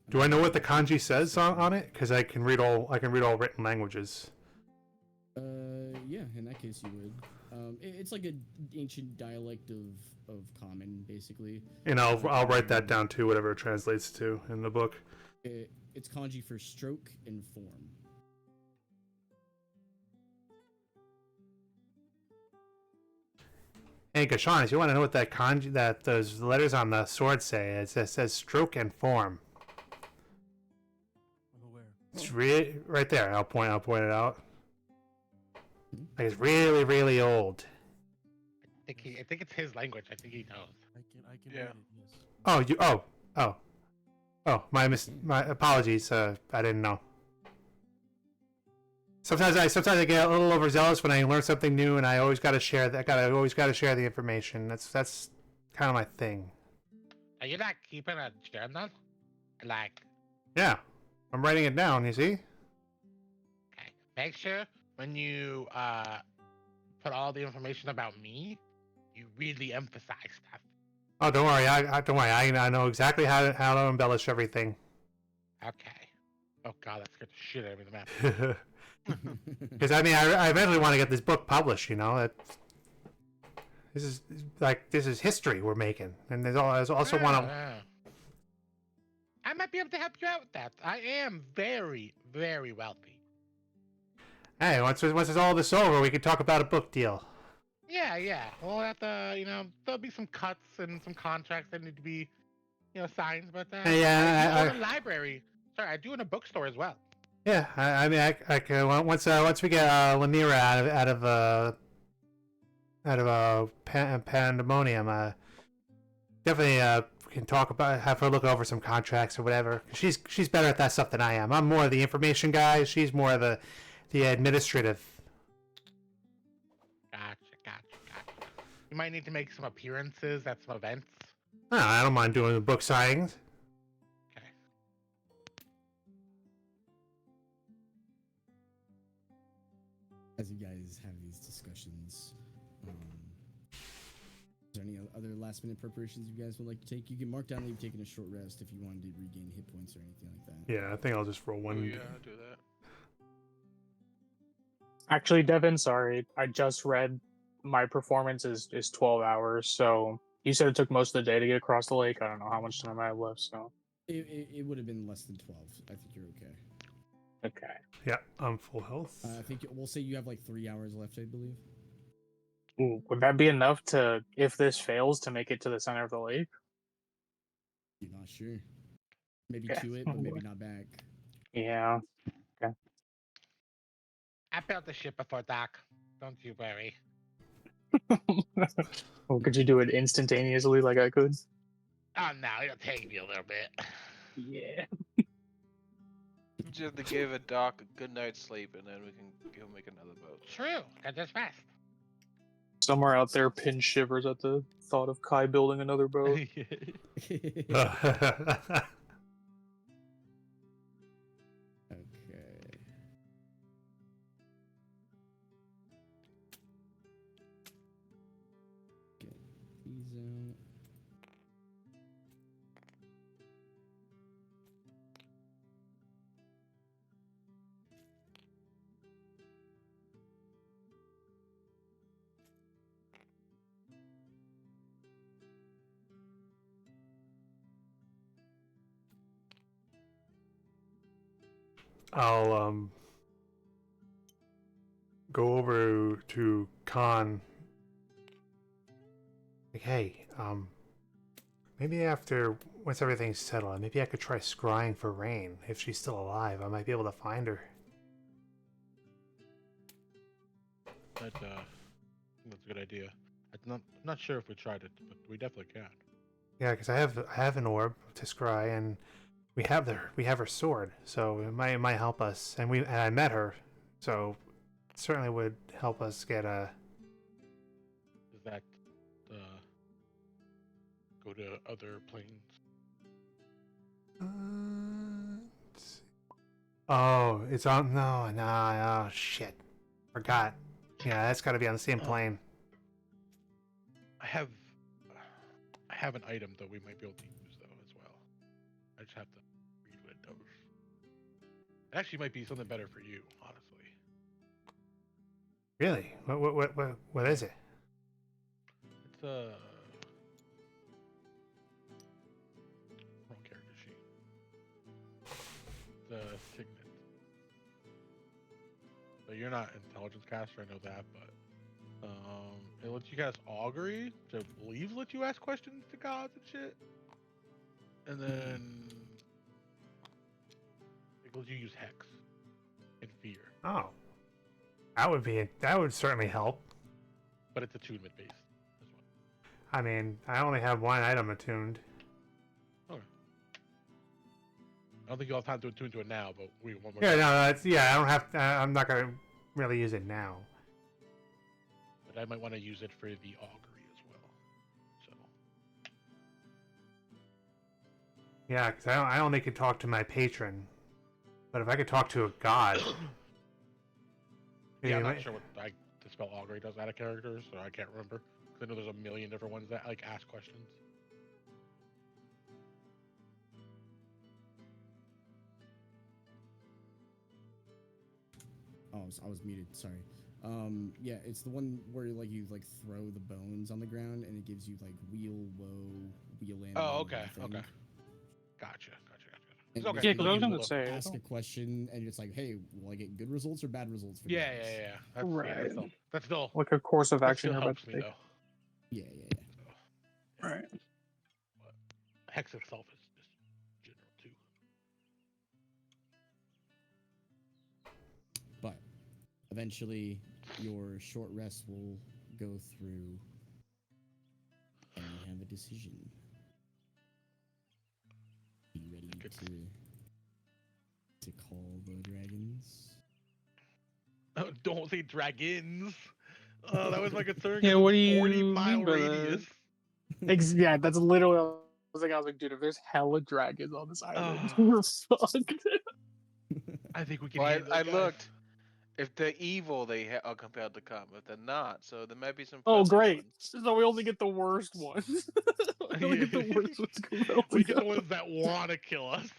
Do I know what the kanji says on it? Because I can read all written languages. Yeah. In that case, you would. It's like an ancient dialect of common, basically. And I'll write that down too, whatever it translates to in the book. It's kanji for stroke and form. Hey Gashan, if you want to know what that kanji, that those letters on the sword say, it says stroke and form. It's right there. I'll point it out. Like it's really, really old. I think it's his language. I think he knows. I can Yeah. read it, yes. My apologies. I didn't know. Sometimes I get a little overzealous when I learn something new, and I always got to share that. I always got to share the information. That's kind of my thing. Are you not keeping a journal? Like, Yeah, I'm writing it down. You see? okay. Make sure when you put all the information about me, you really emphasize stuff. Oh, don't worry. Don't worry. I know exactly how to embellish everything. Okay. Oh god, that scared the shit out of me. The map. Because I mean, I eventually want to get this book published. You know, this is history we're making, and I also want to. I might be able to help you out with that. I am very, very wealthy. Hey, once all this over, we can talk about a book deal. Yeah. We'll have to, there'll be some cuts and some contracts that need to be, signed. But yeah, I do own a library. Sorry, I do own a bookstore as well. Yeah, I mean, I can once we get Lamira out of pandemonium, definitely can talk about, have her look over some contracts or whatever. She's better at that stuff than I am. I'm more of the information guy. She's more of the administrative. Gotcha. You might need to make some appearances at some events. I don't mind doing the book signings. Okay. As you guys have these discussions, is there any other last minute preparations you guys would like to take? You can mark down that you've taken a short rest if you wanted to regain hit points or anything like that. Yeah, I think I'll just roll one. Oh, yeah, I'll do that. Actually, Devin, sorry, I just read my performance is 12 hours. So you said it took most of the day to get across the lake. I don't know how much time I have left. So It would have been less than 12. I think you're okay. okay. Yeah, I'm full health. I think we'll say you have like 3 hours left, I believe. Ooh, would that be enough to, if this fails, to make it to the center of the lake? You're not sure. Maybe Yeah. to it, but maybe not back. Yeah. I built the ship before dark. Don't you worry. Well, could you do it instantaneously like I could? Oh no, it'll take me a little bit. Yeah. You just have to give a dock a good night's sleep, and then we can go make another boat. True. I just rest. Somewhere out there, Pin shivers at the thought of Kai building another boat. Okay. Get these out. I'll go over to Khan. Like, hey, maybe once everything's settled, maybe I could try scrying for Rain. If she's still alive, I might be able to find her. That's a good idea. I'm not sure if we tried it, but we definitely can. Yeah, because I have an orb to scry, and we have her sword, so it might help us. And I met her, so it certainly would help us get a. Does that go to other planes? Oh, it's on. No, oh shit, forgot. Yeah, that's got to be on the same plane. I have an item that we might be able to use though as well. I just have to read what it does. It actually might be something better for you, honestly. Really? What is it? It's wrong character sheet. The signet. So you're not intelligence caster, I know that, but it lets you cast augury, which I believe lets you ask questions to gods and shit. And then it lets you use hex and fear. Oh, that would certainly help. But it's attunement based. This one. I mean, I only have one item attuned. Okay. I don't think you'll have time to attune to it now, but we one more. Yeah, no, I don't have. I'm not gonna really use it now. But I might want to use it for the augury as well. So. Yeah, because I only could talk to my patron, but if I could talk to a god. Yeah, I'm not sure what to spell augury does out of characters, so I can't remember. I know there's a million different ones that like ask questions. Oh, I was muted. Sorry. Yeah, it's the one where like you like throw the bones on the ground and it gives you like wheel, woe, wheel in. Oh, okay, okay. Gotcha. And Okay. Yeah, because I was you gonna say. ask a question and it's like, hey, will I get good results or bad results for Yeah. this? That's, Right. That's still Like a course of that action still you're about helps to me take. though. Yeah. So, Right. but hex itself is just general too. But eventually your short rest will go through and you have a decision. Are you ready to call the dragons? Oh, don't say dragons. Oh, that was my concern. Yeah, what do you 40-mile mean by radius. that? Yeah, that's literally. I was like, dude, if there's hella dragons on this island, we're fucked. I think we can Well, handle I it, guys. looked. If they're evil, they are compelled to come. If they're not, so there might be some. Oh, friendly great! ones. So we only get the worst ones. We only get the worst ones compelled We to get the go. ones that want to kill us.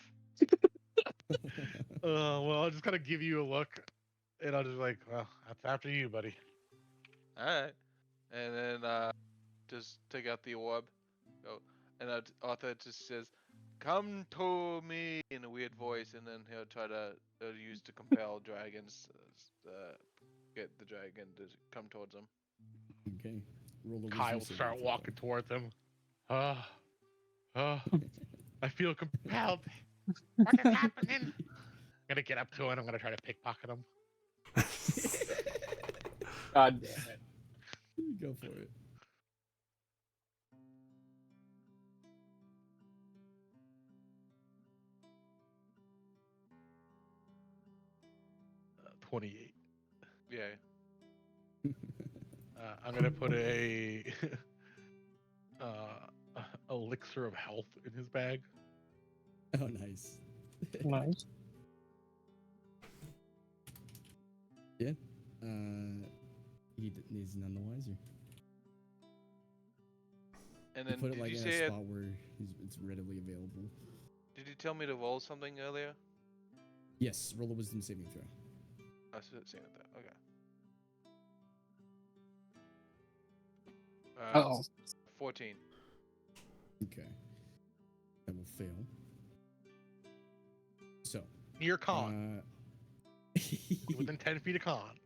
Well, I'll just kind of give you a look, and I'll just like, well, that's after you, buddy. All right, and then just take out the orb. Go, and Arthur just says, "Come to me" in a weird voice, and then he'll try to use to compel dragons. Get the dragon to come towards him. Okay. Roll a Kai will wisdom start saving walking throw. towards him. I feel compelled. What is happening? I'm gonna get up to him. I'm gonna try to pickpocket him. God damn it! Go for it. 28. Yeah. I'm gonna put a elixir of health in his bag. Oh, nice. Nice. Yeah. He's none the wiser. And You then put it did like you in say a spot where it's readily available. Did you tell me to roll something earlier? Yes, roll a wisdom saving throw. I was seeing it there. Okay. Oh. 14. Okay. That will fail. So. Near con. Within 10 feet of Khan.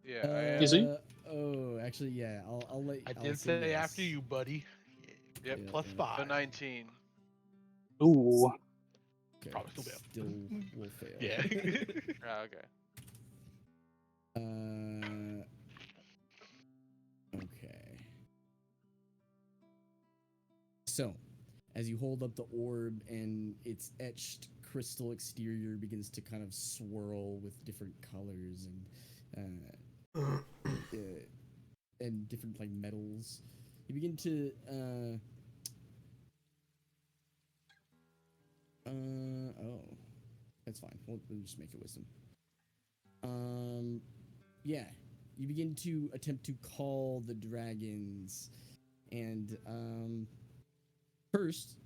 Yeah, I Is he? Oh, actually, yeah. I'll let. I I'll did say say yes. after you, buddy. Yep. Yeah, Plus yeah. 5. So 19. Ooh. Okay. Probably still fail. Still will fail. Yeah. Okay. Okay. So, as you hold up the orb and its etched crystal exterior begins to kind of swirl with different colors and different like metals, you begin to oh, that's fine. We'll just make it wisdom. Yeah, you begin to attempt to call the dragons, and first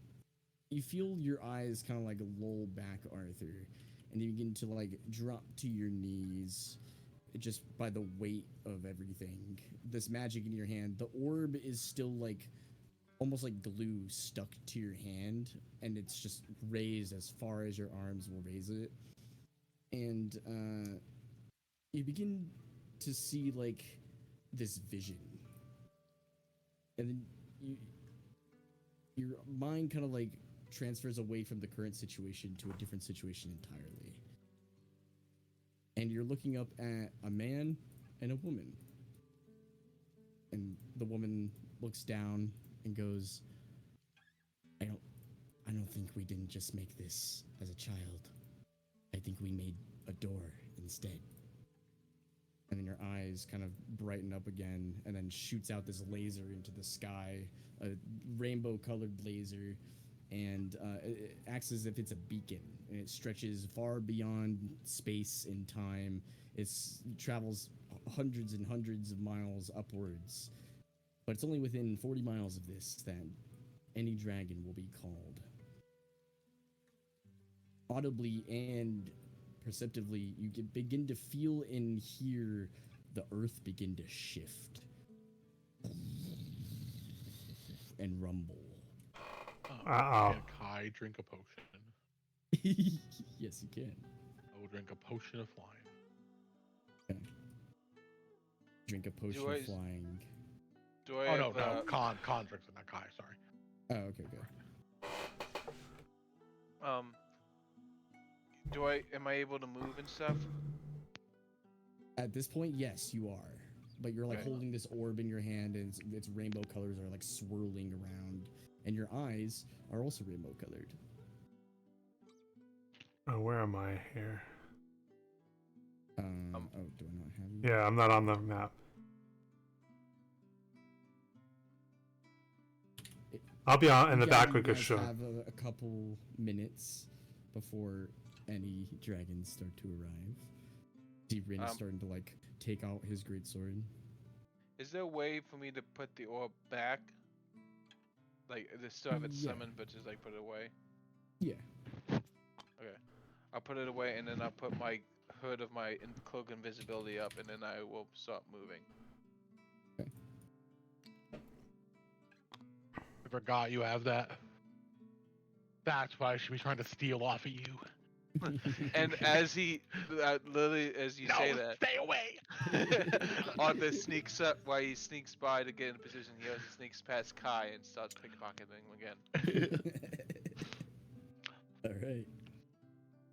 you feel your eyes kind of like lull back, Arthur, and you begin to like drop to your knees just by the weight of everything. This magic in your hand, the orb is still like almost like glue stuck to your hand, and it's just raised as far as your arms will raise it. And you begin to see like this vision, and then your mind kind of like transfers away from the current situation to a different situation entirely. And you're looking up at a man and a woman. And the woman looks down and goes, I don't think we didn't just make this as a child. I think we made a door instead. And then your eyes kind of brighten up again, and then shoots out this laser into the sky, a rainbow colored laser, and it acts as if it's a beacon, and it stretches far beyond space and time. It travels hundreds and hundreds of miles upwards, but it's only within 40 miles of this that any dragon will be called. Audibly and perceptively, you can begin to feel and hear the earth begin to shift and rumble. Uh-oh. Can Kai drink a potion? Yes, you can. I will drink a potion of flying. Okay. Drink a potion I- of flying. Do I Oh, no, have, no. Khan drinks it, not Kai, sorry. Oh, okay, good. Am I able to move and stuff? At this point, yes, you are. But you're like Okay. holding this orb in your hand, and its rainbow colors are like swirling around, and your eyes are also rainbow colored. Oh, where am I here? Oh, do I not have you? Yeah, I'm not on the map. I'll be on in the back with you a guys show. have a couple minutes before any dragons start to arrive. See, Rin is starting to like take out his greatsword. Is there a way for me to put the orb back? Like, they still have it Yeah. summoned, but just like put it away? Yeah. Okay. I'll put it away, and then I'll put my hood of my cloak invisibility up, and then I will stop moving. I forgot you have that. That's why I should be trying to steal off of you. And as he, literally, as you say that, Stay away! Arthur sneaks up while he sneaks by to get in position. He also sneaks past Kai and starts pickpocketing him again. All right.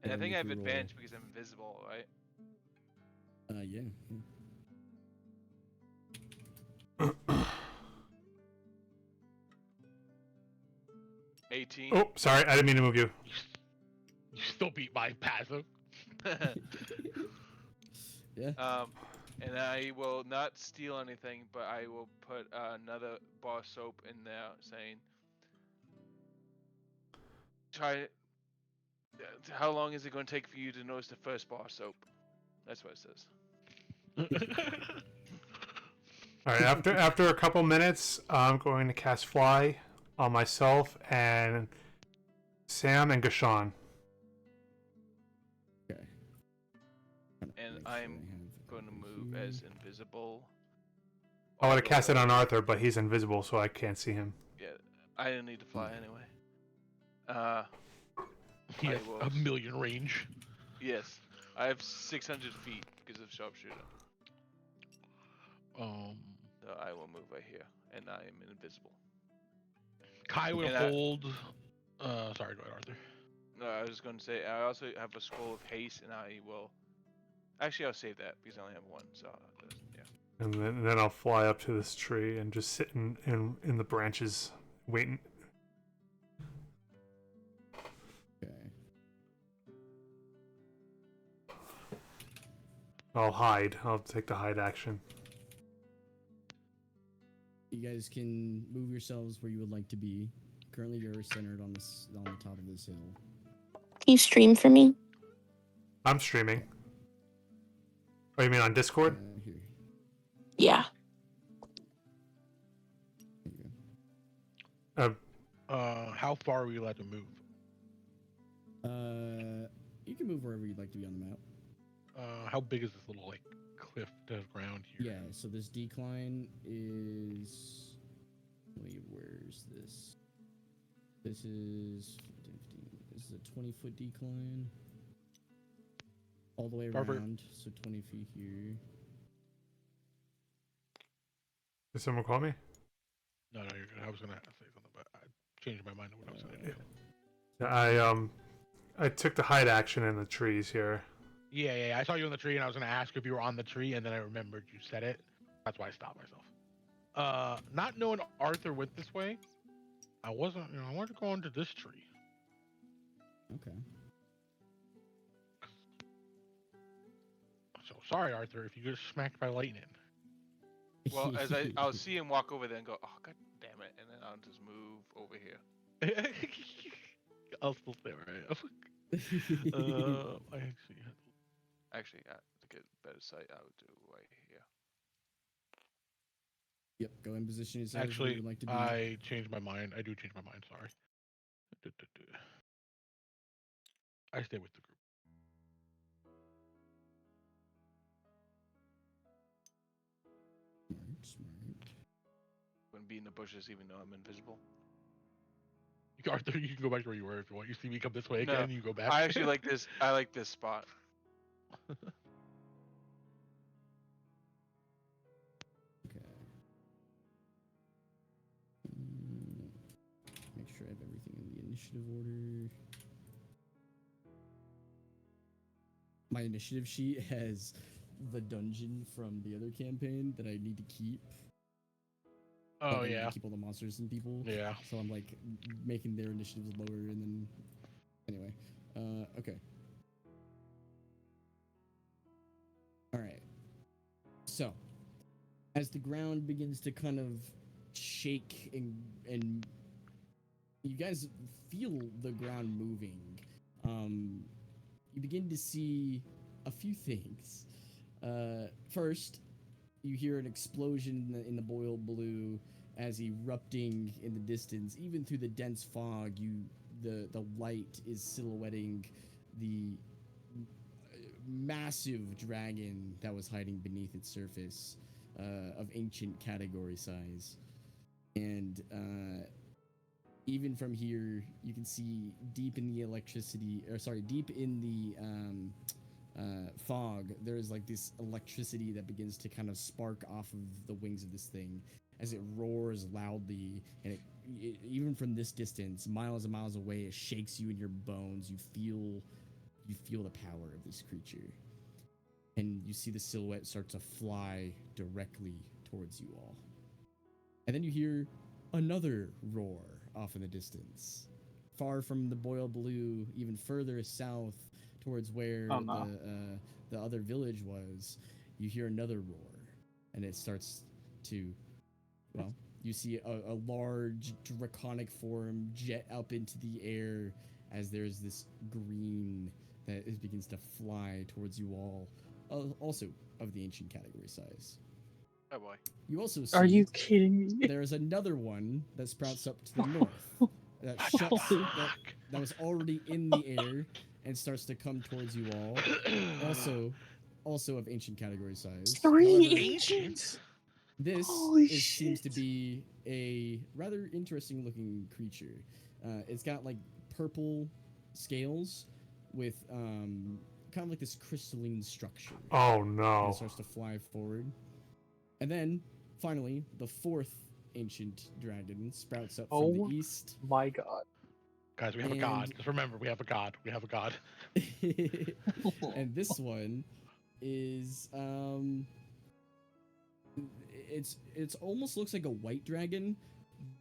And I think I have Make your roll. advantage because I'm invisible, right? Yeah. 18. Oh, sorry, I didn't mean to move you. You still beat my passive. Yeah. And I will not steal anything, but I will put another bar of soap in there saying, how long is it going to take for you to notice the first bar of soap? That's what it says. All right, after a couple minutes, I'm going to cast Fly on myself and Sam and Gashan. Okay. And Make sure I'm I have going to everything move here. as invisible. I want to cast it on Arthur, but he's invisible, so I can't see him. Yeah, I didn't need to fly anyway. He has I will- a million range. Yes. I have 600 feet because of sharpshooter. So I will move right here, and I am invisible. Kai will And hold. Sorry, go ahead, Arthur. No, I was going to say I also have a scroll of haste, and I will. Actually, I'll save that because I only have one. So yeah. And then I'll fly up to this tree and just sit in the branches, waiting. Okay. I'll hide. I'll take the hide action. You guys can move yourselves where you would like to be. Currently, you're centered on the top of this hill. Can you stream for me? I'm streaming. Oh, you mean on Discord? Here. Yeah. There you go. How far are we allowed to move? You can move wherever you'd like to be on the map. How big is this little like cliff to ground here? Yeah, so this decline is. Wait, where's this? This is 15. This is a 20-foot decline. All the way Robert. around, so 20 feet here. Did someone call me? No, you're good. I was gonna say something, but I changed my mind on what I was gonna do. I took the hide action in the trees here. Yeah. I saw you on the tree, and I was gonna ask if you were on the tree, and then I remembered you said it. That's why I stopped myself. Not knowing Arthur went this way, I wasn't. I wanted to go onto this tree. Okay. So sorry, Arthur, if you get smacked by lightning. Well, as I'll see him walk over there and go, oh god damn it, and then I'll just move over here. I'll still stay where I am. Actually, to get better sight, I would do right here. Yep, go in position yourself where Actually, you would like to be. I changed my mind. I do change my mind. Sorry. I stay with the group. Smart. Wouldn't be in the bushes even though I'm invisible. Arthur, you can go back to where you were if you want. You see me come this way No, again, you go back. I actually like this. I like this spot. Okay. Make sure I have everything in the initiative order. My initiative sheet has the dungeon from the other campaign that I need to keep. Oh, I need yeah. to keep all the monsters and people. Yeah. So I'm like making their initiatives lower and then. Anyway. Okay. Alright. So, as the ground begins to kind of shake and you guys feel the ground moving, you begin to see a few things. First, you hear an explosion in the boiled blue as erupting in the distance. Even through the dense fog, the light is silhouetting the massive dragon that was hiding beneath its surface, of ancient category size. And even from here, you can see deep in the deep in the fog, there's like this electricity that begins to kind of spark off of the wings of this thing as it roars loudly, and it even from this distance, miles and miles away, it shakes you in your bones. You feel the power of this creature, and you see the silhouette start to fly directly towards you all. And then you hear another roar off in the distance, far from the boiled blue, even further south towards where the other village was. You hear another roar, and it starts to, well, you see a large draconic form jet up into the air as there's this green that begins to fly towards you all, also of the ancient category size. Oh boy. You also see. Are you kidding me? There's another one that sprouts up to the north that shuts that was already in the air and starts to come towards you all. Also of ancient category size. Three However, ancients? this Holy seems to shit. be a rather interesting looking creature. It's got like purple scales with kind of like this crystalline structure. Oh And no. it starts to fly forward. And then, finally, the fourth ancient dragon sprouts up from the Oh. east. My God. Guys, we have a god. Just remember, we have a god. We have a god. And this one is it's almost looks like a white dragon,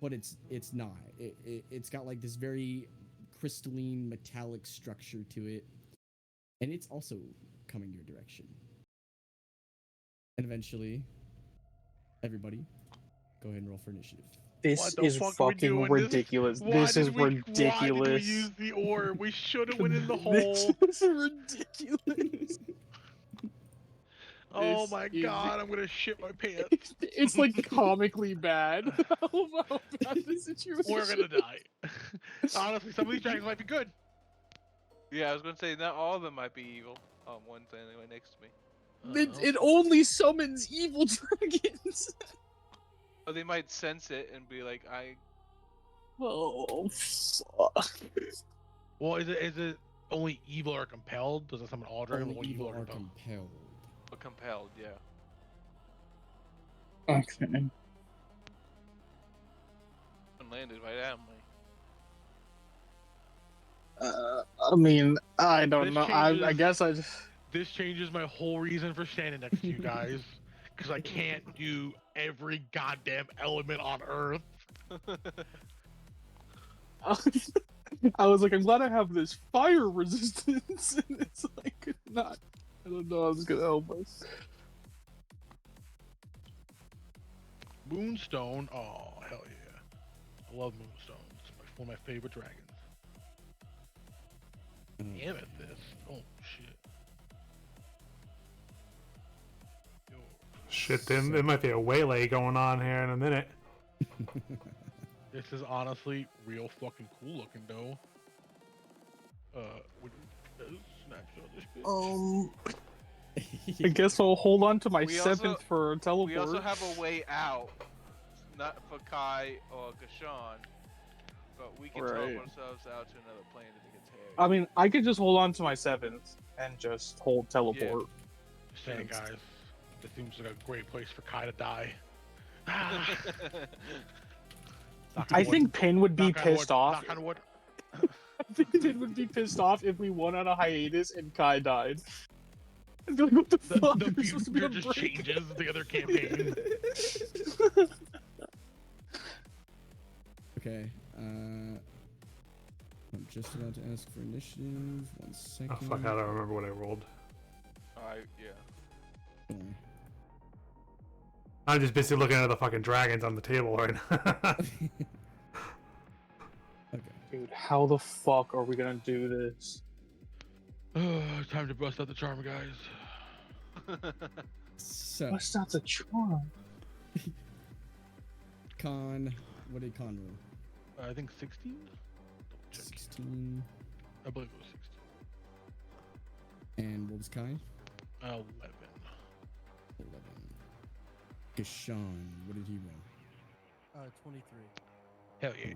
but it's not. It's got like this very crystalline metallic structure to it, and it's also coming your direction. And eventually, everybody, go ahead and roll for initiative. This What the is fuck are we fucking doing? ridiculous. Why This is did we ridiculous. use the orb? We should have went in the This hole. is ridiculous. Oh This my is- god, I'm gonna shit my pants. It's like comically bad. How bad the situation. We're gonna die. Honestly, some of these dragons might be good. Yeah, I was gonna say not all of them might be evil. Oh, one's anyway next to me. It only summons evil dragons. Or they might sense it and be like, Oh fuck. Well, is it only evil or compelled? Does it summon all dragons? Only or evil or are compelled? compelled. compelled, yeah. Okay. And landed right at me. I mean, I don't This know. I changes- guess I just. This changes my whole reason for standing next to you guys. Because I can't do every goddamn element on Earth. I was like, I'm glad I have this fire resistance, and it's like not. I don't know how it's gonna help us. Moonstone. Oh, hell yeah. I love moonstones. It's one of my favorite dragons. Amethyst. Oh, shit. Yo. Shit, then there might be a waylay going on here in a minute. This is honestly real fucking cool looking, though. Would you snapshot this bitch? I guess I'll hold on to my We also- seventh for a teleport. We also have a way out, not for Kai or Gashan, but we can Right. teleport ourselves out to another plane if it gets hairy. I mean, I could just hold on to my seventh and just hold teleport. Just saying, guys. This seems like a great place for Kai to die. Knock on I wood. think Pin would be Knock on pissed wood. off. Knock on wood. I think Pin would be pissed off if we went on a hiatus and Kai died. I'd be like, what the fuck? The There's supposed to be future a just break. changes the other campaign. Okay. I'm just about to ask for initiative. 1 second. Oh fuck, I don't remember what I rolled. Yeah. Don't worry. I'm just busy looking at the fucking dragons on the table right now. Okay. Dude, how the fuck are we gonna do this? Time to bust out the charm, guys. So, What's not the charm? Con. What did Con roll? I think 16? Double check. 16. I believe it was 16. And what was Kai? 11. 11. Gashan. What did he roll? 23. Hell yeah.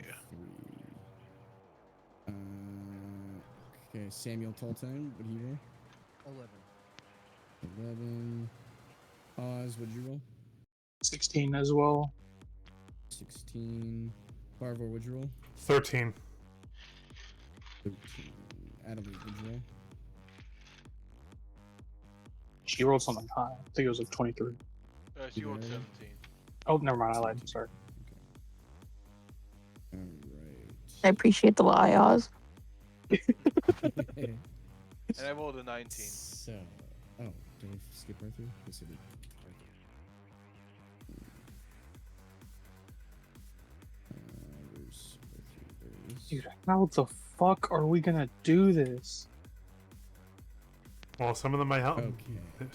3. Okay, Samuel Tolton. What did he roll? 11. 11. Oz, what did you roll? 16 as well. 16. Barvor, what'd you roll? 13. 13. Adelaide, what'd you roll? She rolled something high. I think it was like 23. She rolled Yeah. 17. Oh, never mind. I lied. Sorry. I appreciate the lie, Oz. Alright. And I rolled a 19. So, oh, did I skip right through? Yes, I did. Where's there it is. Dude, how the fuck are we gonna do this? Well, some of them might help. Okay.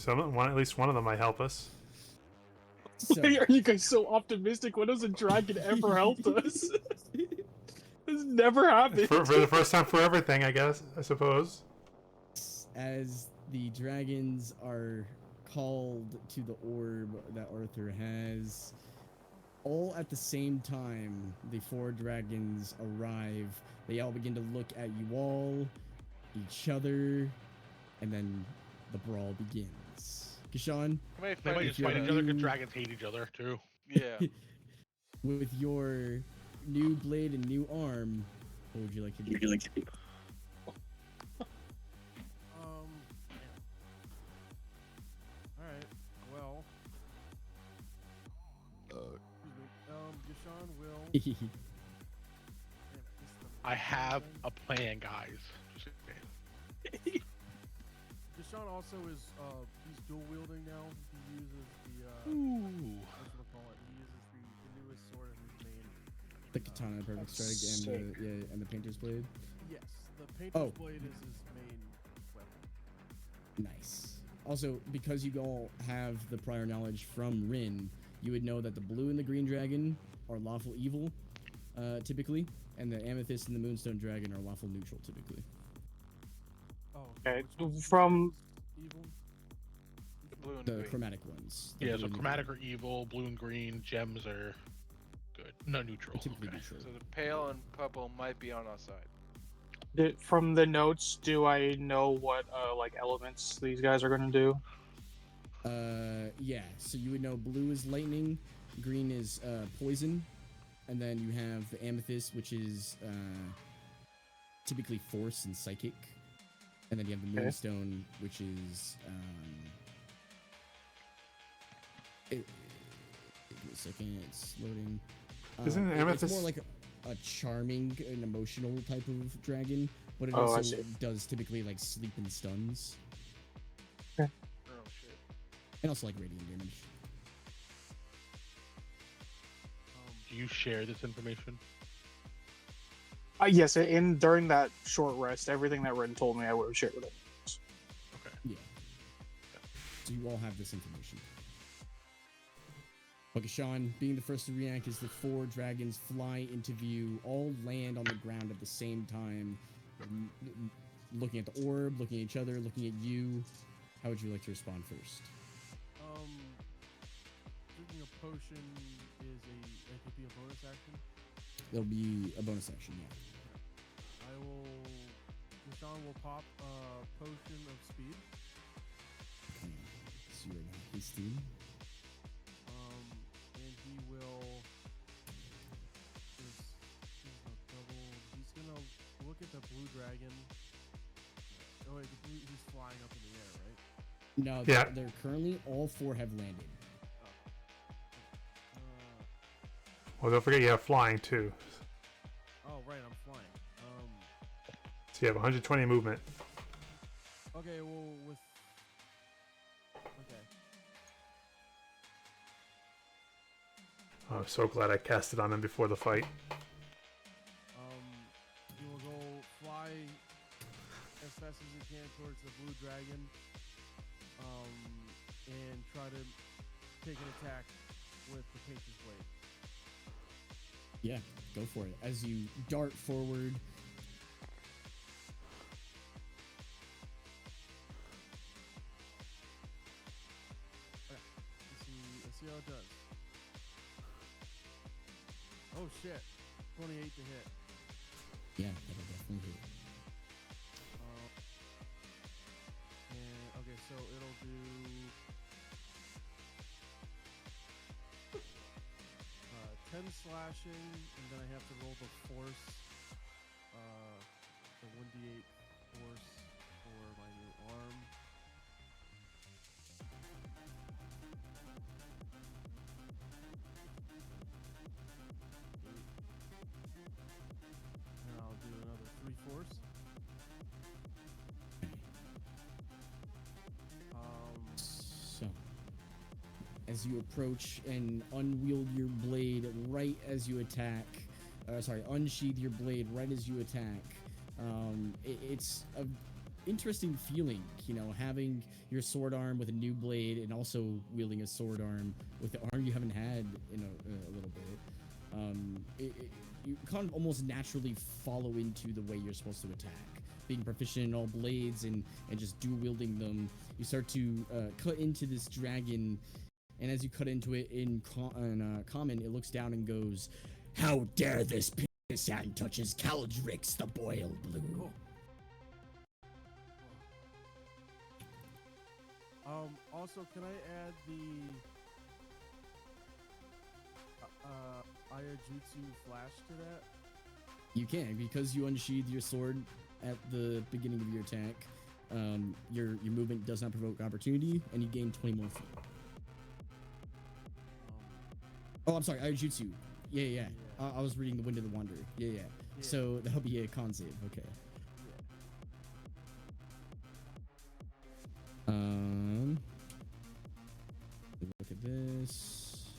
At least one of them might help us. So, Why are you guys so optimistic? When has a dragon ever helped us? This never happened. For the first time for everything, I guess. I suppose. as the dragons are called to the orb that Arthur has, all at the same time, the 4 dragons arrive. They all begin to look at you all, each other, and then the brawl begins. Kishan, We may They might fight just each fight other. each other because dragons hate each other too. Yeah. with your new blade and new arm, what would you like to do? All right. Well. Excuse me. Gashan will. Damn it, this is the I have thing. a plan, guys. Just saying. Gashan also is he's dual wielding now. He uses the Ooh. whatchamacallit, he uses the newest sword in his main. The katana, perfect strike, and the painter's blade. Yes, the painter's Oh. blade is his main weapon. Nice. Also, because you all have the prior knowledge from Rin, you would know that the blue and the green dragon are lawful evil, typically, and the amethyst and the moonstone dragon are lawful neutral, typically. Oh, Okay, which one's from- evil. The blue and The green. chromatic ones. the Yeah, blue so and the chromatic green are evil, blue and green, gems are good. No, neutral. are typically Okay. neutral. So the pale and purple might be on our side. From the notes, do I know what like elements these guys are gonna do? Yeah. So you would know blue is lightning, green is poison, and then you have the amethyst, which is typically force and psychic, and then you have the Okay. moonstone, which is give me a second, it's loading. Isn't It's amethyst- more like a charming and emotional type of dragon, but it Oh, I also see. does typically like sleep and stuns, Oh shit. and also like radiant damage. Do you share this information? Yes, during that short rest, everything that Ren told me, I would have shared with him. Okay. Yeah. So you all have this information. Okay, Sean, being the first to react as the four dragons fly into view, all land on the ground at the same time, looking at the orb, looking at each other, looking at you. How would you like to respond first? Drinking a potion is it could be a bonus action. There'll be a bonus action, yeah. Gashan will pop a potion of speed. Okay. So you're not hasty. And he will he's gonna look at the blue dragon. Oh wait, he's flying up in the air, right? No, Yeah. they're currently, all four have landed. Well, don't forget you have flying too. Oh right, I'm flying. So you have 120 movement. Okay, well okay. Oh, I'm so glad I cast it on him before the fight. He will go fly as fast as he can towards the blue dragon. And try to take an attack with the painter's blade. Yeah, go for it. As you dart forward, Let's see how it does. Oh shit. 28 to hit. yeah, that'll definitely hit. And okay, so it'll do 10 slashing, and then I have to roll the force, the 1d8 force for my new arm. And I'll do another 3 force. So, as you approach and unwield your blade right as you attack, unsheath your blade right as you attack, it's a interesting feeling, having your sword arm with a new blade and also wielding a sword arm with the arm you haven't had in a little bit. You kind of almost naturally follow into the way you're supposed to attack. Being proficient in all blades and just dual wielding them, you start to cut into this dragon, and as you cut into it in common, it looks down and goes, "How dare this pissant touches Caldrix the Boiled Blue?" Also, can I add the Ayajutsu flash to that? You can, because you unsheathe your sword at the beginning of your attack. Your movement does not provoke opportunity, and you gain 20 more feet. Oh, I'm sorry, Ayajutsu. Yeah. I was reading the Wind of the Wanderer. Yeah. So that'll be a con save. Okay. Look at this.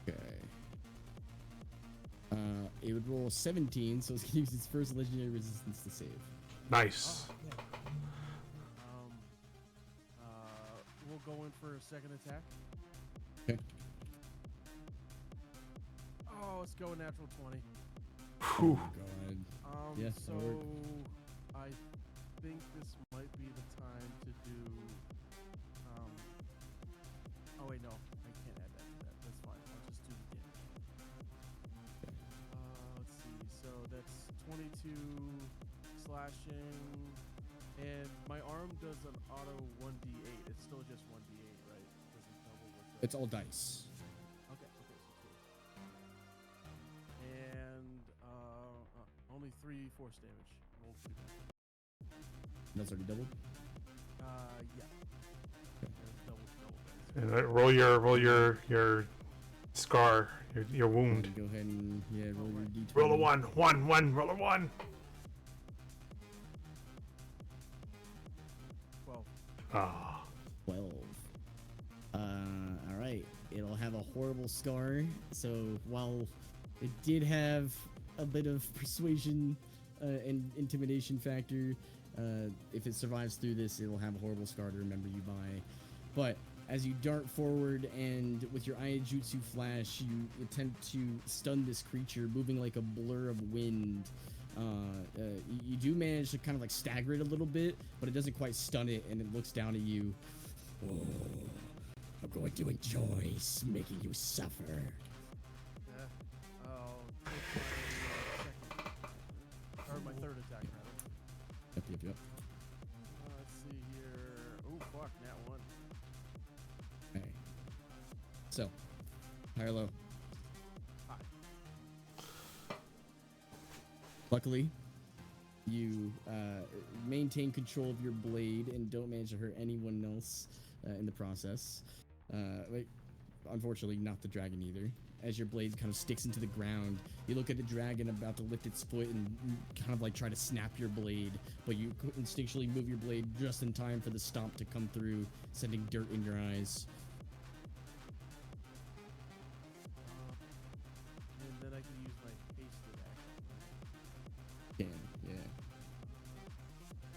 Okay. It would roll 17, so it's gonna use its first legendary resistance to save. Nice. We'll go in for a second attack. Okay. Oh, let's go natural 20. Whew. God. Yeah, so that'll work. I think this might be the time to do. Oh wait, no, I can't add that to that. That's fine. I'll just do the damage. Let's see. So that's 22 slashing, and my arm does an auto 1d8. It's still just 1d8, right? It doesn't double with the. It's all dice. Okay, so cool. And only 3 force damage. Roll 3. That's already doubled. Yeah. Double dice. And roll your scar, your wound. Go ahead and roll your d20. Roll a 1. Roll a 1. 12. Ah. 12. All right. It'll have a horrible scar. So while it did have a bit of persuasion and intimidation factor, if it survives through this, it'll have a horrible scar to remember you by. But as you dart forward and with your Ayajutsu flash, you attempt to stun this creature, moving like a blur of wind. You do manage to kind of like stagger it a little bit, but it doesn't quite stun it, and it looks down at you. Oh, I'm going to enjoy making you suffer. Yeah. I'll take my second, or my third attack rather. Yep. Let's see here. Oh fuck, nat 1. Okay. So, high or low? High. Luckily, you maintain control of your blade and don't manage to hurt anyone else in the process. Unfortunately, not the dragon either. As your blade kind of sticks into the ground, you look at the dragon about to lift its foot and kind of like try to snap your blade, but you instinctually move your blade just in time for the stomp to come through, sending dirt in your eyes. And then I can use my hasted action. Damn, yeah.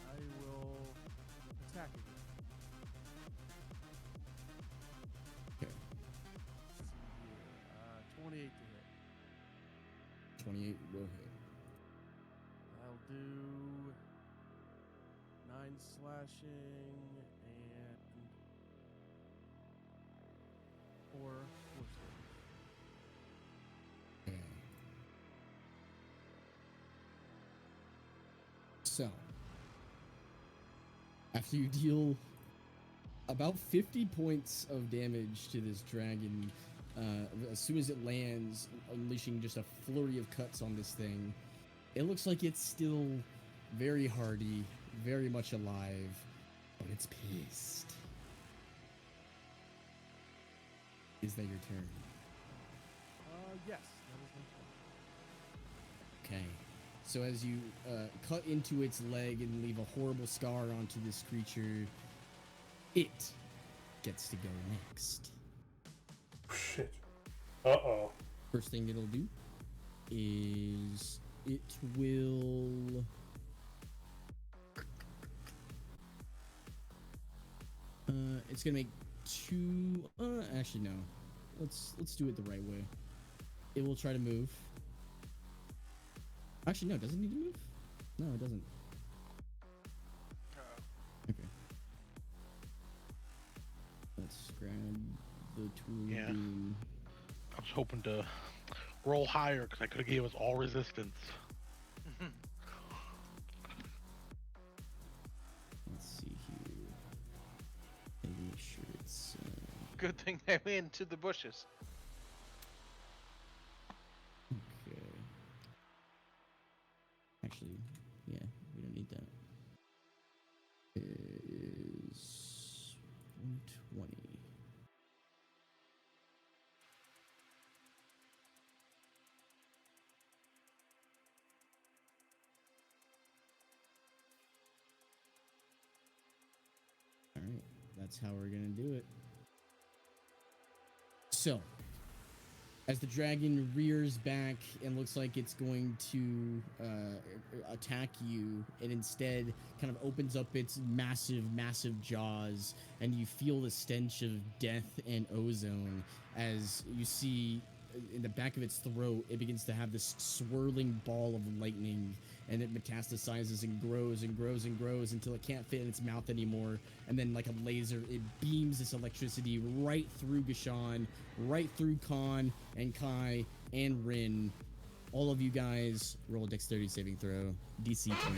I will attack again. Okay. Let's see here. 28 to hit. 28 will hit. I'll do 9 slashing and 4 force damage. Okay. So, after you deal about 50 points of damage to this dragon, as soon as it lands, unleashing just a flurry of cuts on this thing, it looks like it's still very hardy, very much alive, but it's pissed. Is that your turn? Yes, that is my turn. Okay. So as you cut into its leg and leave a horrible scar onto this creature, it gets to go next. Shit. Uh-oh. First thing it'll do is it will it's gonna make 2 actually no. Let's do it the right way. It will try to move. Actually no, does it need to move? No, it doesn't. Okay. Let's grab the tool Yeah. beam. I was hoping to roll higher because I could have gave us all resistance. Good thing I went into the bushes. Okay. Actually, yeah, we don't need that. Is 120. All right, that's how we're gonna do it. So, as the dragon rears back and looks like it's going to attack you, it instead kind of opens up its massive jaws, and you feel the stench of death and ozone as you see in the back of its throat, it begins to have this swirling ball of lightning, and it metastasizes and grows and grows and grows until it can't fit in its mouth anymore. And then, like a laser, it beams this electricity right through Gashan, right through Khan and Kai and Rin. All of you guys roll a dexterity saving throw, DC 23.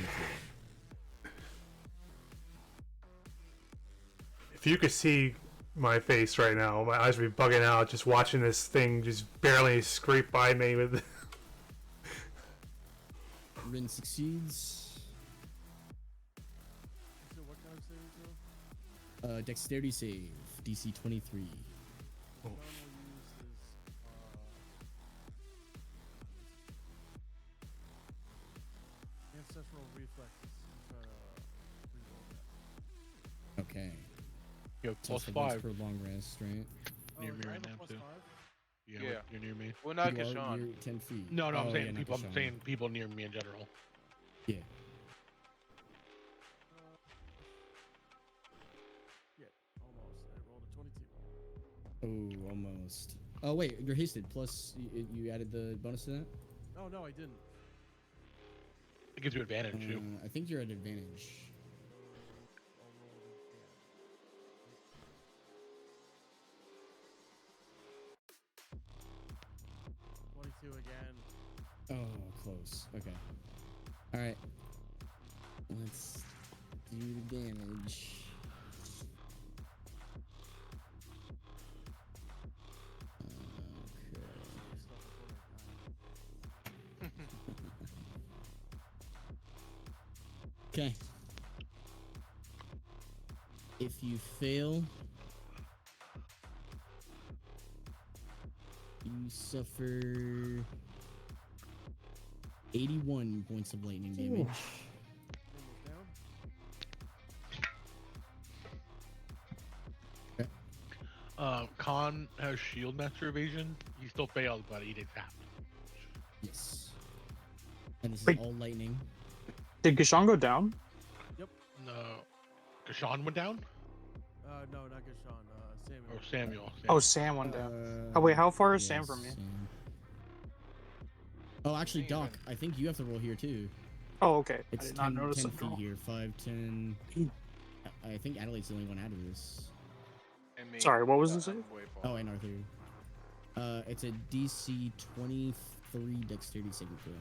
If you could see my face right now, my eyes would be bugging out just watching this thing just barely scrape by me with. Rin succeeds. So what kind of saving throw? Dexterity save, DC 23. The one we'll use is ancestral reflexes. Try to reroll that. Okay. You have So plus it's the once 5 per long rest, right? near Oh, me I right have a now, plus too. 5? Yeah. You're near me. Well, not You are- Gashan. You're 10 feet. No, I'm Oh, saying yeah, not people. I'm Gashan. saying people near me in general. Yeah. Yeah, almost. I rolled a 22. Oh, almost. Oh, wait, you're hasted. Plus, you added the bonus to that? Oh, no, I didn't. It gives you advantage too. I think you're at advantage. I'll roll it again. 22 again. Oh, close. Okay. Alright. Let's do the damage. Okay. If you fail, you suffer 81 points of lightning damage. Almost down. Khan has shield master evasion. He still failed, but he did half. Yes. And this Wait. is all lightning. Did Gashan go down? No, Gashan went down. No, not Gashan. Samuel. Or Samuel. Oh, Sam went down. Oh, wait, how far is Sam from me? Sam. Oh, actually, Doc, I think you have to roll here too. Oh, okay. I It's did not 10, notice 10 it. feet here. 5, 10. I think Adelaide's the only one out of this. And me. Sorry, what was Uh, the save? I'm way far. Oh, and Arthur. It's a DC 23 dexterity saving throw.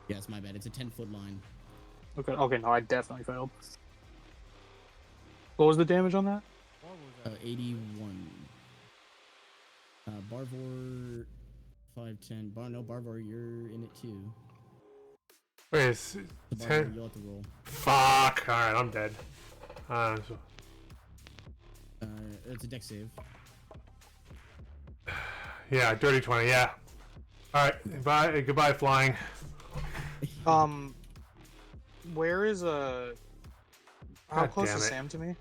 Yes, my bad. It's a 10-foot line. Okay, no, I definitely failed. What was the damage on that? What was that? 81. Barvor, 510. No, Barvor, you're in it too. Wait, it's So Barvor, 10. you'll have to roll. Fuck. All right, I'm dead. It's a dex save. Yeah, dirty 20. Yeah. All right. Goodbye, flying. Where is how God close damn is it. Sam to me?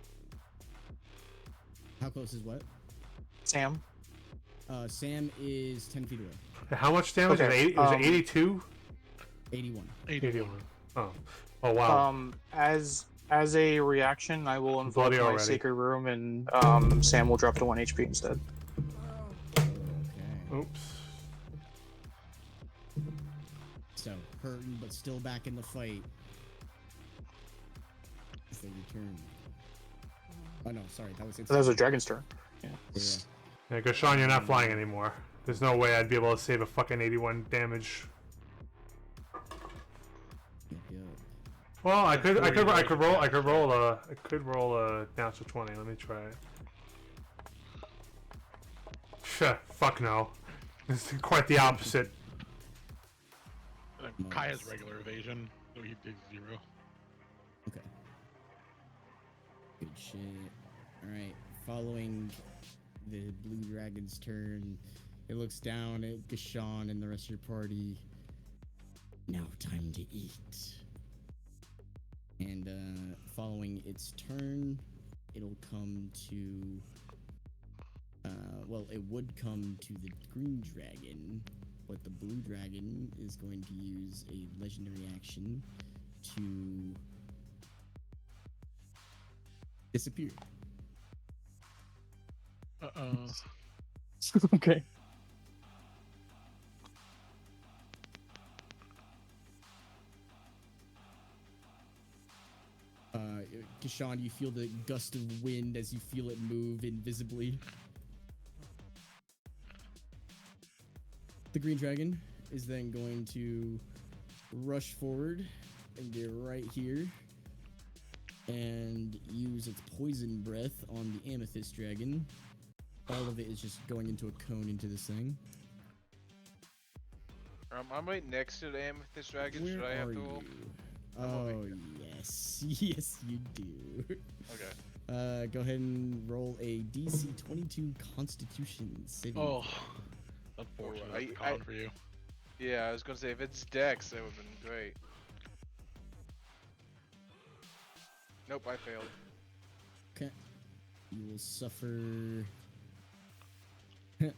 How close is what? Sam? Sam is 10 feet away. How much damage? Okay, It was 82. 81. 81. Oh. Oh wow. As a reaction, I will invoke Bloody my already. sacred room, and Sam will drop to 1 HP instead. Okay. Oops. So, hurting, but still back in the fight. As they return. Oh no, sorry, that was it. That was a dragon's turn. Yeah. Yeah, Gashan, you're not flying anymore. There's no way I'd be able to save a fucking 81 damage. Yep. Well, I could roll a natural 20. Let me try it. Fuck no. It's quite the opposite. Kai has regular evasion, so he takes 0. Okay. Good shit. Alright, following the blue dragon's turn, it looks down at Gashan and the rest of your party. Now time to eat. And following its turn, it'll come to well, it would come to the green dragon, but the blue dragon is going to use a legendary action to disappear. Okay. Kishan, you feel the gust of wind as you feel it move invisibly. The green dragon is then going to rush forward and get right here and use its poison breath on the amethyst dragon. All of it is just going into a cone into this thing. I'm right next to the amethyst dragon. Where Should I have are to roll? you? Oh, yes. Yes, you do. Okay. Go ahead and roll a DC 22 Constitution saving. Oh, unfortunately, that's con for you. Yeah, I was gonna say if it's Dex, that would've been great. Nope, I failed. Okay. You will suffer. 1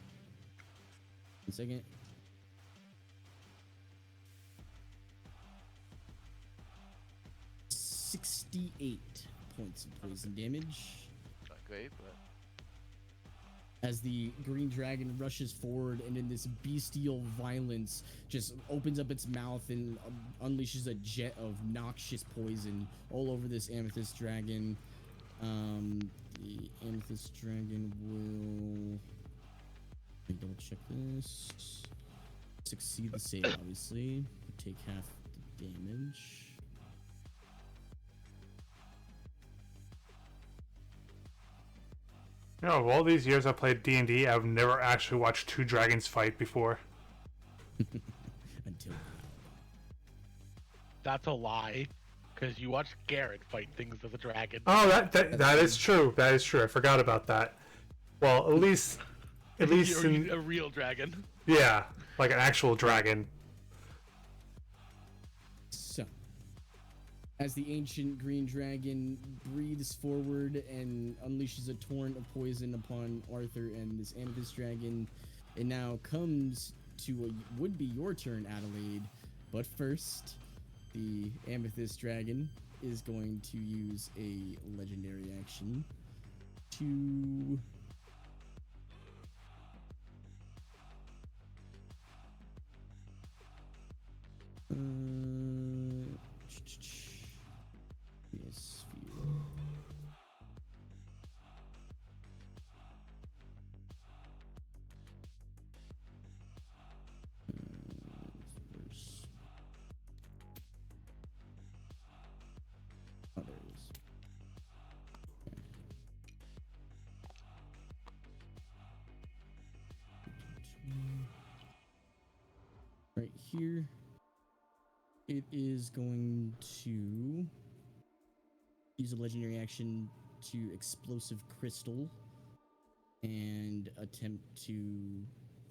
second. $68 points of poison damage. Not great, but As the green dragon rushes forward and in this bestial violence just opens up its mouth and unleashes a jet of noxious poison all over this amethyst dragon. The amethyst dragon will... Let me double check this. Succeed the save, obviously. Take half the damage. You know, of all these years I played D&D, I've never actually watched 2 dragons fight before. Until That's a lie, because you watched Garrett fight things as a dragon. Oh, that is true. That is true. I forgot about that. Well, at least You're a real dragon. Yeah, like an actual dragon. So, as the ancient green dragon breathes forward and unleashes a torrent of poison upon Arthur and this amethyst dragon, it now comes to what would be your turn, Adelaide. But first, the amethyst dragon is going to use a legendary action to... yes, oh, there it is. Right here. It is going to use a legendary action to explosive crystal and attempt to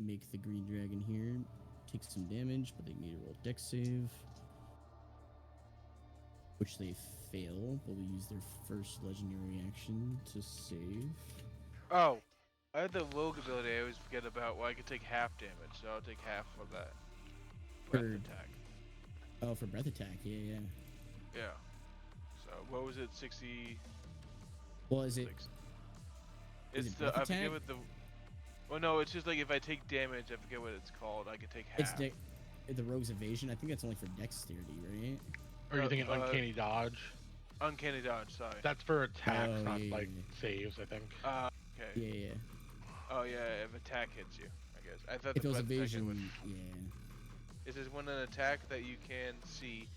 make the green dragon here take some damage, but they need to roll dex save, which they fail, but we use their first legendary action to save. oh, I had the rogue ability I always forget about where I could take half damage, so I'll take half of that breath attack. Oh, for breath attack, yeah. Yeah. So what was it? 60. Well, is it? It's it the breath I forget attack? what the. Well, no, it's just like if I take damage, I forget what it's called. I could take half. It's the rogue's evasion. I think that's only for dexterity, right? Or are you thinking uncanny dodge? Uncanny dodge. Sorry. That's for attacks, Oh, not yeah, like yeah. saves, I think. Okay. Yeah. Oh yeah, if attack hits you, I guess. I thought If the it was breath attack evasion, would. yeah. It says when an attack that you can see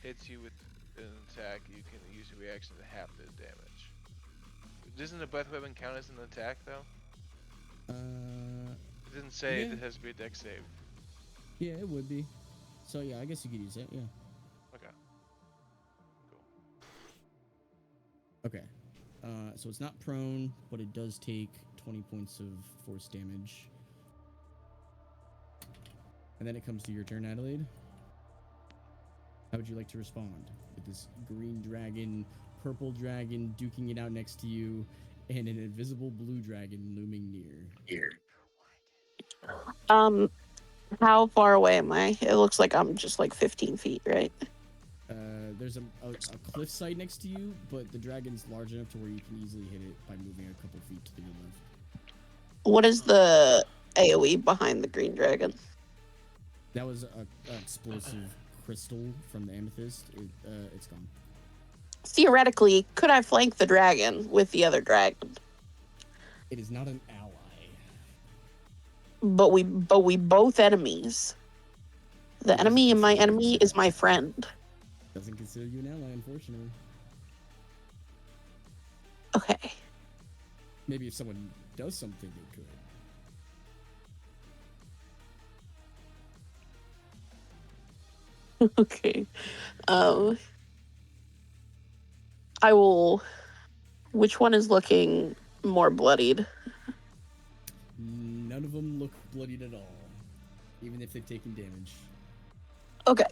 hits you with an attack, you can use a reaction to half the damage. Doesn't a breath weapon count as an attack though? didn't say Yeah. this has to be a deck save. Yeah, it would be. So yeah, I guess you could use it. Yeah. Okay. Cool. Okay. So it's not prone, but it does take 20 points of force damage. And then it comes to your turn, Adelaide. How would you like to respond with this green dragon, purple dragon duking it out next to you, and an invisible blue dragon looming near? How far away am I? It looks like I'm just like 15 feet, right? There's a cliff side next to you, but the dragon's large enough to where you can easily hit it by moving a couple feet to your left. What is the AoE behind the green dragon? That was a explosive crystal from the amethyst. It's gone. Theoretically, could I flank the dragon with the other dragon? It is not an ally. But we both enemies. The It enemy doesn't and my consider you enemy an is ally. my friend. Doesn't consider you an ally, unfortunately. Okay. Maybe if someone does something, it could. Okay. I will. Which one is looking more bloodied? None of them look bloodied at all, even if they've taken damage. Okay.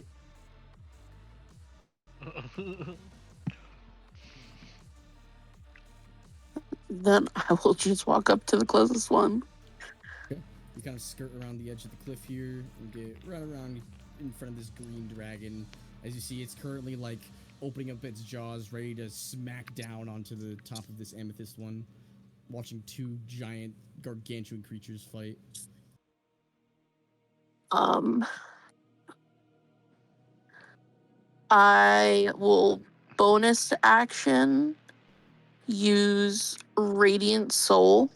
Then I will just walk up to the closest one. Okay. You kind of skirt around the edge of the cliff here and get right around in front of this green dragon. As you see, it's currently like opening up its jaws, ready to smack down onto the top of this amethyst one, watching two giant gargantuan creatures fight. I will bonus action use Radiant Soul.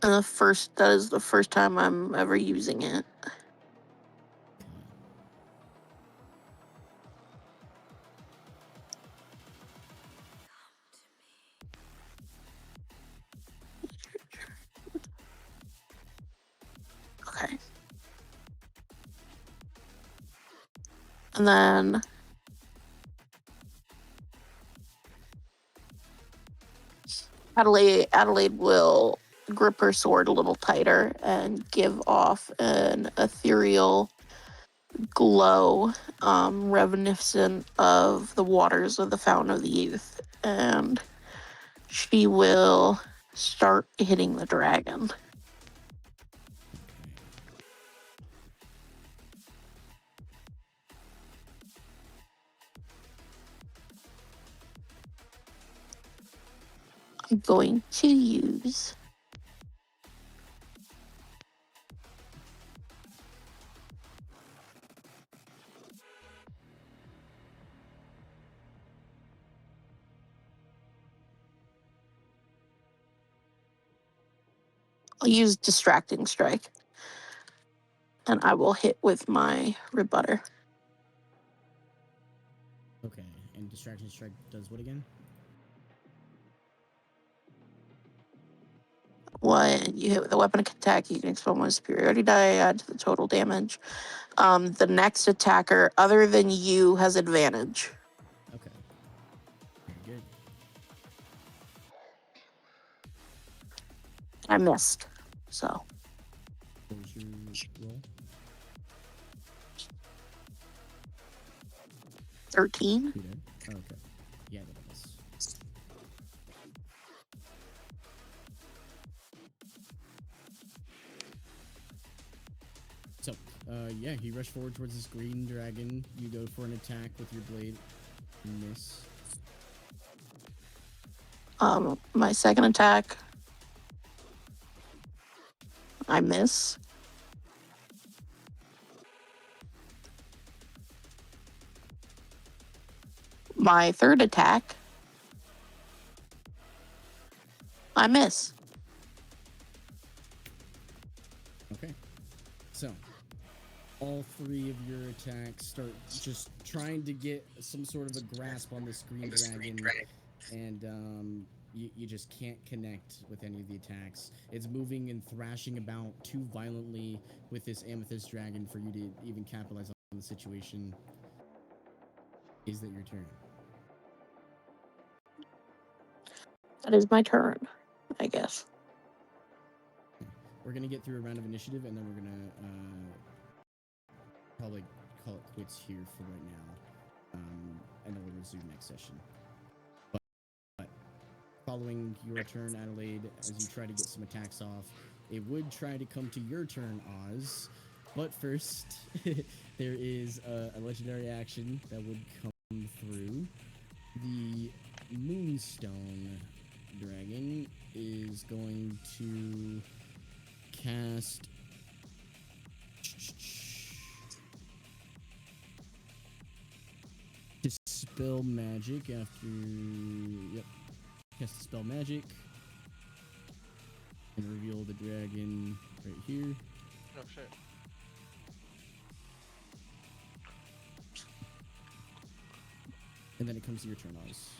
That is the first time I'm ever using it. Okay. And then Adelaide will grip her sword a little tighter and give off an ethereal glow, reminiscent of the waters of the Fountain of the Youth. And she will start hitting the dragon. I'm going to use I'll use Distracting Strike. And I will hit with my rebutter. Okay, and Distraction Strike does what again? When you hit with a weapon attack, you can expel one superiority die, add to the total damage. The next attacker, other than you, has advantage. Okay. Very good. I missed. So, What was your roll? 13. You did? Oh, okay. Yeah, that was. So, yeah, he rushed forward towards this green dragon. You go for an attack with your blade. You miss. My second attack, I miss. My third attack, I miss. Okay. So, all three of your attacks start just trying to get some sort of a grasp on this green dragon. And you just can't connect with any of the attacks. It's moving and thrashing about too violently with this amethyst dragon for you to even capitalize on the situation. Is that your turn? That is my turn, I guess. We're gonna get through a round of initiative, and then we're gonna probably call it quits here for right now, and then we'll resume next session. But following your turn, Adelaide, as you try to get some attacks off, it would try to come to your turn, Oz. But first, there is a legendary action that would come through. The Moonstone Dragon is going to cast Dispel Magic after. Yep. Cast Dispel Magic. And reveal the dragon right here. Oh shit. And then it comes to your turn, Oz.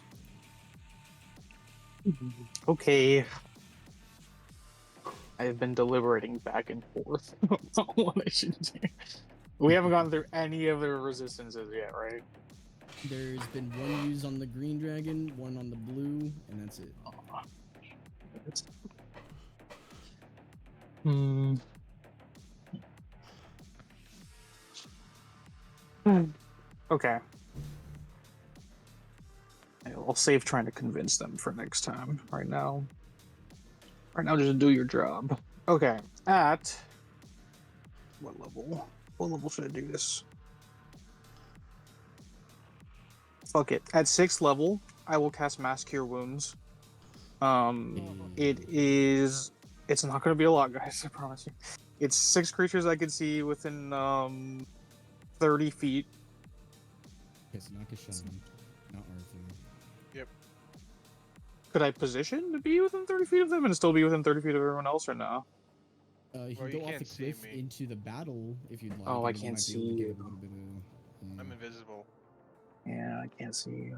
Okay. I've been deliberating back and forth on what I should do. We haven't gone through any of the resistances yet, right? There's been one used on the green dragon, one on the blue, and that's it. Okay. I'll save trying to convince them for next time. Right now, just do your job. Okay. At what level? What level should I do this? Fuck it. At 6th level, I will cast Mass Cure Wounds. It's not going to be a lot, guys. I promise you. It's 6 creatures I can see within 30 feet. Okay, so not Kashan, not Arthur. Yep. Could I position to be within 30 feet of them and still be within 30 feet of everyone else, or no? You Well, can you go off the can't see cliff me. into the battle if you'd like. Oh, I and you can't might be able to see get you. a little bit of, I'm invisible. Yeah, I can't see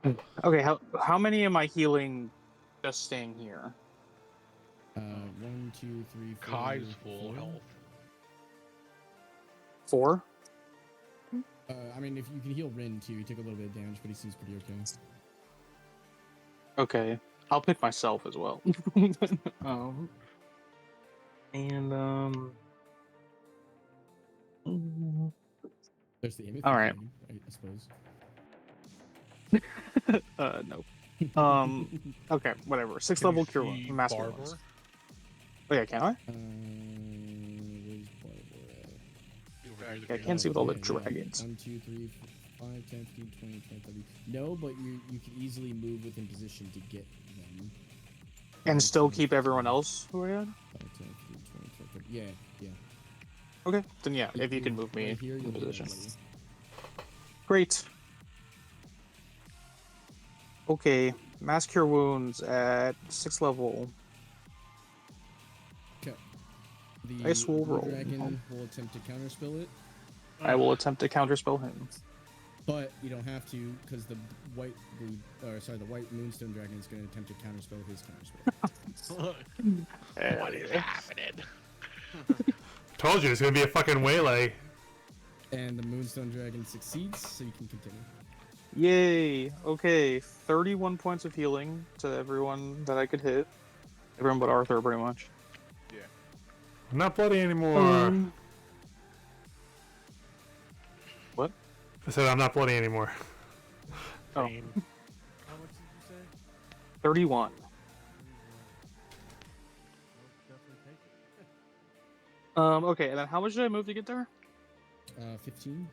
you. Okay, how many am I healing just staying here? 1, 2, 3, 4. Kai's full 4. health. 4? I mean, if you can heal Rin too, he took a little bit of damage, but he seems pretty okay. Okay, I'll pick myself as well. There's the image. All right. I suppose. No. Okay, whatever. 6th Can level you cure see master Barber? wounds. Oh yeah, can I? Where's Barbara? Over here, Yeah, I can't see with all the Yeah. dragons. 1, 2, 3, 4, 5, 10, 15, 20, 30. No, but you can easily move within position to get them. And still keep everyone else who I had? 5, 10, 15, 20, 30. Yeah, yeah. Okay, then yeah, if you can You're move me right here, in you'll get position. everybody. Great. Okay, Mass Cure Wounds at 6th level. Okay. The Dice will blue roll. dragon will attempt to counterspell it, I will attempt to counterspell him. but you don't have to because the the white moonstone dragon is going to attempt to counterspell his counterspell. What is happening? Told you it's gonna be a fucking waylay. And the moonstone dragon succeeds, so you can continue. Yay! Okay, 31 points of healing to everyone that I could hit. Everyone but Arthur, pretty much. I'm not bloody anymore. What? I said I'm not bloody anymore. Oh. Same. How much did you say? 31. I'll definitely take it. Okay, and then how much did I move to get there? 15.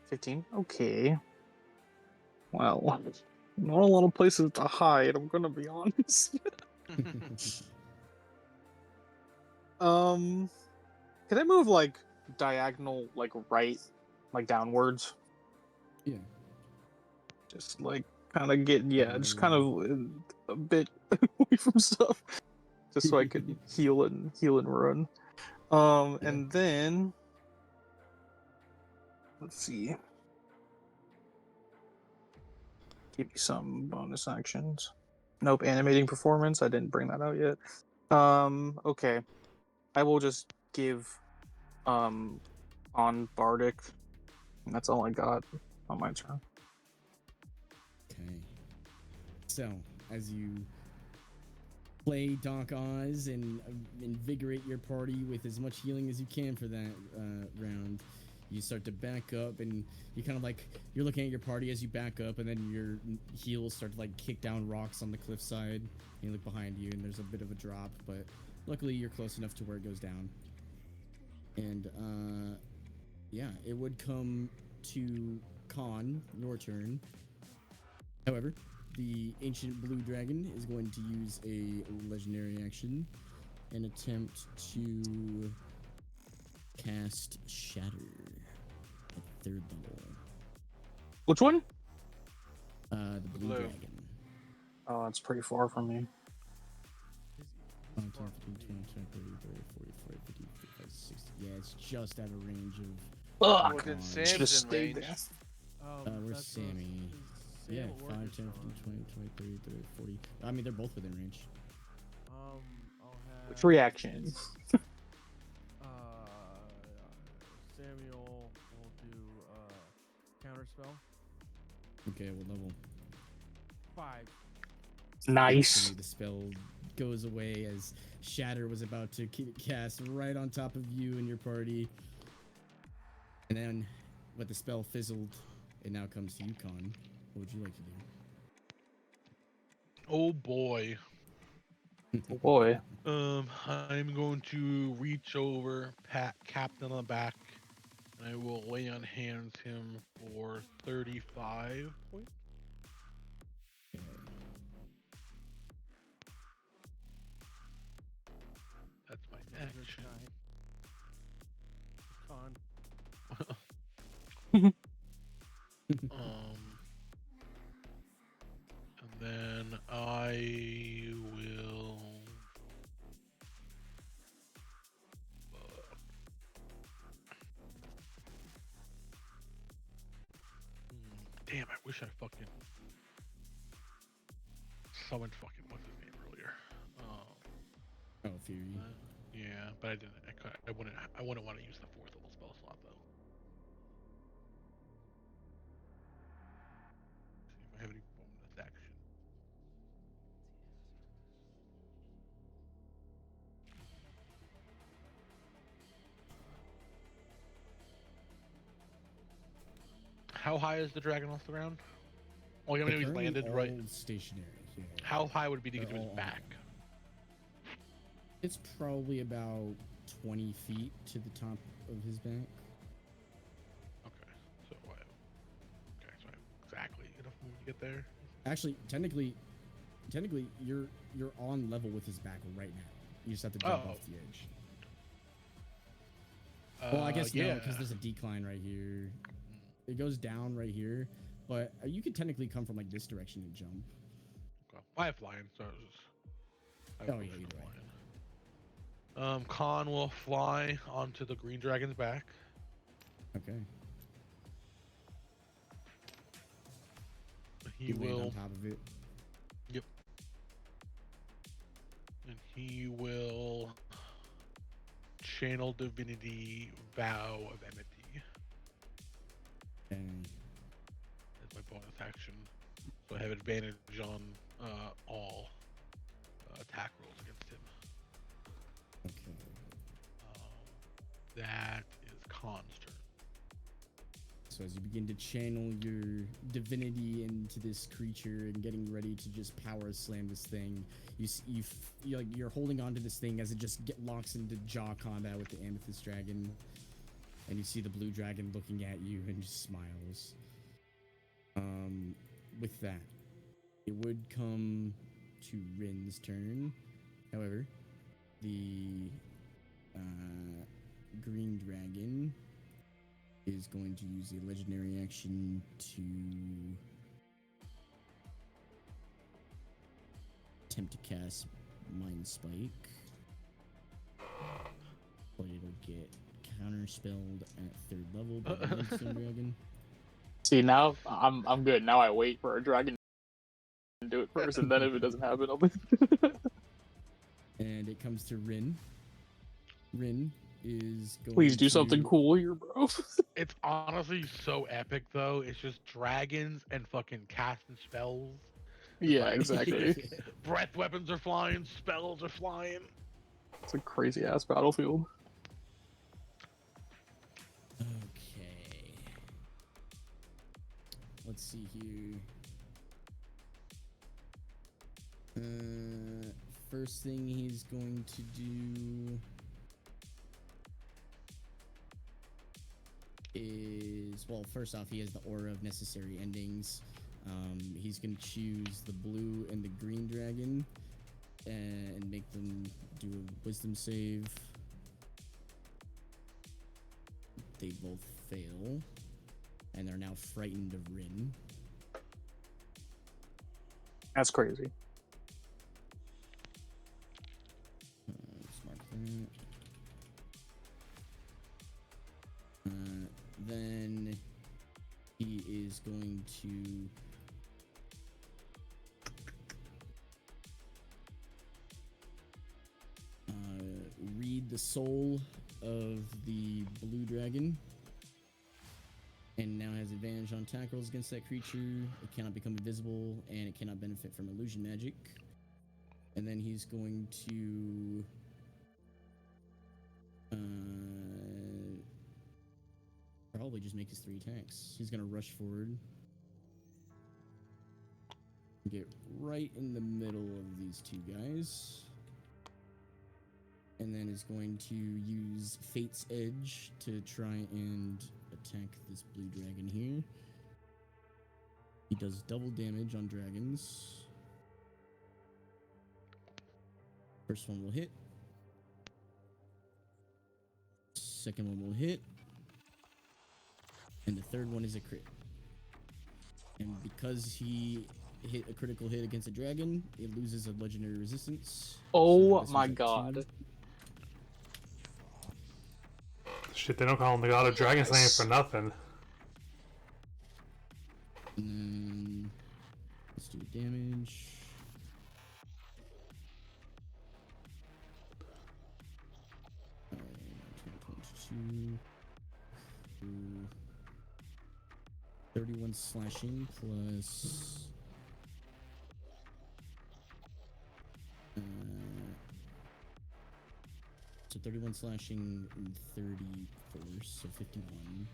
15? Okay. Well, not a lot of places to hide, I'm gonna be honest. Can I move, like, diagonal, like, right, like, downwards? Yeah. Just, like, kind of get, yeah, just kind of a bit away from stuff. Just so I could heal and run. And then... Let's see. Give me some bonus actions. Nope, animating performance. I didn't bring that out yet. Okay. I will just give on Bardic. And that's all I got on my turn. Okay. So, as you play Doc Oz and invigorate your party with as much healing as you can for that round, you start to back up, and you kind of like, you're looking at your party as you back up, and then your heels start to like kick down rocks on the cliffside. You look behind you, and there's a bit of a drop, but luckily you're close enough to where it goes down. And yeah, it would come to Khan, your turn. However, the ancient blue dragon is going to use a legendary action and attempt to cast Shatter at 3rd level. Which one? The blue dragon. Oh, that's pretty far from me. 5, 10, 15, 20, 30, 40, 50, 55, 60. Yeah, it's just out of range of. Ugh. Well, then Khan. Sam's Should've in stayed range. there. Where's Sammy? Yeah, 5, 10, 15, 20, 30, 40. I mean, they're both within range. I'll have Which reaction? Samuel will do counter spell. Okay, what level? 5. Nice. Instantly, the spell goes away as Shatter was about to cast right on top of you and your party. And then, but the spell fizzled. It now comes to you, Khan. What would you like to do? Oh boy. Oh boy. I'm going to reach over, pat Captain on the back, and I will lay on hands him for 35 points. Okay. That's my This action. guy. Con. And then I will. Damn, I wish I fucking summoned fucking what's his name earlier. Oh, Fury. Yeah, but I didn't. I wouldn't. I wouldn't want to use the 4th level spell slot though. See if I have any bonus action. How high is the dragon off the ground? Oh, yeah, I mean, he's landed right. Stationary. Yeah. How high would it be to get to They're his all back? It's probably about 20 feet to the top of his back. Okay, so I have, okay, so I have exactly enough room to get there. Actually, technically, you're on level with his back right now. You just have to jump Oh. off the edge. Well, I guess yeah. no, because there's a decline right here. It goes down right here, but you could technically come from like this direction and jump. Okay. I have flying, so it's just. I have Oh, yeah, motion either way. flying. Khan will fly onto the green dragon's back. Okay. He You land will. on top of it. Yep. And he will channel divinity vow of enmity And as my bonus action. So I have advantage on all attack rolls against him. okay. That is Khan's turn. So as you begin to channel your divinity into this creature and getting ready to just power slam this thing, you're holding on to this thing as it just locks into jaw combat with the amethyst dragon, and you see the blue dragon looking at you and just smiles. With that, it would come to Rin's turn. However, the green dragon is going to use a legendary action to attempt to cast Mind Spike, but it'll get counterspelled at 3rd level by the Redstone Dragon. See, now I'm good. Now I wait for a dragon do it first, and then if it doesn't happen, I'll be... And it comes to Rin. Rin is going Please do something to- cool here, bro. It's honestly so epic, though. It's just dragons and fucking casting spells. Yeah, Like, exactly. breath weapons are flying, spells are flying. It's a crazy ass battlefield. Okay. Let's see here. First thing he's going to do is, well, first off, he has the aura of necessary endings. He's going to choose the blue and the green dragon and make them do a wisdom save. They both fail, and they're now frightened of Rin. That's crazy. Let's mark that. Then he is going to read the soul of the blue dragon, and now has advantage on attack rolls against that creature. It cannot become invisible, and it cannot benefit from illusion magic. And then he's going to probably just make his 3 attacks. He's gonna rush forward, get right in the middle of these 2 guys, and then is going to use Fate's Edge to try and attack this blue dragon here. He does double damage on dragons. First one will hit. Second one will hit. And the third one is a crit. And because he hit a critical hit against a dragon, it loses a legendary resistance. Oh So my this is at god. 2. Shit, they don't call him the god of dragon slaying for nothing. And then let's do damage. Alright, 31 slashing plus so 31 slashing and 30 force, so 51.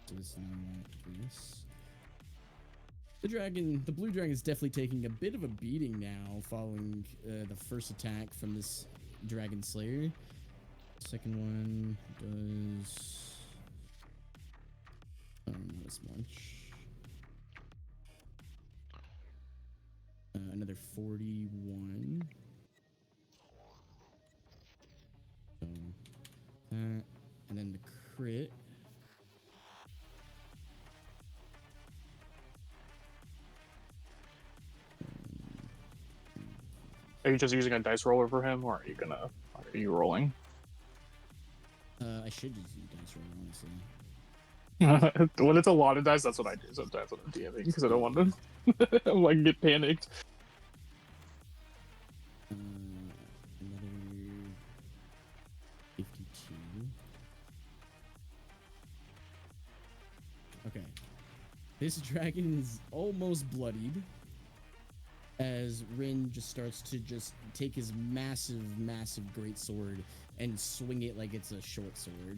So this is not this. The blue dragon is definitely taking a bit of a beating now following the first attack from this dragon slayer. Second one does not as much. Another 41. So that, and then the crit. Are you just using a dice roller for him, or are you rolling? I should just do dice roll, honestly. When it's a lot of dice, that's what I do sometimes when I'm DMing, because I don't want to I'm like get panicked. Another 52. Okay. This dragon is almost bloodied as Rin just starts to just take his massive great sword and swing it like it's a short sword.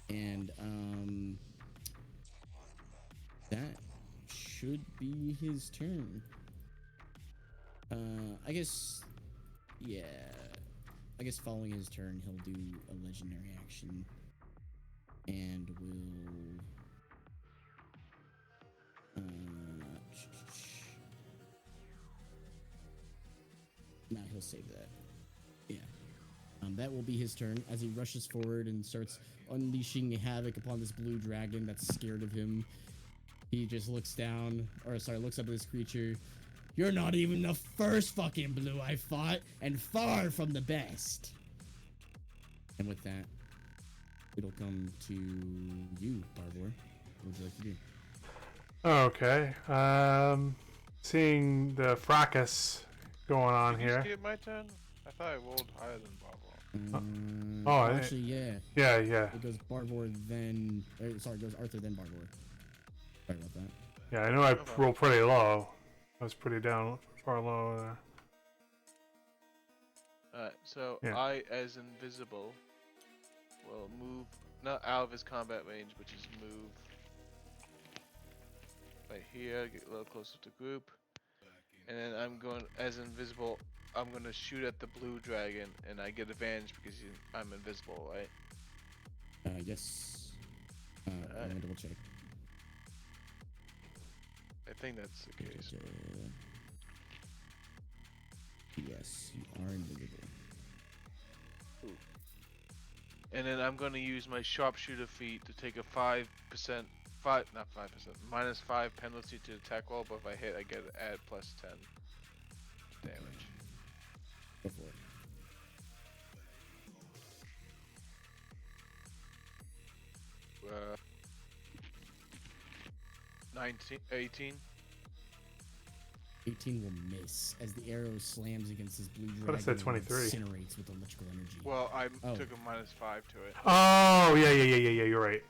And that should be his turn. I guess following his turn he'll do a legendary action and will now he'll save that. Yeah. That will be his turn as he rushes forward and starts unleashing havoc upon this blue dragon that's scared of him. He just looks up at this creature. You're not even the first fucking blue I fought, and far from the best. And with that, it'll come to you, Barbor. What would you like to do? Okay. seeing the fracas going on Did you here. skip my turn? I thought I rolled higher than Barbara. Oh, actually, yeah. Yeah, yeah. It goes Barbor, then... sorry, it goes Arthur, then Barbor. Sorry about that. Yeah, I know I Okay. rolled pretty low. I was pretty down, far low there. Alright, so Yeah. I, as invisible, will move not out of his combat range, but just move right here, get a little closer to group, and then I'm going as invisible. I'm going to shoot at the blue dragon, and I get advantage because I'm invisible, right? Yes. I'm gonna double check. I think that's the case. Yes, you are invisible. And then I'm going to use my sharpshooter feat to take a -5 penalty to attack roll, but if I hit, I get add +10 damage. Go for it. 19, 18. 18 will miss as the arrow slams against this blue dragon. Thought I said 23. And incinerates with electrical energy. Well, I Oh. took a -5 to it. Oh, yeah, you're right.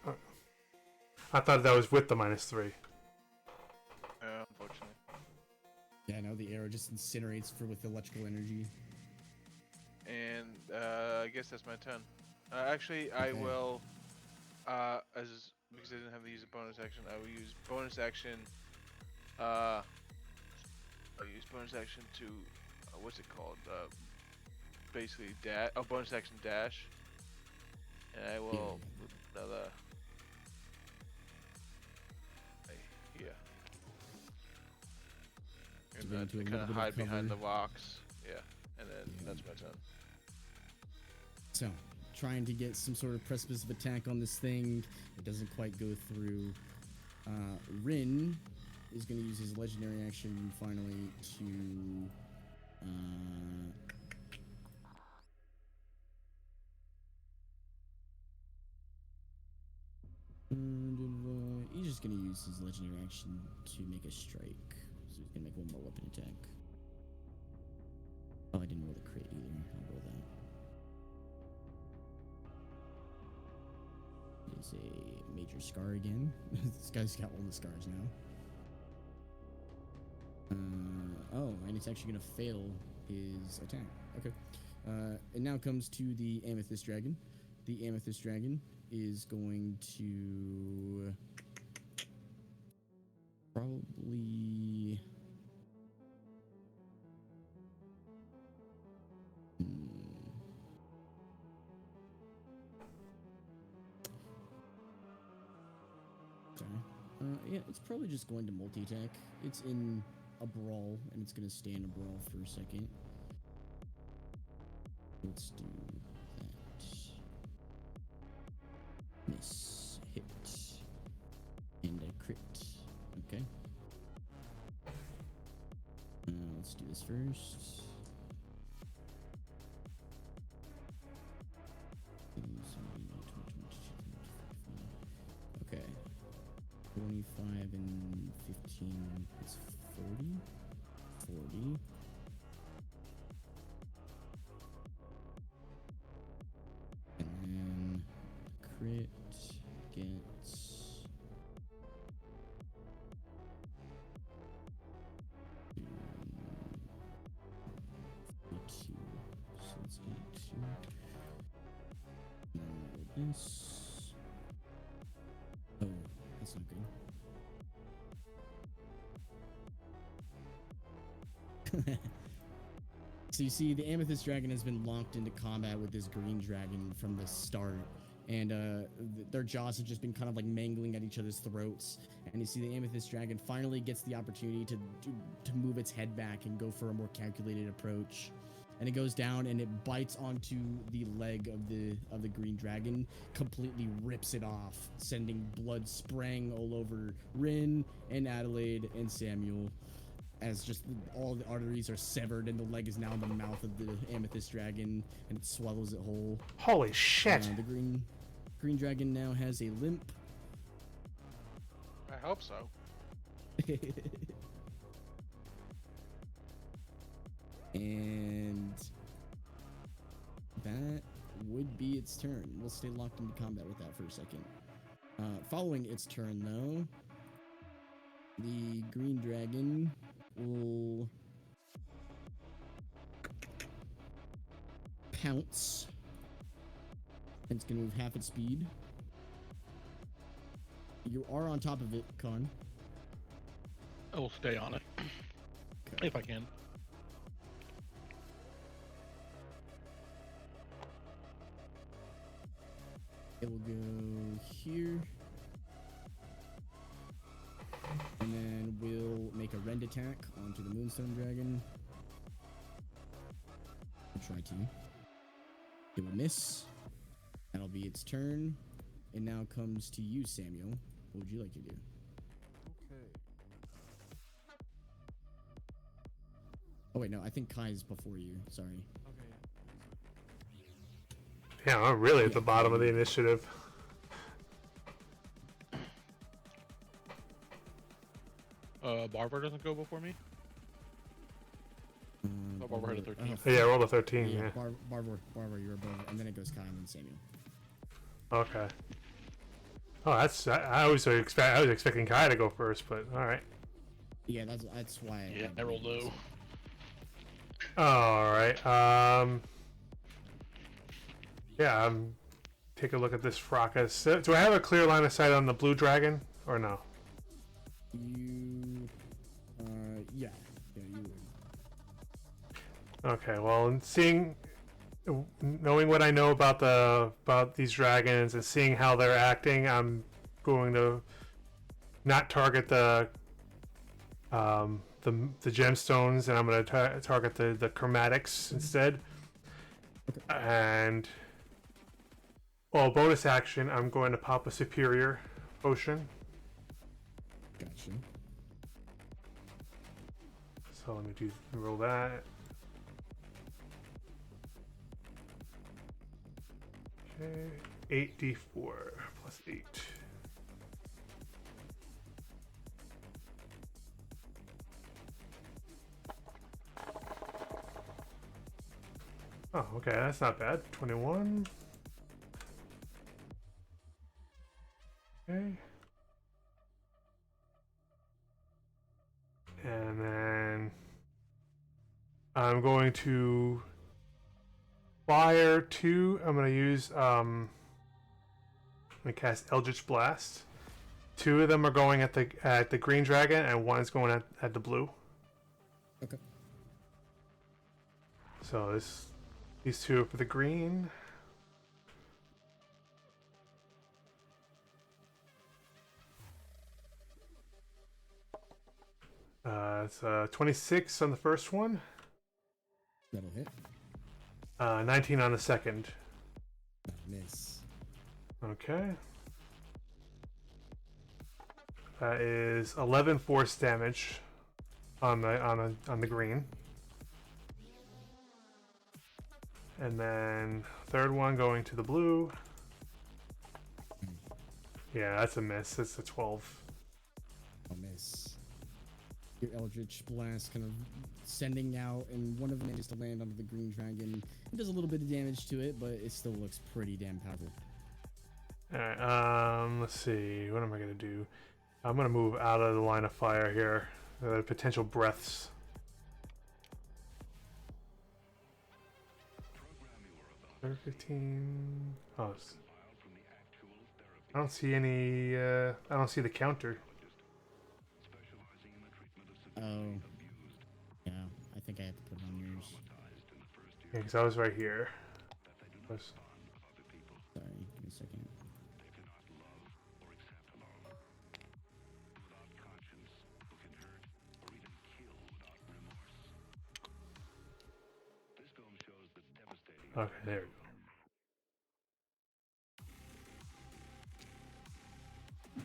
I thought that was with the -3. Unfortunately. Yeah, no, the arrow just incinerates with electrical energy. And I guess that's my turn. Actually, I Okay. will, because I didn't have to use a bonus action, I will use bonus action. I'll use bonus action to, what's it called? Basically bonus action dash. And I will put another. Here. And go then into a kind little of bit of hide behind the cover. rocks. Yeah. And then Yeah. that's my turn. So, trying to get some sort of precipice of attack on this thing. It doesn't quite go through. Rin is going to use his legendary action finally to. He's just going to use his legendary action to make a strike. So he's going to make one more weapon attack. Oh, I didn't roll the crit either. I'll roll that. Is a major scar again. This guy's got all the scars now. And it's actually gonna fail his attack. Okay. It now comes to the amethyst dragon. The amethyst dragon is going to probably. Yeah, it's probably just going to multi-attack. It's in a brawl, and it's going to stay in a brawl for a second. Let's do that. Miss, hit, and a crit. Okay. Let's do this first. Okay. 25 and 15 is 40. 40. And then crit gets 82. So it's 82. And then roll this. Oh, that's not good. So you see, the amethyst dragon has been locked into combat with this green dragon from the start, and their jaws have just been kind of like mangling at each other's throats. And you see, the amethyst dragon finally gets the opportunity to move its head back and go for a more calculated approach. And it goes down and it bites onto the leg of the green dragon, completely rips it off, sending blood spraying all over Rin and Adelaide and Samuel, as just all the arteries are severed and the leg is now in the mouth of the amethyst dragon and it swallows it whole. Holy shit! The green dragon now has a limp. I hope so. And that would be its turn. We'll stay locked into combat with that for a second. Following its turn, though, the green dragon will pounce. And it's going to move half its speed. You are on top of it, Con. I will stay on it. Okay. If I can. It will go here. And then we'll make a rend attack onto the Moonstone Dragon. I'll try to. It will miss. That'll be its turn. It now comes to you, Samuel. What would you like to do? Okay. Oh, wait, no. I think Kai's before you. Sorry. Okay. Yeah, I'm really at the bottom of the initiative. Barber doesn't go before me? Oh, Barber had a 13. Yeah, I rolled a 13, yeah. Barber, you're above, and then it goes Kai and then Samuel. Okay. Oh, that's... I was expecting Kai to go first, but alright. Yeah, that's why. Yeah, I rolled low. Alright, yeah, take a look at this Fracas. Do I have a clear line of sight on the blue dragon, or no? You... yeah. Yeah, you would. Okay, well, knowing what I know about these dragons and seeing how they're acting, I'm going to not target the gemstones, and I'm going to target the chromatics instead. And well, bonus action, I'm going to pop a superior potion. Gotcha. So let me roll that. Okay, 8d4 plus 8. Oh, okay, that's not bad. 21. Okay. And then I'm going to fire 2. I'm going to use I'm going to cast Eldritch Blast. 2 of them are going at the green dragon, and 1 is going at the blue. Okay. So these 2 are for the green. It's 26 on the first one. That'll hit. 19 on the second. That'll miss. Okay. That is 11 force damage on the green. And then third one going to the blue. Yeah, that's a miss. It's a 12. I'll miss. Your Eldritch Blast kind of sending out, and one of them manages to land onto the green dragon. It does a little bit of damage to it, but it still looks pretty damn powerful. Alright, let's see. What am I going to do? I'm going to move out of the line of fire here. Potential breaths. Third 15. Oh, I don't see any. I don't see the counter. Oh. Yeah, I think I have to put it on yours. Yeah, because I was right here. Sorry, give me a second. Okay, there we go.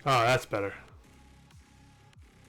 Oh, that's better.